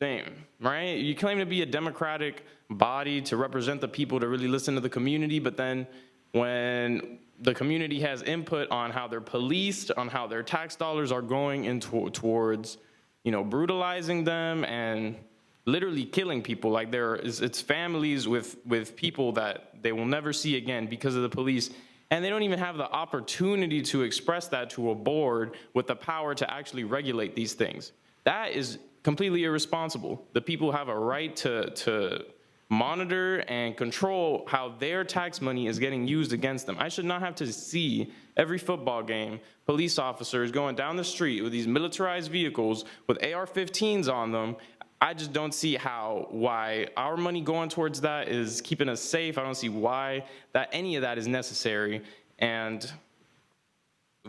Same, right? You claim to be a democratic body to represent the people, to really listen to the community, but then when the community has input on how they're policed, on how their tax dollars are going towards, brutalizing them and literally killing people, like it's families with people that they will never see again because of the police, and they don't even have the opportunity to express that to a board with the power to actually regulate these things. That is completely irresponsible. The people have a right to monitor and control how their tax money is getting used against them. I should not have to see every football game police officers going down the street with these militarized vehicles with AR-15s on them. I just don't see why our money going towards that is keeping us safe. I don't see why any of that is necessary. And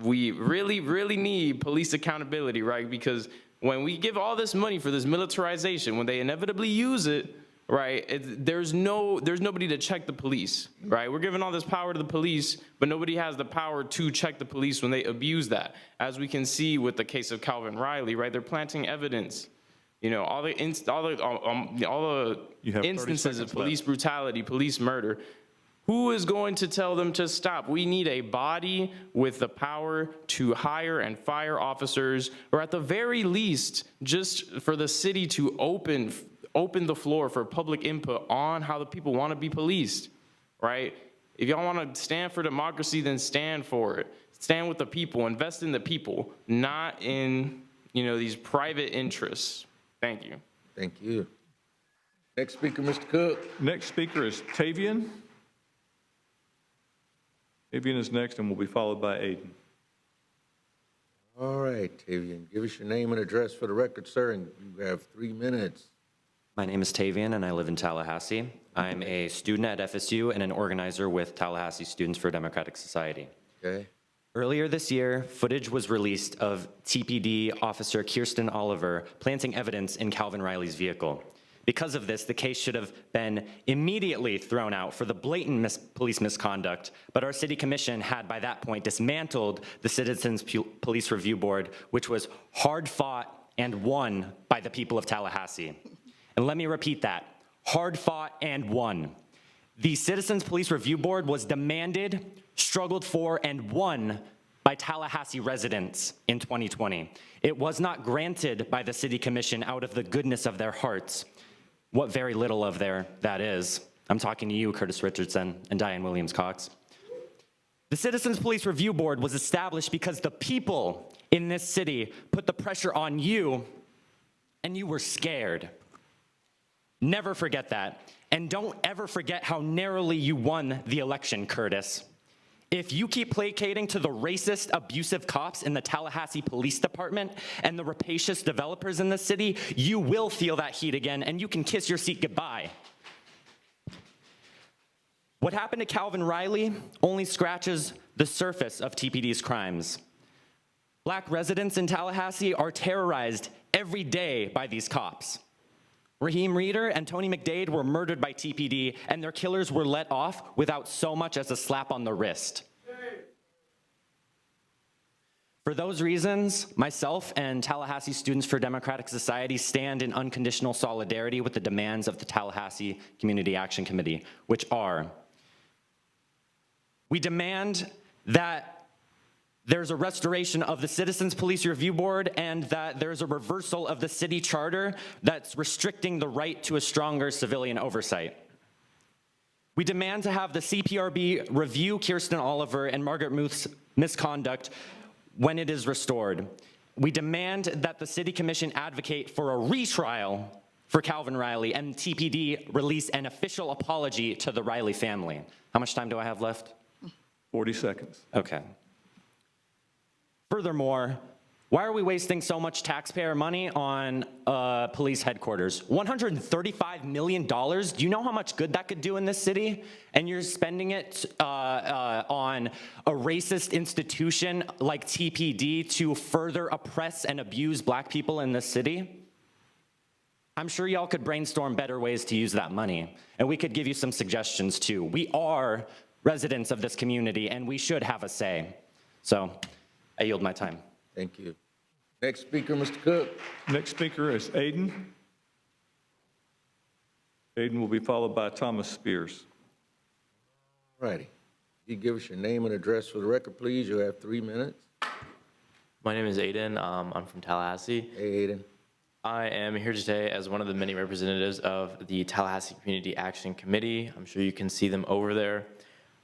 we really, really need police accountability, right? Because when we give all this money for this militarization, when they inevitably use it, right, there's nobody to check the police, right? We're giving all this power to the police, but nobody has the power to check the police when they abuse that. As we can see with the case of Calvin Riley, right? They're planting evidence. All the instances of police brutality, police murder. Who is going to tell them to stop? We need a body with the power to hire and fire officers, or at the very least, just for the city to open the floor for public input on how the people want to be policed, right? If y'all want to stand for democracy, then stand for it. Stand with the people, invest in the people, not in, these private interests. Thank you. Thank you. Next speaker, Mr. Cook. Next speaker is Tavian. Tavian is next and will be followed by Aiden. All right, Tavian, give us your name and address for the record, sir, and you have 3 minutes. My name is Tavian, and I live in Tallahassee. I'm a student at FSU and an organizer with Tallahassee Students for a Democratic Society. Okay. Earlier this year, footage was released of TPD Officer Kirsten Oliver planting evidence in Calvin Riley's vehicle. Because of this, the case should have been immediately thrown out for the blatant police misconduct, but our city commission had by that point dismantled the Citizens Police Review Board, which was hard fought and won by the people of Tallahassee. And let me repeat that, hard fought and won. The Citizens Police Review Board was demanded, struggled for, and won by Tallahassee residents in 2020. It was not granted by the city commission out of the goodness of their hearts. What very little of that is. I'm talking to you, Curtis Richardson and Diane Williams-Cox. The Citizens Police Review Board was established because the people in this city put the pressure on you, and you were scared. Never forget that. And don't ever forget how narrowly you won the election, Curtis. If you keep placating to the racist, abusive cops in the Tallahassee Police Department and the rapacious developers in the city, you will feel that heat again, and you can kiss your seat goodbye. What happened to Calvin Riley only scratches the surface of TPD's crimes. Black residents in Tallahassee are terrorized every day by these cops. Raheem Reeder and Tony McDade were murdered by TPD, and their killers were let off without so much as a slap on the wrist. For those reasons, myself and Tallahassee Students for Democratic Society stand in unconditional solidarity with the demands of the Tallahassee Community Action Committee, which are: we demand that there's a restoration of the Citizens Police Review Board and that there's a reversal of the city charter that's restricting the right to a stronger civilian oversight. We demand to have the CPRB review Kirsten Oliver and Margaret Muth's misconduct when it is restored. We demand that the City Commission advocate for a retrial for Calvin Riley and TPD release an official apology to the Riley family. How much time do I have left? 40 seconds. Okay. Furthermore, why are we wasting so much taxpayer money on police headquarters? $135 million? Do you know how much good that could do in this city? And you're spending it on a racist institution like TPD to further oppress and abuse black people in this city? I'm sure y'all could brainstorm better ways to use that money, and we could give you some suggestions too. We are residents of this community, and we should have a say. So I yield my time. Thank you. Next speaker, Mr. Cook. Next speaker is Aiden. Aiden will be followed by Thomas Spears. All righty. You give us your name and address for the record, please. You have 3 minutes. My name is Aiden. I'm from Tallahassee. Hey, Aiden. I am here today as one of the many representatives of the Tallahassee Community Action Committee. I'm sure you can see them over there.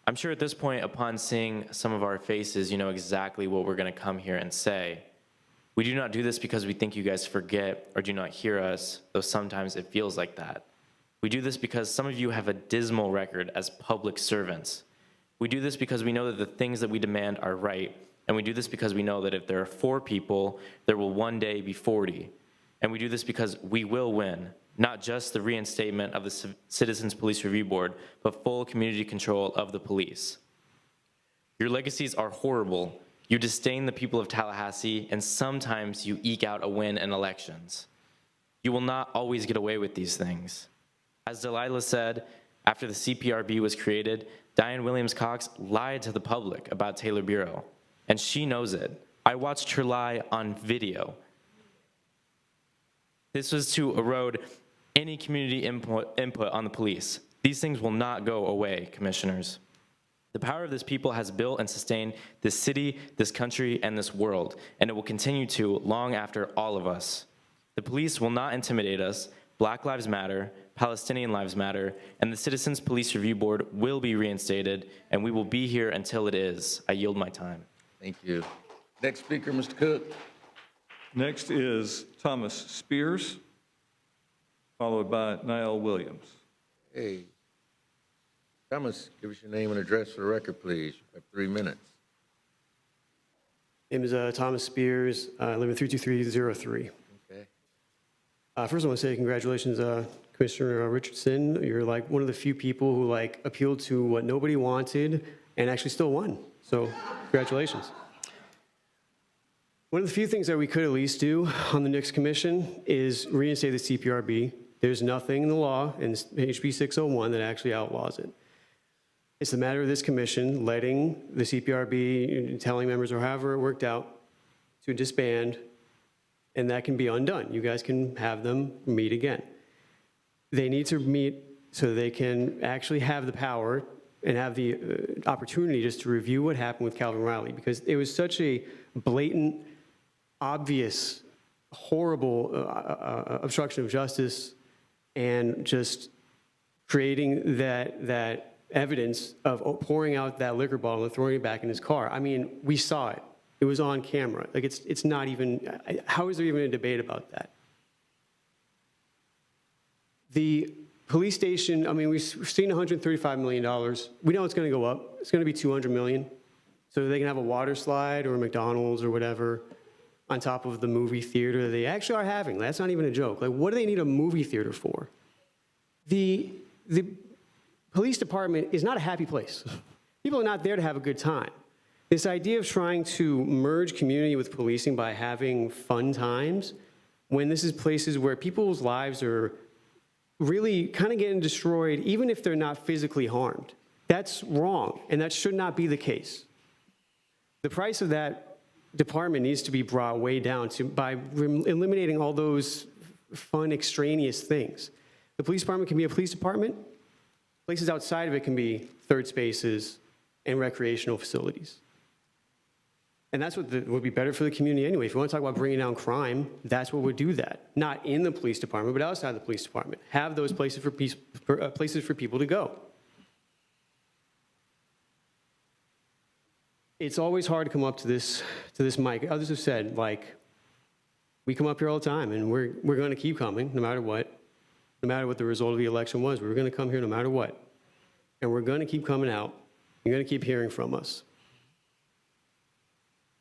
I'm sure at this point, upon seeing some of our faces, you know exactly what we're going to come here and say. We do not do this because we think you guys forget or do not hear us, though sometimes it feels like that. We do this because some of you have a dismal record as public servants. We do this because we know that the things that we demand are right, and we do this because we know that if there are 4 people, there will one day be 40. And we do this because we will win. Not just the reinstatement of the Citizens Police Review Board, but full community control of the police. Your legacies are horrible. You disdain the people of Tallahassee, and sometimes you eke out a win in elections. You will not always get away with these things. As Delilah said, after the CPRB was created, Diane Williams-Cox lied to the public about Taylor Bureau, and she knows it. I watched her lie on video. This was to erode any community input on the police. These things will not go away, commissioners. The power of this people has built and sustained this city, this country, and this world, and it will continue to long after all of us. The police will not intimidate us. Black Lives Matter, Palestinian Lives Matter, and the Citizens Police Review Board will be reinstated, and we will be here until it is. I yield my time. Thank you. Next speaker, Mr. Cook. Next is Thomas Spears, followed by Niall Williams. Hey. Thomas, give us your name and address for the record, please. You have 3 minutes. Name is Thomas Spears. I live in 32303. Okay. First, I want to say congratulations, Commissioner Richardson. You're like one of the few people who appealed to what nobody wanted and actually still won. So congratulations. One of the few things that we could at least do on the next commission is reinstate the CPRB. There's nothing in the law in HB 601 that actually outlaws it. It's a matter of this commission letting the CPRB, telling members or however it worked out to disband, and that can be undone. You guys can have them meet again. They need to meet so they can actually have the power and have the opportunity just to review what happened with Calvin Riley, because it was such a blatant, obvious, horrible obstruction of justice, and just creating that evidence of pouring out that liquor bottle and throwing it back in his car. I mean, we saw it. It was on camera. Like, it's not even, how is there even a debate about that? The police station, I mean, we've seen $135 million. We know it's going to go up. It's going to be $200 million. So they can have a water slide or a McDonald's or whatever on top of the movie theater that they actually are having. That's not even a joke. Like, what do they need a movie theater for? The police department is not a happy place. People are not there to have a good time. This idea of trying to merge community with policing by having fun times, when this is places where people's lives are really kind of getting destroyed, even if they're not physically harmed. That's wrong, and that should not be the case. The price of that department needs to be brought way down by eliminating all those fun, extraneous things. The police department can be a police department. Places outside of it can be third spaces and recreational facilities. And that's what would be better for the community anyway. If you want to talk about bringing down crime, that's what would do that. Not in the police department, but outside the police department. Have those places for people to go. It's always hard to come up to this mic. Others have said, like, we come up here all the time, and we're going to keep coming no matter what. No matter what the result of the election was, we were going to come here no matter what. And we're going to keep coming out. You're going to keep hearing from us.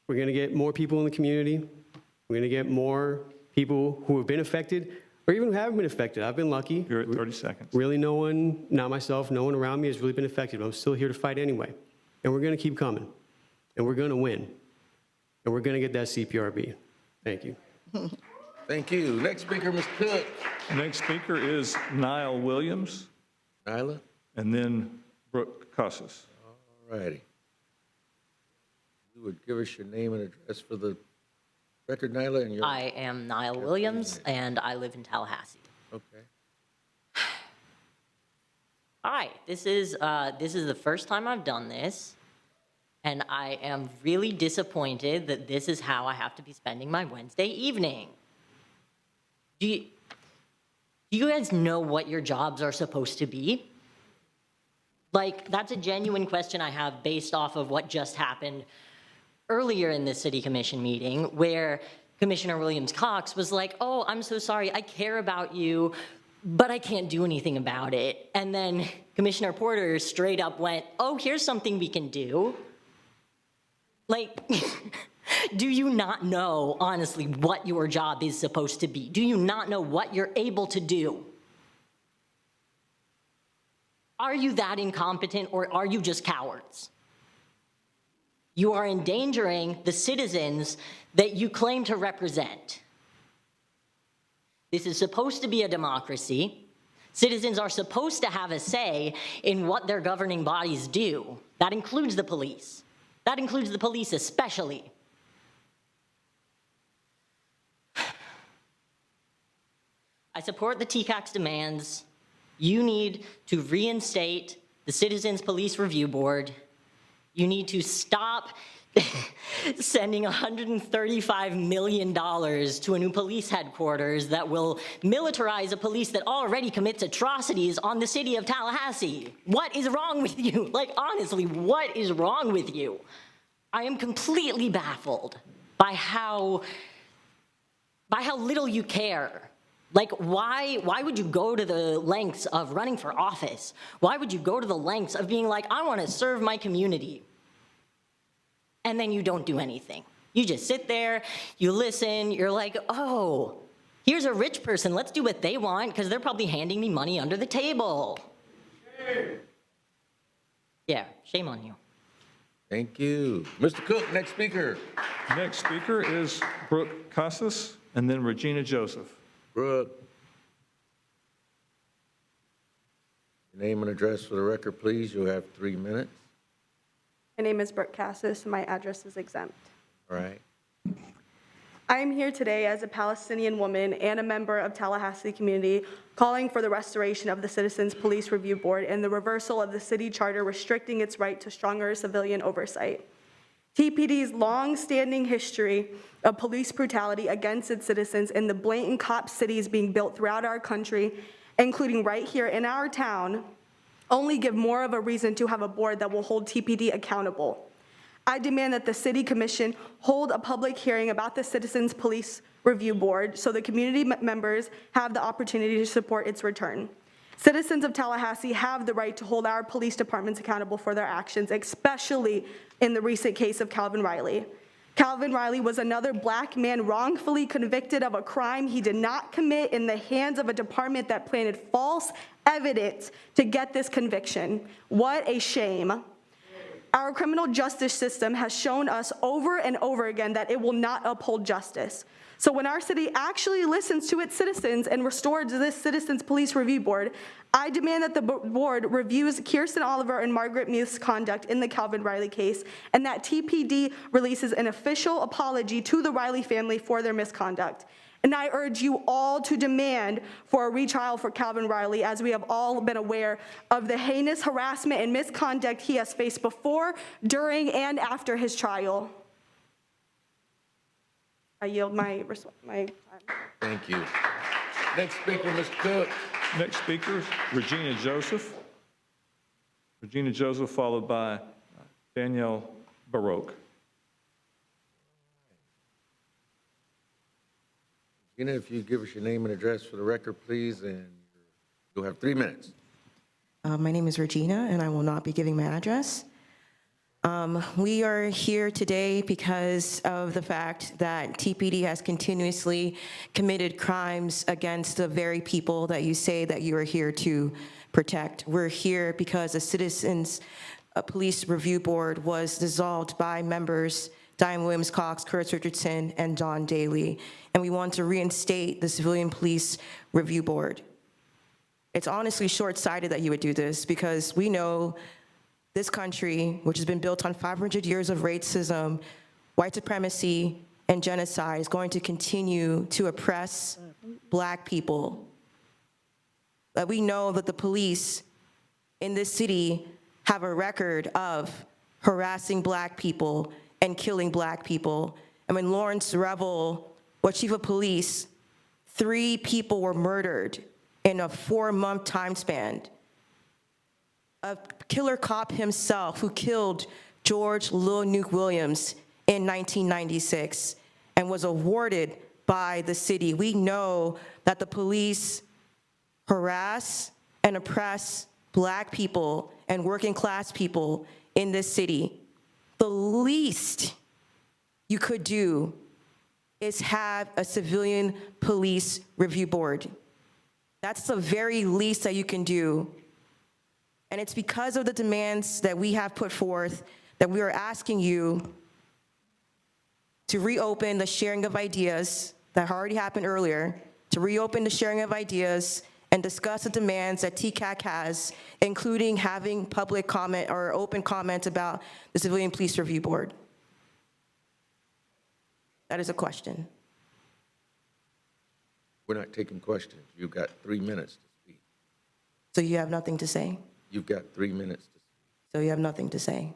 We're going to get more people in the community. We're going to get more people who have been affected or even who haven't been affected. I've been lucky. You're at 30 seconds. Really no one, not myself, no one around me has really been affected, but I'm still here to fight anyway. And we're going to keep coming. And we're going to win. And we're going to get that CPRB. Thank you. Thank you. Next speaker, Ms. Cook. Next speaker is Niall Williams. Nyla? And then Brooke Casas. All righty. You would give us your name and address for the record, Nyla, and your... I am Niall Williams, and I live in Tallahassee. Okay. Hi, this is the first time I've done this, and I am really disappointed that this is how I have to be spending my Wednesday evening. Do you guys know what your jobs are supposed to be? Like, that's a genuine question I have based off of what just happened earlier in this city commission meeting, where Commissioner Williams-Cox was like, oh, I'm so sorry, I care about you, but I can't do anything about it. And then Commissioner Porter straight up went, oh, here's something we can do. Like, do you not know, honestly, what your job is supposed to be? Do you not know what you're able to do? Are you that incompetent, or are you just cowards? You are endangering the citizens that you claim to represent. This is supposed to be a democracy. Citizens are supposed to have a say in what their governing bodies do. That includes the police. That includes the police especially. I support the TCAC's demands. You need to reinstate the Citizens Police Review Board. You need to stop sending $135 million to a new police headquarters that will militarize a police that already commits atrocities on the city of Tallahassee. What is wrong with you? Like, honestly, what is wrong with you? I am completely baffled by how little you care. Like, why would you go to the lengths of running for office? Why would you go to the lengths of being like, I want to serve my community? And then you don't do anything. You just sit there, you listen, you're like, oh, here's a rich person, let's do what they want, because they're probably handing me money under the table. Shame. Yeah, shame on you. Thank you. Mr. Cook, next speaker. Next speaker is Brooke Casas, and then Regina Joseph. Brooke. Your name and address for the record, please. You'll have 3 minutes. My name is Brooke Cassis, and my address is exempt. All right. I am here today as a Palestinian woman and a member of Tallahassee community calling for the restoration of the Citizens Police Review Board and the reversal of the city charter restricting its right to stronger civilian oversight. TPD's long-standing history of police brutality against its citizens and the blatant cop cities being built throughout our country, including right here in our town, only give more of a reason to have a board that will hold TPD accountable. I demand that the City Commission hold a public hearing about the Citizens Police Review Board so the community members have the opportunity to support its return. Citizens of Tallahassee have the right to hold our police departments accountable for their actions, especially in the recent case of Calvin Riley. Calvin Riley was another black man wrongfully convicted of a crime he did not commit in the hands of a department that planted false evidence to get this conviction. What a shame. Our criminal justice system has shown us over and over again that it will not uphold justice. So when our city actually listens to its citizens and restores this Citizens Police Review Board, I demand that the board reviews Kirsten Oliver and Margaret Muth's conduct in the Calvin Riley case, and that TPD releases an official apology to the Riley family for their misconduct. And I urge you all to demand for a retrial for Calvin Riley, as we have all been aware of the heinous harassment and misconduct he has faced before, during, and after his trial. I yield my time. Thank you. Next speaker, Ms. Cook. Next speaker is Regina Joseph. Regina Joseph, followed by Danielle Baroque. Regina, if you give us your name and address for the record, please, and you'll have 3 minutes. My name is Regina, and I will not be giving my address. We are here today because of the fact that TPD has continuously committed crimes against the very people that you say that you are here to protect. We're here because the Citizens Police Review Board was dissolved by members Diane Williams-Cox, Curtis Richardson, and John Daly, and we want to reinstate the Civilian Police Review Board. It's honestly short-sighted that you would do this, because we know this country, which has been built on 500 years of racism, white supremacy, and genocide, is going to continue to oppress Black people. That we know that the police in this city have a record of harassing Black people and killing Black people. And when Lawrence Revel was chief of police, 3 people were murdered in a 4-month time span. A killer cop himself who killed George Lil Nuke Williams in 1996 and was awarded by the city. We know that the police harass and oppress Black people and working class people in this city. The least you could do is have a Civilian Police Review Board. That's the very least that you can do. And it's because of the demands that we have put forth that we are asking you to reopen the sharing of ideas that already happened earlier, to reopen the sharing of ideas and discuss the demands that TCAC has, including having public comment or open comment about the Civilian Police Review Board. That is a question. We're not taking questions. You've got 3 minutes to speak. So you have nothing to say? You've got 3 minutes to speak. So you have nothing to say?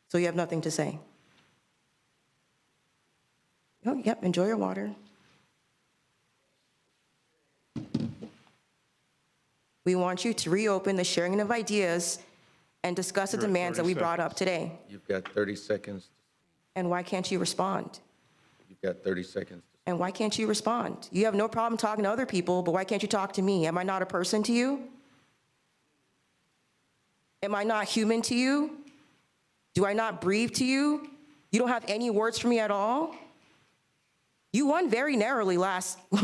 So you have nothing to say? Oh, yep, enjoy your water. We want you to reopen the sharing of ideas and discuss the demands that we brought up today. You've got 30 seconds. And why can't you respond? You've got 30 seconds. And why can't you respond? You have no problem talking to other people, but why can't you talk to me? Am I not a person to you? Am I not human to you? Do I not breathe to you? You don't have any words for me at all? You won very narrowly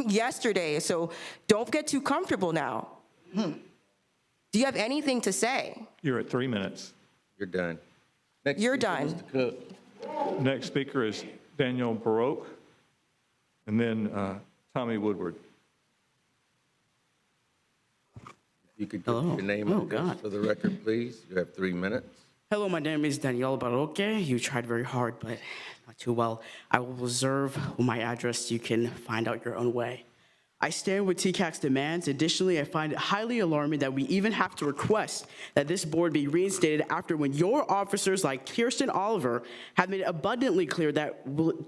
yesterday, so don't get too comfortable now. Do you have anything to say? You're at 3 minutes. You're done. You're done. Mr. Cook. Next speaker is Danielle Baroque, and then Tommy Woodward. You could give your name and address for the record, please. You have 3 minutes. Hello, my name is Danielle Baroque. You tried very hard, but not too well. I will reserve my address so you can find out your own way. I stand with TCAC's demands. Additionally, I find it highly alarming that we even have to request that this board be reinstated after when your officers like Kirsten Oliver have made it abundantly clear that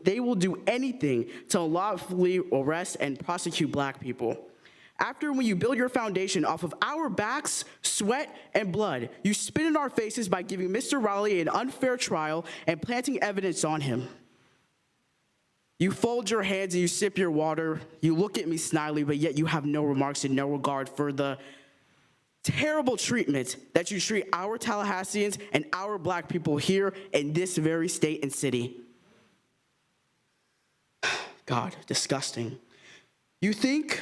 they will do anything to unlawfully arrest and prosecute Black people. After when you build your foundation off of our backs, sweat, and blood, you spit in our faces by giving Mr. Riley an unfair trial and planting evidence on him. You fold your hands and you sip your water. You look at me snidely, but yet you have no remarks and no regard for the terrible treatment that you treat our Tallahasseans and our black people here in this very state and city. God, disgusting. You think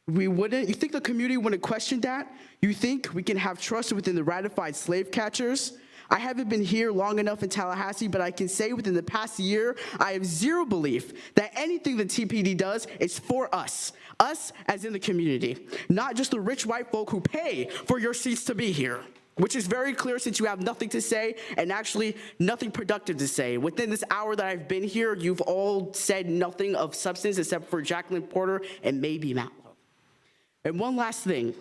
the community wouldn't question that? You think we can have trust within the ratified slave catchers? I haven't been here long enough in Tallahassee, but I can say within the past year, I have zero belief that anything the TPD does is for us as in the community, not just the rich white folk who pay for your seats to be here, which is very clear since you have nothing to say and actually nothing productive to say. Within this hour that I've been here, you've all said nothing of substance except for Jacqueline Porter and maybe Matlow. And one last thing.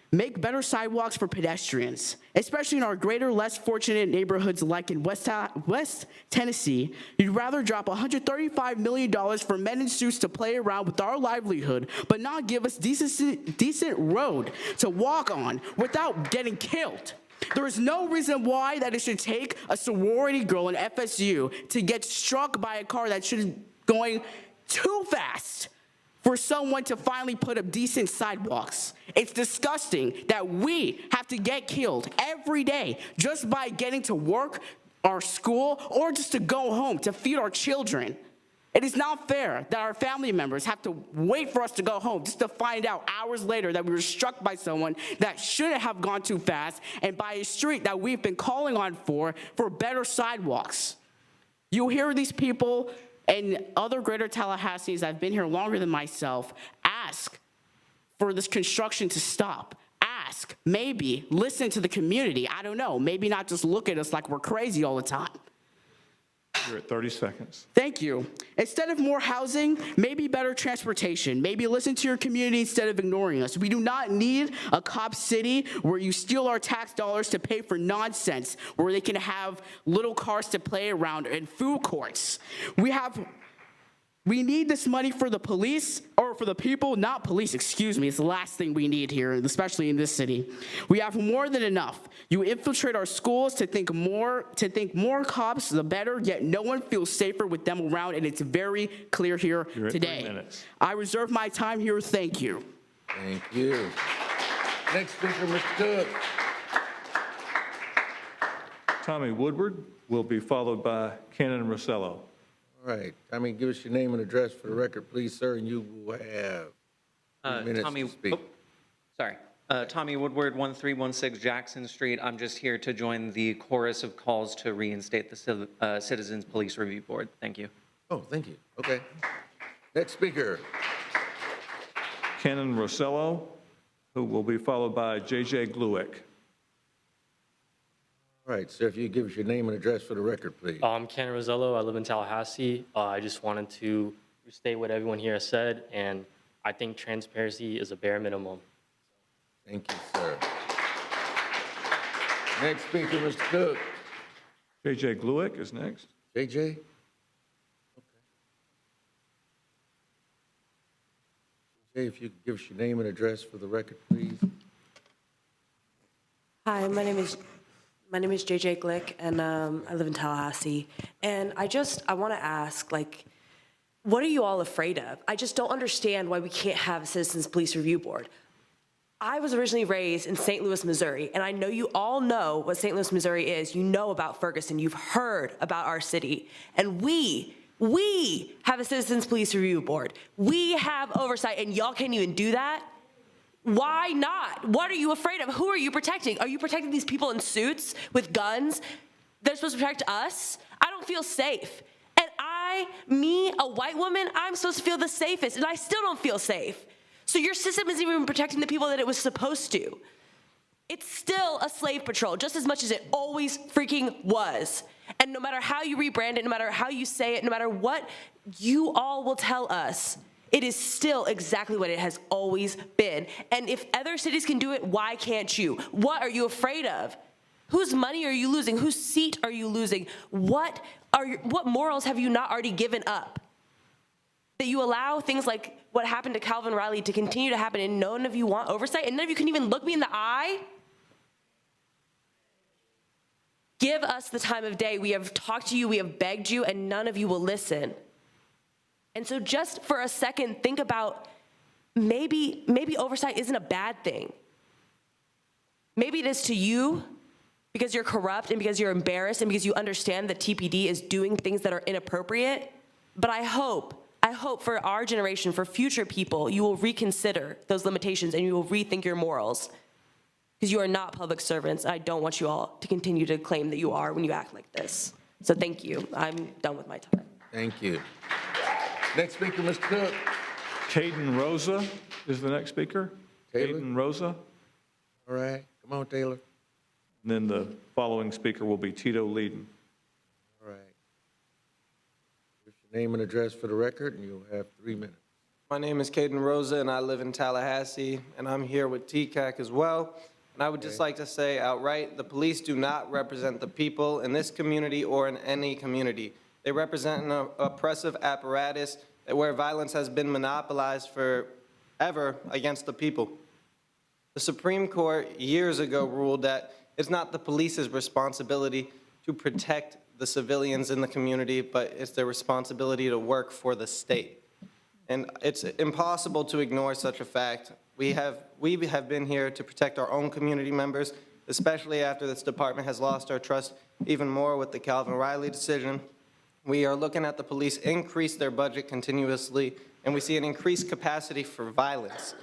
Make better sidewalks for pedestrians, especially in our greater, less fortunate neighborhoods like in West Tennessee. You'd rather drop $135 million for men in suits to play around with our livelihood, but not give us decent road to walk on without getting killed. There is no reason why that it should take a sorority girl in FSU to get struck by a car that should be going too fast for someone to finally put up decent sidewalks. It's disgusting that we have to get killed every day just by getting to work, our school, or just to go home to feed our children. It is not fair that our family members have to wait for us to go home just to find out hours later that we were struck by someone that shouldn't have gone too fast and by a street that we've been calling on for better sidewalks. You hear these people and other greater Tallahasseans that have been here longer than myself ask for this construction to stop. Ask, maybe, listen to the community. I don't know, maybe not just look at us like we're crazy all the time. You're at 30 seconds. Thank you. Instead of more housing, maybe better transportation. Maybe listen to your community instead of ignoring us. We do not need a cop city where you steal our tax dollars to pay for nonsense, where they can have little cars to play around and food courts. We need this money for the police, or for the people, not police, excuse me. It's the last thing we need here, especially in this city. We have more than enough. You infiltrate our schools to think more cops, the better, yet no one feels safer with them around, and it's very clear here You're at today. 3 minutes. I reserve my time here. Thank you. Thank you. Next speaker, Mr. Cook. Tommy Woodward will be followed by Kenan Rossello. All right, Tommy, give us your name and address for the record, please, sir, and you will have 3 minutes to speak. Tommy Woodward, 1316 Jackson Street. I'm just here to join the chorus of calls to reinstate the Citizens Police Review Board. Thank you. Oh, thank you. Okay. Next speaker. Kenan Rossello, who will be followed by J.J. Gluick. All right, sir, if you give us your name and address for the record, please. I'm Ken Rosello. I live in Tallahassee. I just wanted to restate what everyone here has said, and I think transparency is a bare minimum. Thank you, sir. Next speaker, Mr. Cook. J.J. Gluick is next. J.J.? Okay. J.J., if you could give us your name and address for the record, please. Hi, my name is JJ Glick, and I live in Tallahassee. And I want to ask, what are you all afraid of? I just don't understand why we can't have a Citizens Police Review Board. I was originally raised in St. Louis, Missouri, and I know you all know what St. Louis, Missouri is. You know about Ferguson. You've heard about our city. And we have a Citizens Police Review Board. We have oversight, and y'all can't even do that? Why not? What are you afraid of? Who are you protecting? Are you protecting these people in suits with guns? They're supposed to protect us? I don't feel safe. And a white woman, I'm supposed to feel the safest, and I still don't feel safe. So your system isn't even protecting the people that it was supposed to. It's still a slave patrol, just as much as it always freaking was. And no matter how you rebrand it, no matter how you say it, no matter what you all will tell us, it is still exactly what it has always been. And if other cities can do it, why can't you? What are you afraid of? Whose money are you losing? Whose seat are you losing? What morals have you not already given up? That you allow things like what happened to Calvin Riley to continue to happen, and none of you want oversight, and none of you can even look me in the eye? Give us the time of day. We have talked to you, we have begged you, and none of you will listen. And so just for a second, think about maybe oversight isn't a bad thing. Maybe it is to you because you're corrupt and because you're embarrassed and because you understand that TPD is doing things that are inappropriate. But I hope for our generation, for future people, you will reconsider those limitations and you will rethink your morals. Because you are not public servants. I don't want you all to continue to claim that you are when you act like this. So thank you. I'm done with my time. Thank you. Next speaker, Mr. Cook. Caden Rosa is the next speaker. Taylor? Caden Rosa. All right, come on, Taylor. And then the following speaker will be Tito Leedon. All right. Just your name and address for the record, and you'll have 3 minutes. My name is Caden Rosa, and I live in Tallahassee, and I'm here with TCAC as well. And I would just like to say outright, the police do not represent the people in this community or in any community. They represent an oppressive apparatus where violence has been monopolized forever against the people. The Supreme Court years ago ruled that it's not the police's responsibility to protect the civilians in the community, but it's their responsibility to work for the state. And it's impossible to ignore such a fact. We have been here to protect our own community members, especially after this department has lost our trust even more with the Calvin Riley decision. We are looking at the police increase their budget continuously, and we see an increased capacity for violence.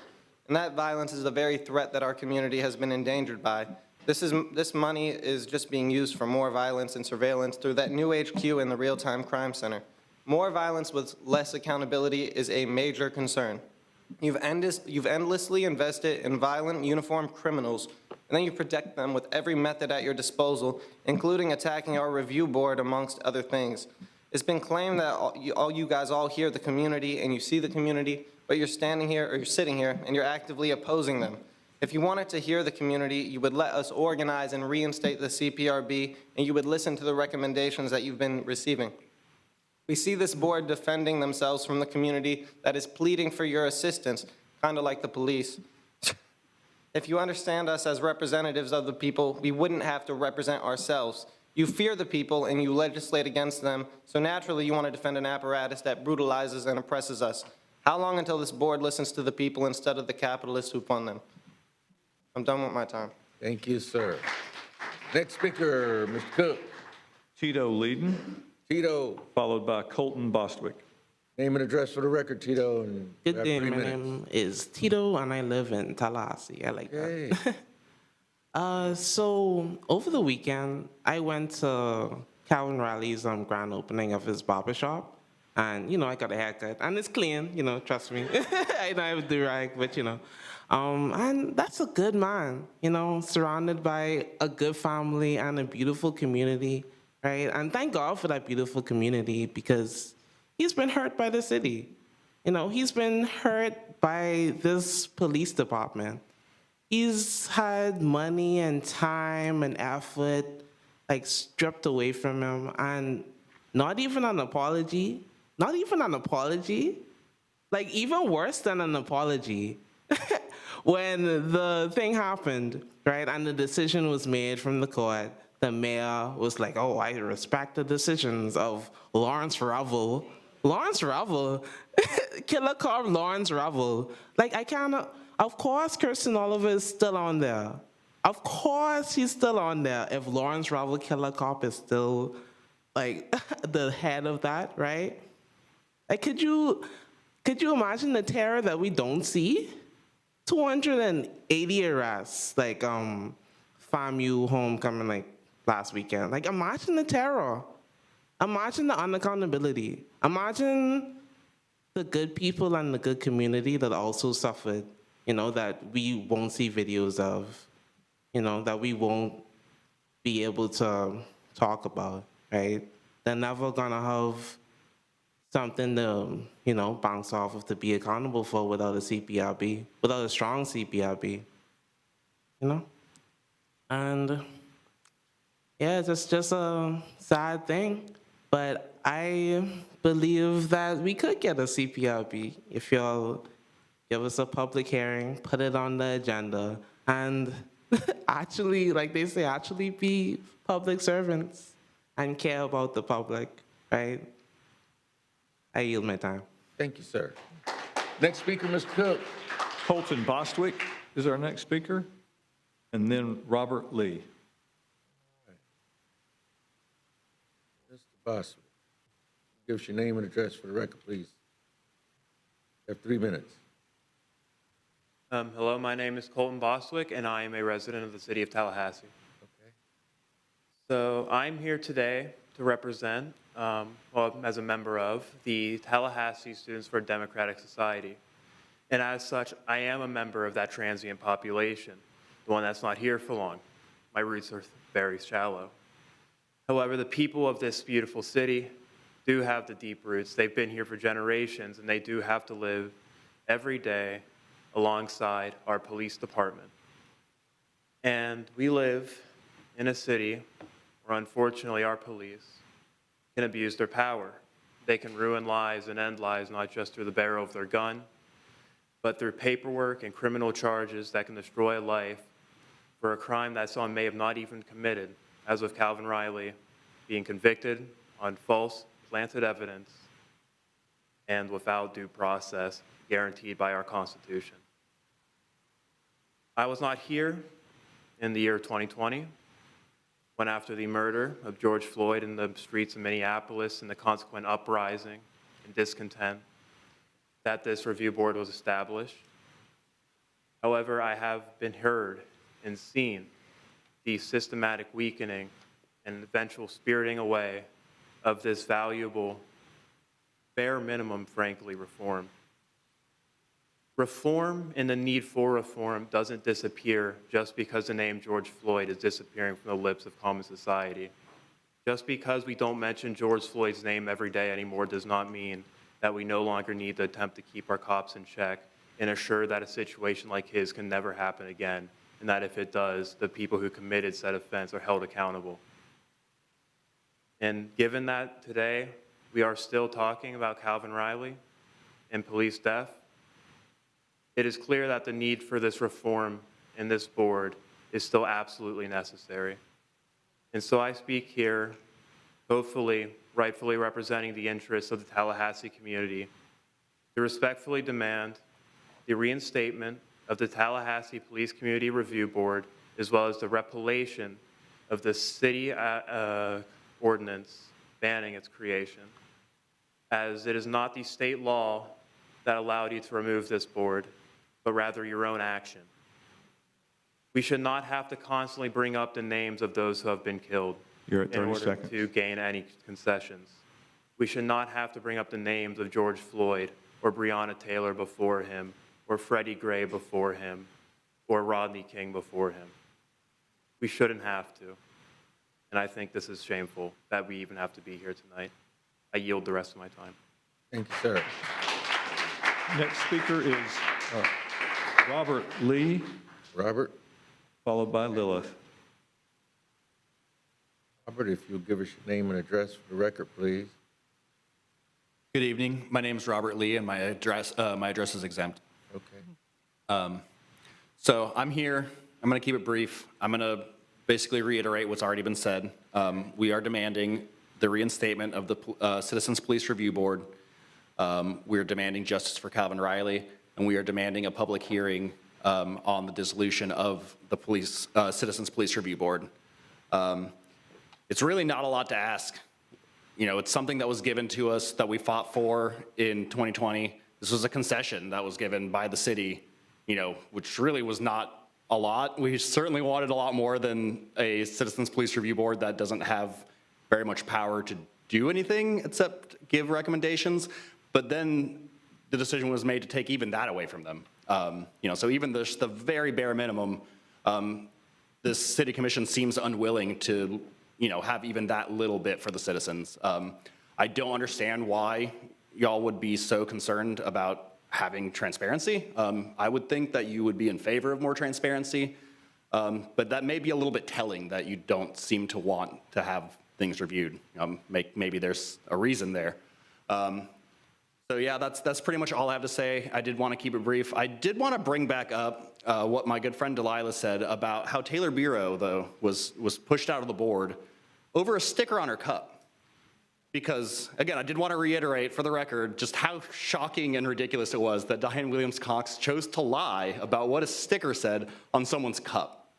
And that violence is the very threat that our community has been endangered by. This money is just being used for more violence and surveillance through that new HQ and the Real-Time Crime Center. More violence with less accountability is a major concern. You've endlessly invested in violent uniformed criminals, and then you protect them with every method at your disposal, including attacking our review board, amongst other things. It's been claimed that all you guys hear the community and you see the community, but you're standing here or you're sitting here and you're actively opposing them. If you wanted to hear the community, you would let us organize and reinstate the CPRB, and you would listen to the recommendations that you've been receiving. We see this board defending themselves from the community that is pleading for your assistance, kind of like the police. If you understand us as representatives of the people, we wouldn't have to represent ourselves. You fear the people and you legislate against them, so naturally you want to defend an apparatus that brutalizes and oppresses us. How long until this board listens to the people instead of the capitalists who fund them? I'm done with my time. Thank you, sir. Next speaker, Mr. Cook. Tito Leedon. Tito. Followed by Colton Bostwick. Name and address for the record, Tito. And Good have day, 3 my minutes. name is Tito, and I live in Tallahassee. I like that. So over the weekend, I went to Calvin Riley's grand opening of his barbershop. And, I got a haircut. And it's clean, trust me. I don't have a do-rag, but, and that's a good man, surrounded by a good family and a beautiful community, right? And thank God for that beautiful community, because he's been hurt by the city. He's been hurt by this police department. He's had money and time and effort, stripped away from him, and not even an apology. Not even an apology. Even worse than an apology. When the thing happened, right, and the decision was made from the court, the mayor was like, oh, I respect the decisions of Lawrence Revel. Lawrence Revel? Killer cop Lawrence Revel. Of course Kirsten Oliver is still on there. Of course he's still on there if Lawrence Revel Killer Cop is still, the head of that, right? Could you imagine the terror that we don't see? 280 arrests, FAMU homecoming, last weekend. Imagine the terror. Imagine the unaccountability. Imagine the good people and the good community that also suffered, that we won't see videos of, that we won't be able to talk about, right? They're never gonna have something to, bounce off of to be accountable for without a CPRB, without a strong CPRB, And yeah, it's just a sad thing, but I believe that we could get a CPRB if y'all give us a public hearing, put it on the agenda, and actually, like they say, actually be public servants and care about the public, right? I yield my time. Thank you, sir. Next speaker, Ms. Cook. Colton Bostwick is our next speaker, and then Robert Lee. Mr. Bostwick, give us your name and address for the record, please. You have 3 minutes. Hello, my name is Colton Bostwick, and I am a resident of the City of Tallahassee. Okay. So I'm here today to represent, as a member of, the Tallahassee Students for a Democratic Society. And as such, I am a member of that transient population, the one that's not here for long. My roots are very shallow. However, the people of this beautiful city do have the deep roots. They've been here for generations, and they do have to live every day alongside our police department. And we live in a city where, unfortunately, our police can abuse their power. They can ruin lives and end lives not just through the barrel of their gun, but through paperwork and criminal charges that can destroy a life for a crime that someone may have not even committed, as with Calvin Riley being convicted on false planted evidence and without due process guaranteed by our Constitution. I was not here in the year 2020 when, after the murder of George Floyd in the streets of Minneapolis and the consequent uprising and discontent, that this review board was established. However, I have been heard and seen the systematic weakening and eventual spiriting away of this valuable, bare minimum, frankly, reform. Reform and the need for reform doesn't disappear just because the name George Floyd is disappearing from the lips of common society. Just because we don't mention George Floyd's name every day anymore does not mean that we no longer need to attempt to keep our cops in check and assure that a situation like his can never happen again, and that if it does, the people who committed said offense are held accountable. And given that today we are still talking about Calvin Riley and police death, it is clear that the need for this reform in this board is still absolutely necessary. And so I speak here, hopefully rightfully representing the interests of the Tallahassee community, to respectfully demand the reinstatement of the Tallahassee Police Community Review Board, as well as the repealation of the city ordinance banning its creation, as it is not the state law that allowed you to remove this board, but rather your own action. We should not have to constantly bring up the names of those who have been killed You're at in 30 order seconds. to gain any concessions. We should not have to bring up the names of George Floyd or Breonna Taylor before him, or Freddie Gray before him, or Rodney King before him. We shouldn't have to. And I think this is shameful that we even have to be here tonight. I yield the rest of my time. Thank you, sir. Next speaker is Robert Lee. Robert. Followed by Lilith. Robert, if you'll give us your name and address for the record, please. Good evening. My name is Robert Lee, and my address is exempt. Okay. So I'm here. I'm going to keep it brief. I'm going to basically reiterate what's already been said. We are demanding the reinstatement of the Citizens Police Review Board. We are demanding justice for Calvin Riley, and we are demanding a public hearing on the dissolution of the Citizens Police Review Board. It's really not a lot to ask. You know, it's something that was given to us that we fought for in 2020. This was a concession that was given by the city, you know, which really was not a lot. We certainly wanted a lot more than a Citizens Police Review Board that doesn't have very much power to do anything except give recommendations. But then the decision was made to take even that away from them. You know, so even the very bare minimum, this city commission seems unwilling to, you know, have even that little bit for the citizens. I don't understand why y'all would be so concerned about having transparency. I would think that you would be in favor of more transparency, but that may be a little bit telling that you don't seem to want to have things reviewed. Maybe there's a reason there. So yeah, that's pretty much all I have to say. I did want to keep it brief. I did want to bring back up what my good friend Delilah said about how Taylor Bureau, though, was pushed out of the board over a sticker on her cup. Because, again, I did want to reiterate for the record just how shocking and ridiculous it was that Diane Williams-Cox chose to lie about what a sticker said on someone's cup.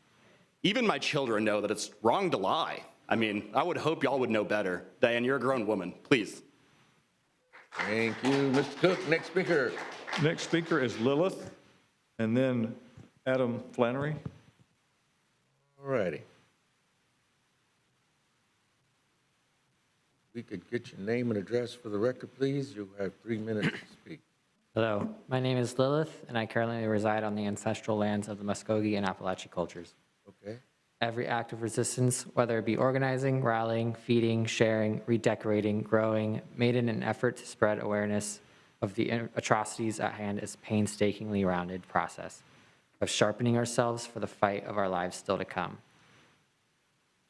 Even my children know that it's wrong to lie. I mean, I would hope y'all would know better. Diane, you're a grown woman. Please. Thank you, Mr. Cook. Next speaker. Next speaker is Lilith, and then Adam Flannery. All righty. We could get your name and address for the record, please. You'll have 3 minutes to speak. Hello, my name is Lilith, and I currently reside on the ancestral lands of the Muskogee and Appalachian cultures. Okay. Every act of resistance, whether it be organizing, rallying, feeding, sharing, redecorating, growing, made in an effort to spread awareness of the atrocities at hand, is a painstakingly rounded process of sharpening ourselves for the fight of our lives still to come.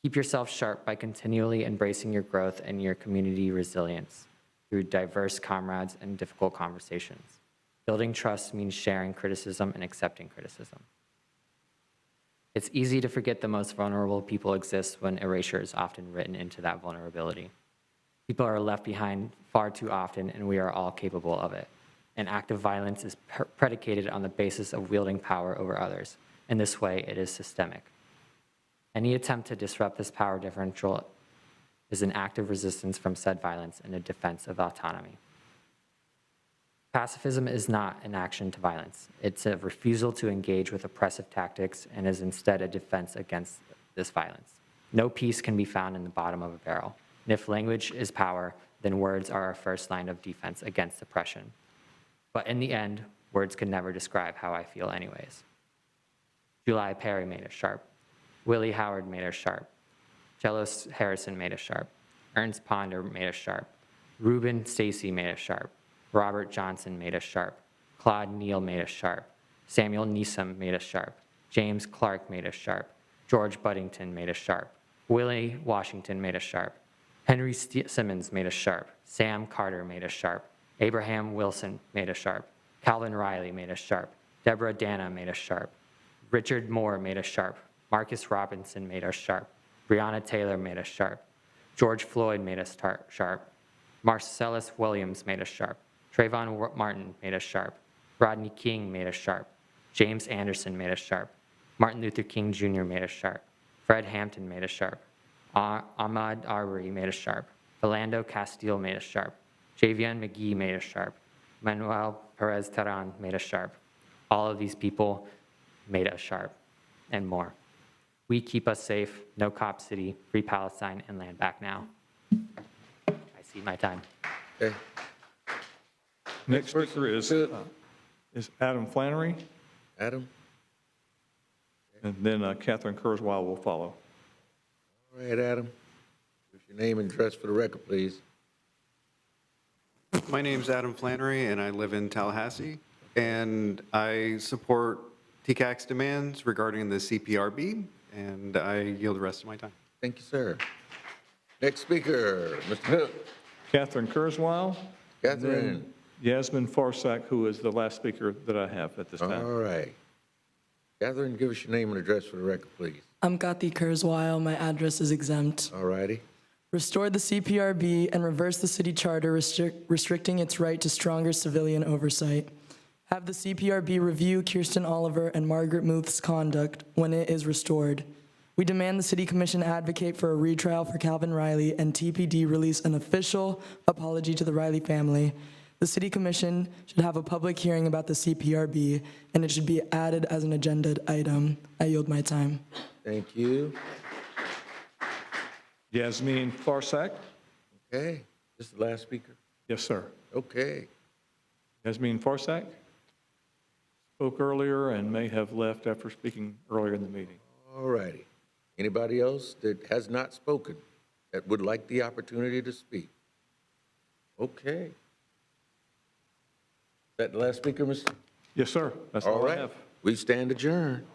Keep yourself sharp by continually embracing your growth and your community resilience through diverse comrades and difficult conversations. Building trust means sharing criticism and accepting criticism. It's easy to forget the most vulnerable people exist when erasure is often written into that vulnerability. People are left behind far too often, and we are all capable of it. An act of violence is predicated on the basis of wielding power over others. In this way, it is systemic. Any attempt to disrupt this power differential is an act of resistance from said violence and a defense of autonomy. Pacifism is not an action to violence. It's a refusal to engage with oppressive tactics and is instead a defense against this violence. No peace can be found in the bottom of a barrel. And if language is power, then words are our first line of defense against oppression. But in the end, words can never describe how I feel anyways. July Perry made us sharp. Willie Howard made us sharp. Jellos Harrison made us sharp. Ernst Ponder made us sharp. Reuben Stacy made us sharp. Robert Johnson made us sharp. Claude Neal made us sharp. Samuel Neeson made us sharp. James Clark made us sharp. George Buddington made us sharp. Willie Washington made us sharp. Henry Simmons made us sharp. Sam Carter made us sharp. Abraham Wilson made us sharp. Calvin Riley made us sharp. Deborah Dana made us sharp. Richard Moore made us sharp. Marcus Robinson made us sharp. Breonna Taylor made us sharp. George Floyd made us sharp. Marcellus Williams made us sharp. Trayvon Martin made us sharp. Rodney King made us sharp. James Anderson made us sharp. Martin Luther King Jr. made us sharp. Fred Hampton made us sharp. Ahmaud Arbery made us sharp. Philando Castile made us sharp. Javion McGee made us sharp. Manuel Perez Terran made us sharp. All of these people made us sharp, and more. We keep us safe, no Cop City, free Palestine, and land back now. I see my time. Okay. Next speaker is Adam Flannery. Adam. And then Catherine Kurzweil will follow. All right, Adam. Give your name and address for the record, please. My name's Adam Flannery, and I live in Tallahassee. And I support TCAC's demands regarding the CPRB, and I yield the rest of my time. Thank you, sir. Next speaker, Mr. Cook. Catherine Kurzweil. Catherine. And then Yasmin Farsak, who is the last speaker that I have at this time. All right. Catherine, give us your name and address for the record, please. I'm Kathy Kurzweil. My address is exempt. All righty. Restore the CPRB and reverse the city charter restricting its right to stronger civilian oversight. Have the CPRB review Kirsten Oliver and Margaret Muth's conduct when it is restored. We demand the City Commission advocate for a retrial for Calvin Riley and TPD release an official apology to the Riley family. The City Commission should have a public hearing about the CPRB, and it should be added as an agenda item. I yield my time. Thank you. Yasmin Farsak. Okay. This is the last speaker? Yes, sir. Okay. Yasmin Farsak spoke earlier and may have left after speaking earlier in the meeting. All righty. Anybody else that has not spoken that would like the opportunity to speak? Okay. Is that the last speaker, Mr.? Yes, sir. That's all I have. We stand adjourned.